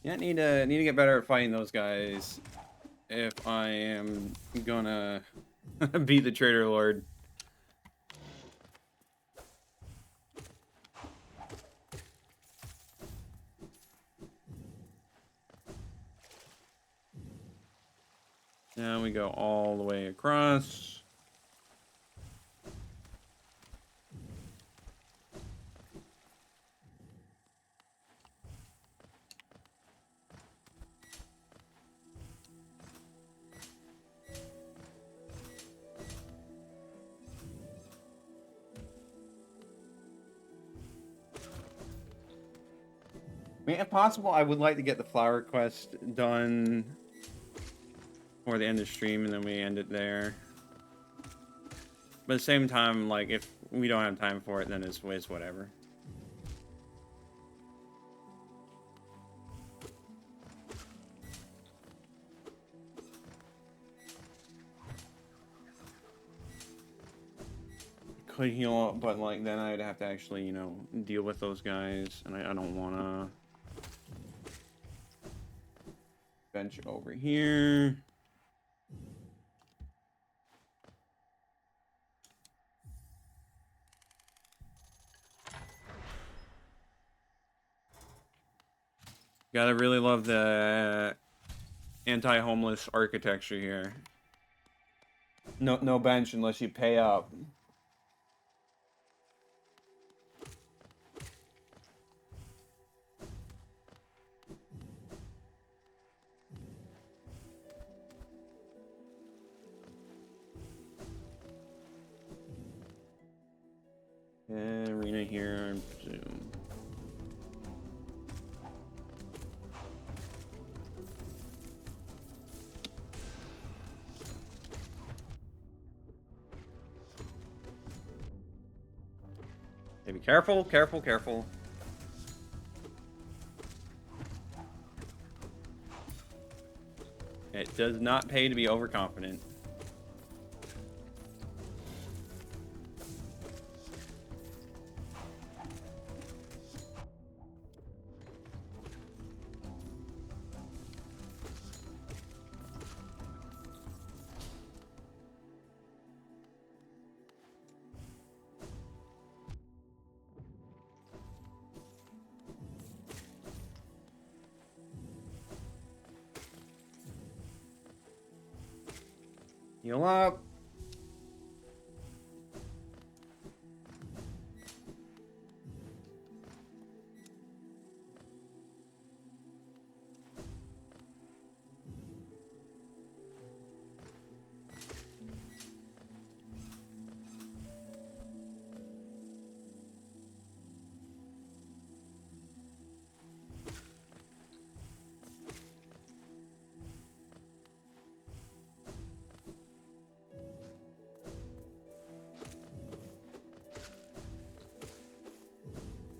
Yeah, need to get better at fighting those guys if I am gonna be the Trader Lord. Now we go all the way across. mean, if possible, I would like to get the flower quest done for the end of the stream, and then we end it there. But at the same time, like, if we don't have time for it, then it's whatever. Could heal up, but, like, then I'd have to actually, you know, deal with those guys, and I don't want to. Bench over here. Gotta really love the anti-homeless architecture here. No bench unless you pay up. Arena here, I presume. Okay, be careful, careful, careful. It does not pay to be overconfident. Heal up.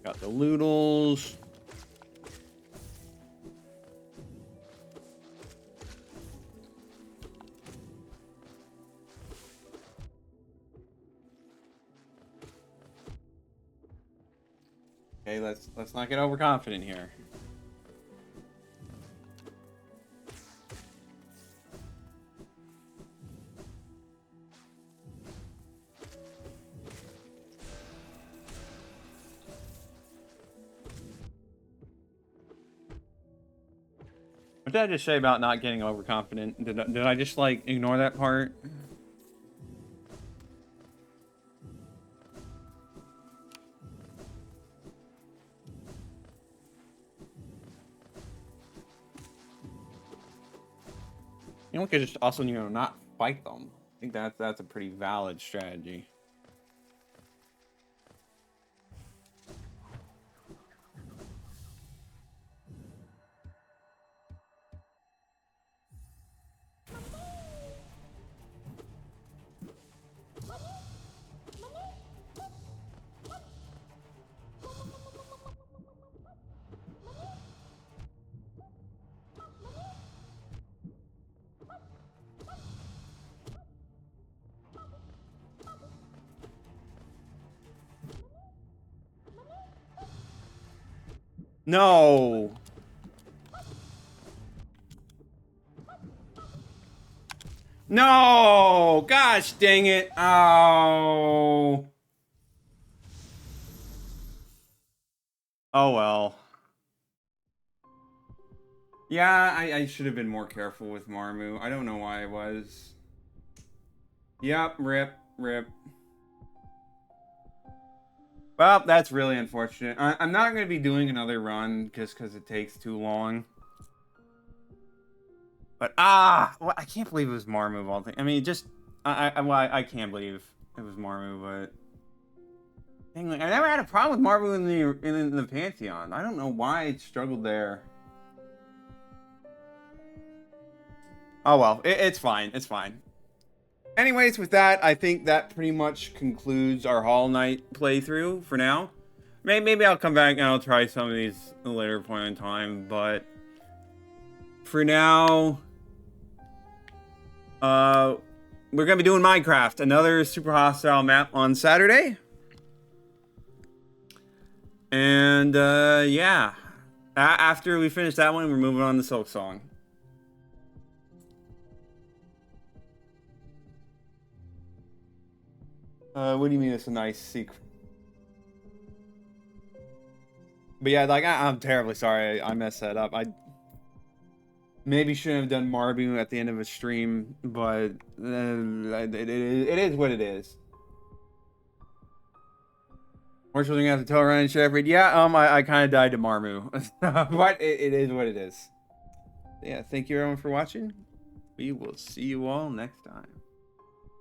Got the loodles. Okay, let's not get overconfident here. What did I just say about not getting overconfident? Did I just, like, ignore that part? You know, we could just also, you know, not fight them. I think that's a pretty valid strategy. No. No! Gosh dang it. Oh. Oh well. Yeah, I should have been more careful with Marmu. I don't know why I was. Yep, rip. Well, that's really unfortunate. I'm not going to be doing another run just because it takes too long. But, well, I can't believe it was Marmu of all things. I mean, just, I can't believe it was Marmu, but... Dang, like, I never had a problem with Marvel in the Pantheon. I don't know why I struggled there. Oh well, it's fine. It's fine. Anyways, with that, I think that pretty much concludes our Hollow Knight playthrough for now. Maybe I'll come back and I'll try some of these at a later point in time, but for now, we're gonna be doing Minecraft, another super hostile map on Saturday. And yeah, after we finish that one, we're moving on to Silk Song. What do you mean it's a nice secret? But yeah, like I'm terribly sorry I messed that up. I maybe shouldn't have done Marbu at the end of a stream, but it is what it is. More children have to tell Ryan Shepard. Yeah, I kind of died to Marmu, but it is what it is. Yeah, thank you everyone for watching. We will see you all next time.